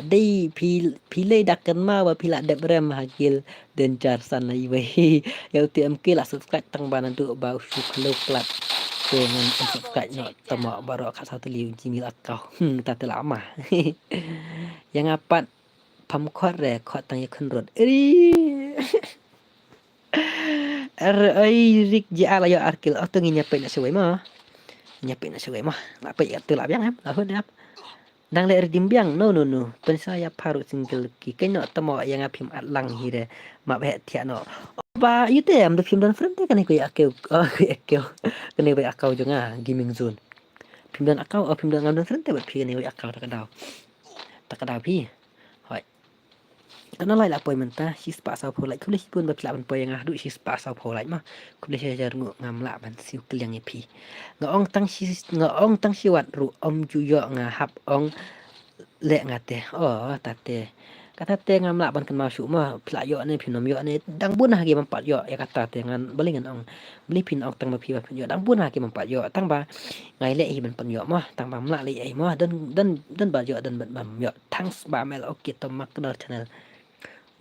dai pilai dakan ma wa pila de brem hagil dan jarsan na iwe ya UTMK lah subscribe tang banan tu bau su klo klat dengan subscribe no temo baru kat satu liu jimil akau tak lama yang apat pam khot re khot tang yakun rod rik ja la yo arkil auto nginya pe na suwe ma la pe tu la biang la hon ap Nang le dimbiang no pen saya paru single ki keno temo yang apim atlang hire ma be tia no ba yute am the film dan friend kan ko yakeu kene be akau jonga gaming zone film dan akau film dan ngam friend te be pi ne akau tak kadau pi hoi kana lai la poi menta si spa sa pho lai kule pun be pla ban poi yang adu si spa sa pho lai ma kule se jar ngam la ban siu kliang e pi ngaong tang si wat ru om juyo nga hap ong le ngate tate kata te ngam la ban kan masuk ma pla yo ne pinom yo ne dang bun ha ge mampat yo ya kata te ngan belingan ong beli pin ong tang ma pi ba yo dang bun ha ge mampat yo tang ba ngai le hi ban pan yo ma tang ba mla le ai ma dan ba yo dan ban yo thanks ba mel okay to mak dal channel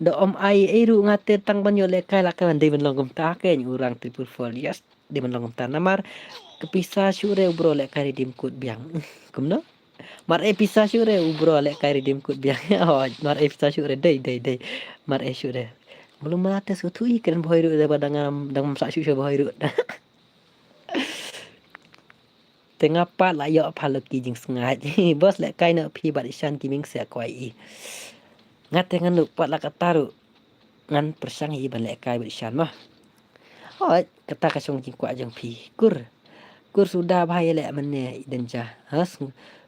do om ai ru ngate tang ban yo le kai la kan de ban long kum ta ke urang 444 yes de ban long kum ta namar kepisa syure bro le kai dim kut biang kumno mar episa syure bro le kai dim kut biang mar episa syure dai mar syure belum mata sutui keren boy ru daripada dang sak syusha boy ru tengah pat la yo phalaki jing sngat bos le kai na phi bat ishan kiming se kwai I ngat tengan lu pat la kataru ngan persang hi ban le kai bat ishan mah oi kata kasong jing kwa jang phi kur sudah bahaya le mane denja has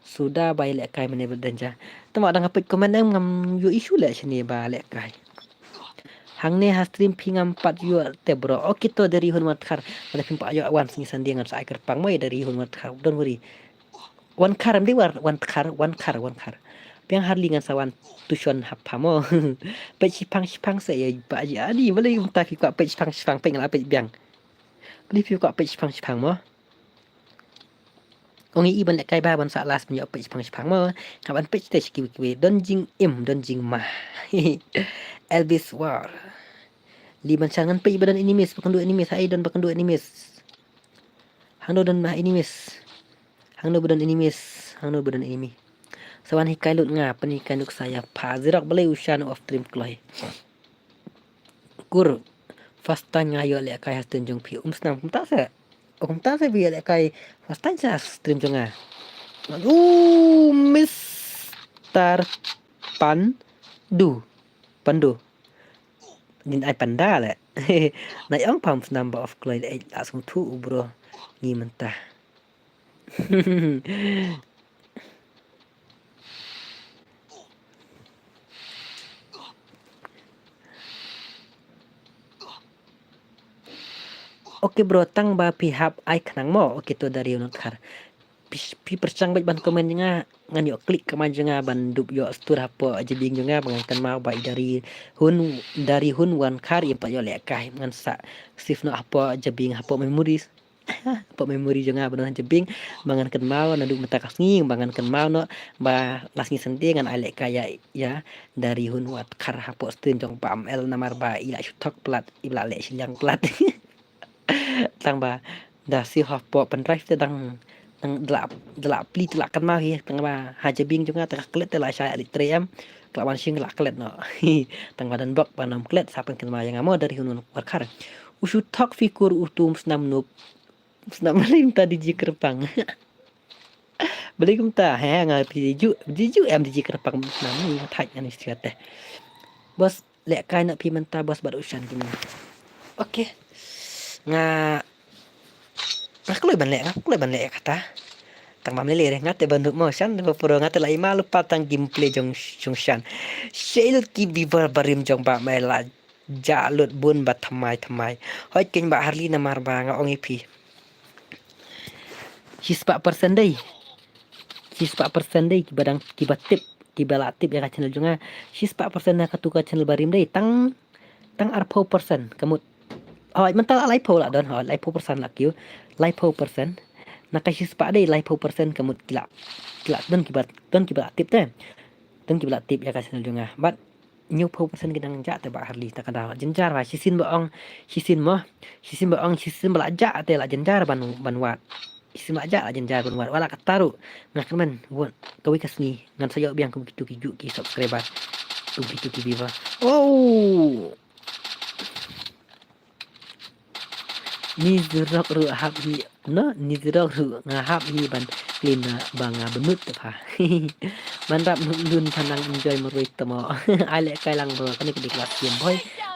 sudah bahaya le kai mane denja tama dang apit komen ngam yu isu le sini ba le kai hang ne ha stream pingam pat yu te bro oke to dari hun mat khar pada ping pa yo wan sing sandi ngan sa pang mai dari hun mat khar don't worry wan khar am di war wan khar piang harli ngan sawan tushon hapamo pe sipang se ye ba ji ani boleh ta fi kwa pe sipang peng la pe biang boleh fi kwa pe sipang mo ông ấy bên lại cái ba bên xã las bên 옆에 phẳng mà các bạn pitch test kiwi don jing ma Elvis War liban sangan pe badan enemies bukan dua enemies hai don bukan dua enemies hang do don ma enemies hang do badan enemy sawan hikai lut nga penikan nuk saya pa zirak balai ushan of dream kloi kur fasta ngayo le kai hasten jong pi snam tak sa ta sẽ vì lại cái phát tách ra stream cho ngà Mr. Pandu nhìn ai panda lẹ này ông pump number of clay lại langsung thu bro nghi mentah Oke bro, tang ba pihap ai kenang mo. Oke to dari unut khar. Pi percang baik ban komen nga ngan yo klik ke maju nga ban dup yo stur apa aja bing nga bangan mau baik dari hun wan khar yang pak yo lek kai ngan sa sif no apa aja bing apa memories. apa memori nga ban aja bing bangan mau na dup mata kasngi bangan mau no ba lasngi senti ngan alek kaya ya dari hun wat khar apa stream jong pam el namar ba ila shutok plat ila lek silang plat. tang ba da si hop po pen drive te dang delap pli telak kan mau hi tang ba haja bing juga tak klet te la shay ali trem kelawan sing la klet no tang ba dan bok panam klet sapen kan ma yang amo dari hunun warkar usu tok fikur utum snam nup snam lim tadi ji kerpang beli kum ta ha nga piju em di ji kerpang snam ni thaj ani siat teh bos lek kai nak pi menta bos bad ushan gini oke nga aku lebih banyak kata tang mam lele ngate banduk motion de puro ngate lai malu patang gameplay jong shan shelut ki bibar barim jong ba mela jalut bun ba thamai hoi king ba harli na mar ba nga ongi pi hispa persen dei ki badang ki batip ki balatip ya channel jonga hispa persen na katuka channel barim dei tang arpo persen kamut hỏi mình ta lại po là đơn hỏi lại po percent là kiểu lại po percent na cái spa đây lại po percent cái một kila đơn kibat tip teh đơn kibat tip ya kasih juga but nhiều po percent kita ngajak teh bah harli tak ada jenjar bah sisin belajar teh lah jenjar ban wat sisin belajar lah jenjar ban wat wala kataru ngakan men won kawi kasni ngan saya biang begitu ki subscriber begitu ki viva oh nizrok ru hab hi no nizrok ru ngahab hi ban klina banga benut ta ban rap nun thanang enjoy meroi tamo ale kai lang bro kan di kelas game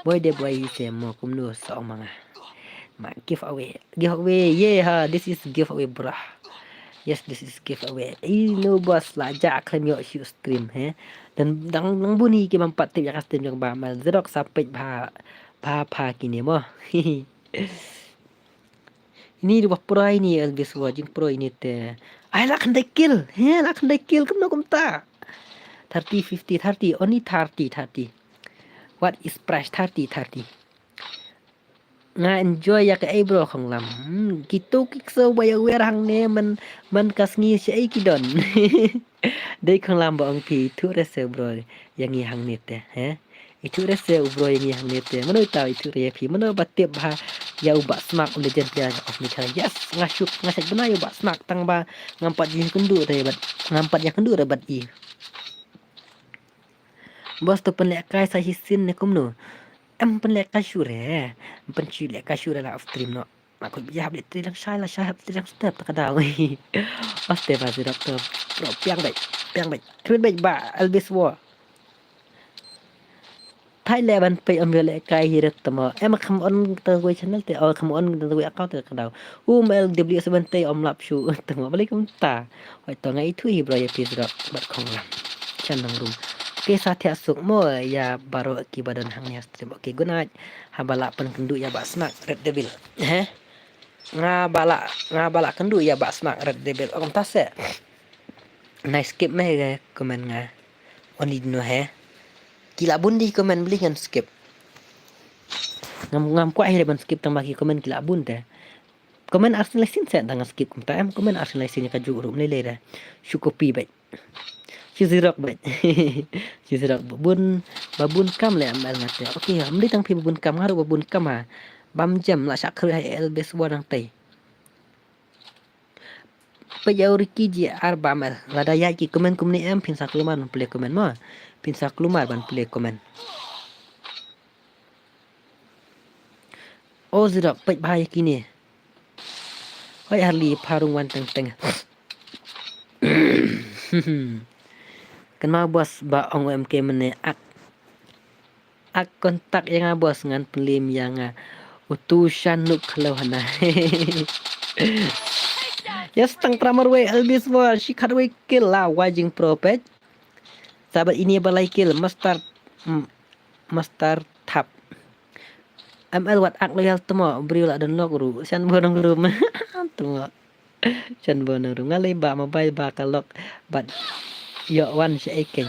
boy de boy se mo kum no so manga ma giveaway yeah this is giveaway bro yes this is giveaway no boss la ja kan yo shoot stream dan dang bunyi ki mampat tip ya stream jong ba mal zrok sampai pa kini mo ini di pro ini Elvis wajing pro ini teh ay lah kandai kill kena kumta 30 50 30 only 30 what is price 30 nga enjoy ya ke bro khong lam gitu kikso baya werang ne man kasngi si kidon dei khong lam ba ong pi tu rese bro yang hang net itu rese bro yang hang net mano tahu itu repi mano batip ba ya ubah smak legend ya of Mika yes ngasak benar ya ubah smak tang ba ngampat yang kendu rebat i bos tu penlek kai sa hisin ne kumno em penlek kasure penchile kasure la stream no aku biar beli tri lang saya tri lang step tak ada oste pasti dokter pro piang baik tweet baik ba albis wo Thái lệ ban pe am le kai hirat tama em kham on ta we channel te or kham on ta we account te kadau ml w7 te om lap shu tama balik kum ta hoi to ngai thui bro ya pis rak bat khong lam chan nang rum ke sa thia suk mo ya baro ki badan hang ya stream okay good night habala pen kendu ya ba snack red devil nga bala kendu ya ba snack red devil om ta se nice skip me ga comment nga oni no Gila bun di komen beli kan skip. Ngam kuat akhirnya ban skip tambah komen gila bun teh. Komen Arsenal sin set tang skip kum em komen Arsenal sin ka ju rum lele dah. Syukupi baik. Syuzirok baik. Syuzirok babun kam le amal ngate. Okey, amli tang pi babun kam haru babun kam ha. Bam jam la syak khre el bes wadang tei. Pejau Riki ji arba amal. Lada ya ki komen kum ni em pin sakluman play komen mo. Pin saklumar ban play komen. Oh zirak pek bahaya kini. Hoi harli parung wan teng teng. Kenal bos ba ong MK mene ak kontak yang bos ngan pelim yang utusan nuk kalau hana. Ya setang tramar we albis wa shikat we kill la wajing propet. Sahabat ini balai kill master tap. ML wat ak loyal temo beriula dan nok ru san bonong rum temo san bonong rum ngalai ba mobile ba kalok bat yo wan si eken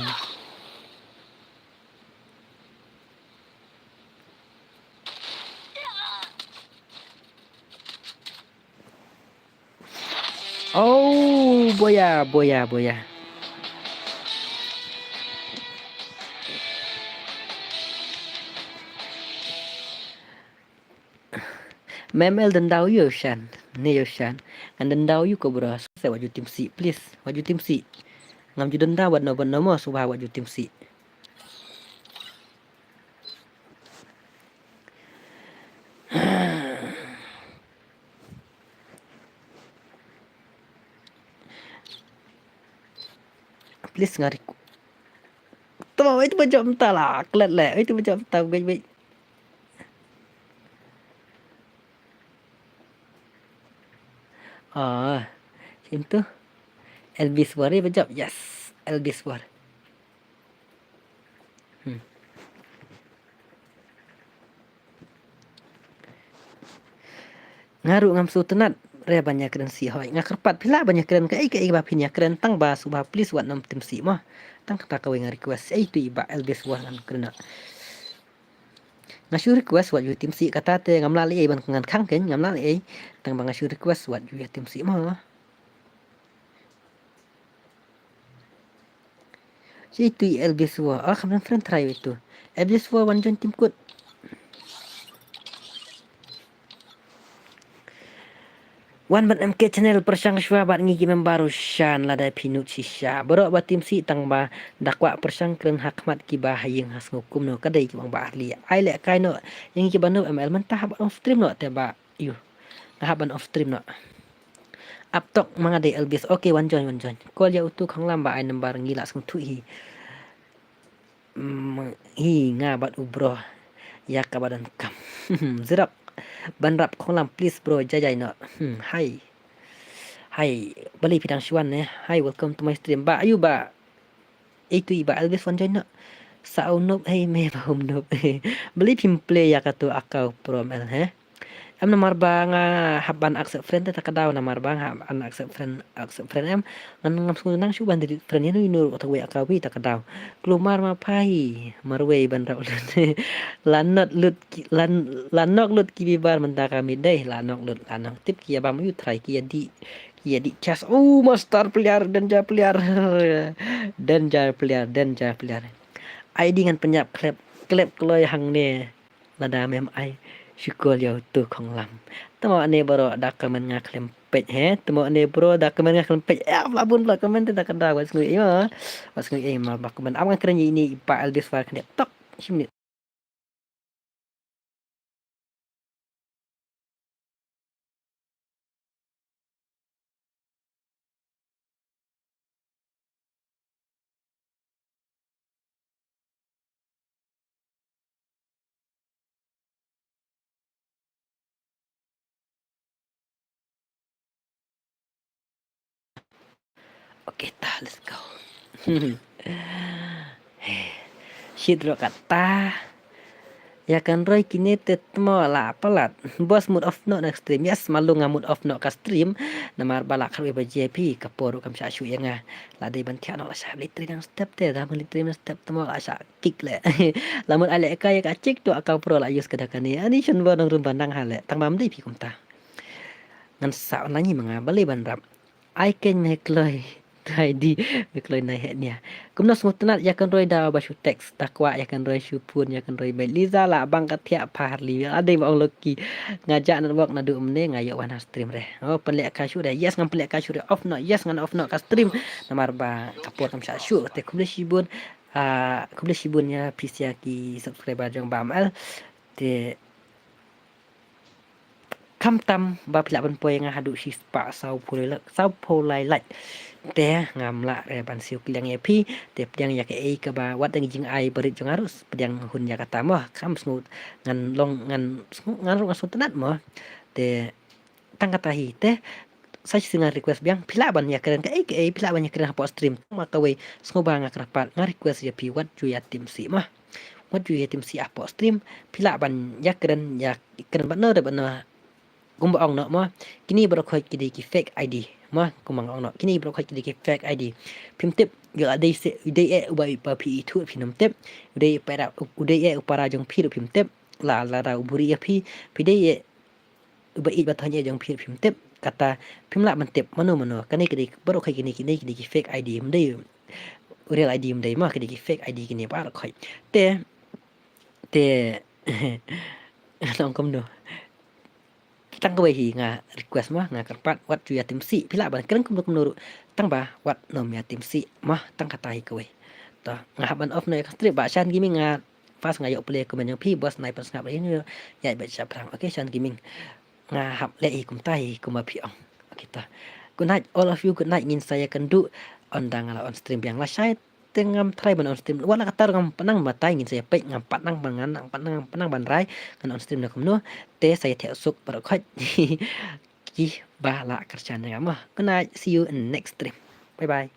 oh boya Memel dan dau yo shan ne yo shan and dan dau you ko bro saya waju tim si please waju tim si ngam ju dan dau wat no mo subah waju tim si please ngarik tama itu macam entahlah klet le itu macam tahu baik itu Elvis War berjawab yes Elvis War ngaru ngam su tenat re banyak keren si hoi ngakerpat pila banyak keren ke ba pinya keren tang ba subah please wat nam tim si mah tang kata kau yang request itu iba Elvis War kan kena ngasih request wat tim si kata te ngam lali ban ngan kang ken ngam lali tang bang ngasih request wat tim si mah itu Elvis War kamu friend try itu Elvis War wan join tim kut Wan bat MK channel persang shwa bat ngigi membaru shan lada pinut sisha bro bat tim si tang ba dakwa persang kren hakmat ki ba hayeng has ngukum no kadai ki bang ba ahli ai le kai no yang ki banu ML mentah ban off stream no te ba yu nah ban off stream no aptok mangade elbis okay one join call ya utu khang lam ba ai number ngila sung tu hi nga bat ubro ya ka badan kam zirap ban rap khong lam please bro jajai no hi bali pidang shwan ne hi welcome to my stream ba ayu ba itu iba albis one join no sao nop hey me ba hum nop beli pim play ya katu akau pro mel em nomor bang haban accept friend ta kadaw nomor bang haban accept friend em ngam sunang shu ban di friend ni nur atau we akawi ta kadaw klumar ma pai marwe ban ra lanot lut lanok lut ki bar menta kami deh lanok tip ki ba mu try ki di chas master player danger player ai dengan penyap klep kloy hang ne lada mem ai syukul ya tu khong lam tamo ane bro dokumen nga klempet tamo ane bro dokumen nga klempet labun dokumen ta kada was ngui ma dokumen am keren ini pa albis war tok Oke, let's go. Shidro kata ya kan Roy kini tetmo la pelat bos mood off no next stream yes malu nga mood off no ka stream namar balak harwe ba JP kaporu kam sha shu yang la dei ban tiano la sha litri nang step te da litri nang step temo la sha kick le lamun ale ka ya ka cik to akau pro la yus kadakani ani shun bo nang rum bandang hale tang mam dei pi kumta ngan sa nanyi manga bali ban rap I can make loy di kalau naik heknya. Kemudian semua tenat ya kan roy dah basu teks takwa ya kan roy syupun ya kan roy baik Liza lah bang ketiak parli ada yang bang loki ngajak nak buat nadu mene ngayok wana stream deh. Oh pelek kasyu deh. Yes ngan pelek kasyu deh off no. Yes ngan off no ka stream. Namar ba kapur kam syu te kemudian sibun kemudian sibunnya please ya ki subscriber jong bamal te kam tam ba pilak ban poy ngahadu si spa sau polai lait te ngam la re ban siu kilang epi te piang ya ke e ka ba wat dang jing ai berit jong harus piang hun ya kata mo kam smooth ngan long ngan rong tenat mo te tang kata hi te saya singa request biang pila ban ya keren ke pila ban ya keren hapo stream maka we sngoba nga krapat nga request ya pi wat ju ya tim si mah wat ju ya tim si hapo stream pila ban ya keren ban no de ban gumba ong no mo kini bro khoi kidi ki fake ID mo kumang ong no kini bro khoi kidi ki fake ID pim tip yo adai se udai e ubai pa pi thu pinam tip udai e upara jong pi pim tip la ra uburi ya pi dai e ubai ba thanya jong pi pim tip kata pim la man tip mano kani kidi bro khoi kini ki fake ID mdai real ID mdai mo kidi ki fake ID kini ba khoi te long kom no tang kwe hi nga request mah nga karpat wat ju ya tim si pila ban keren kum nuru tang ba wat nom ya tim si mah tang kata hi kwe to nga ban off no ya strip ba shan gaming nga fast nga yo play ko men yang pi bos nai pas ngap ini ya ba cha prang okay shan gaming nga hap le hi kum tai kum pi ong okay ta good night all of you good night ngin saya kan du on dang ala on stream yang la shai tengam try ban on stream wala katar ngam panang matai ngin saya pe ngam panang bangan panang ban rai kan on stream na kum no te saya theo suk bar khoi ki ba la kerjaan ngam good night see you in next stream bye bye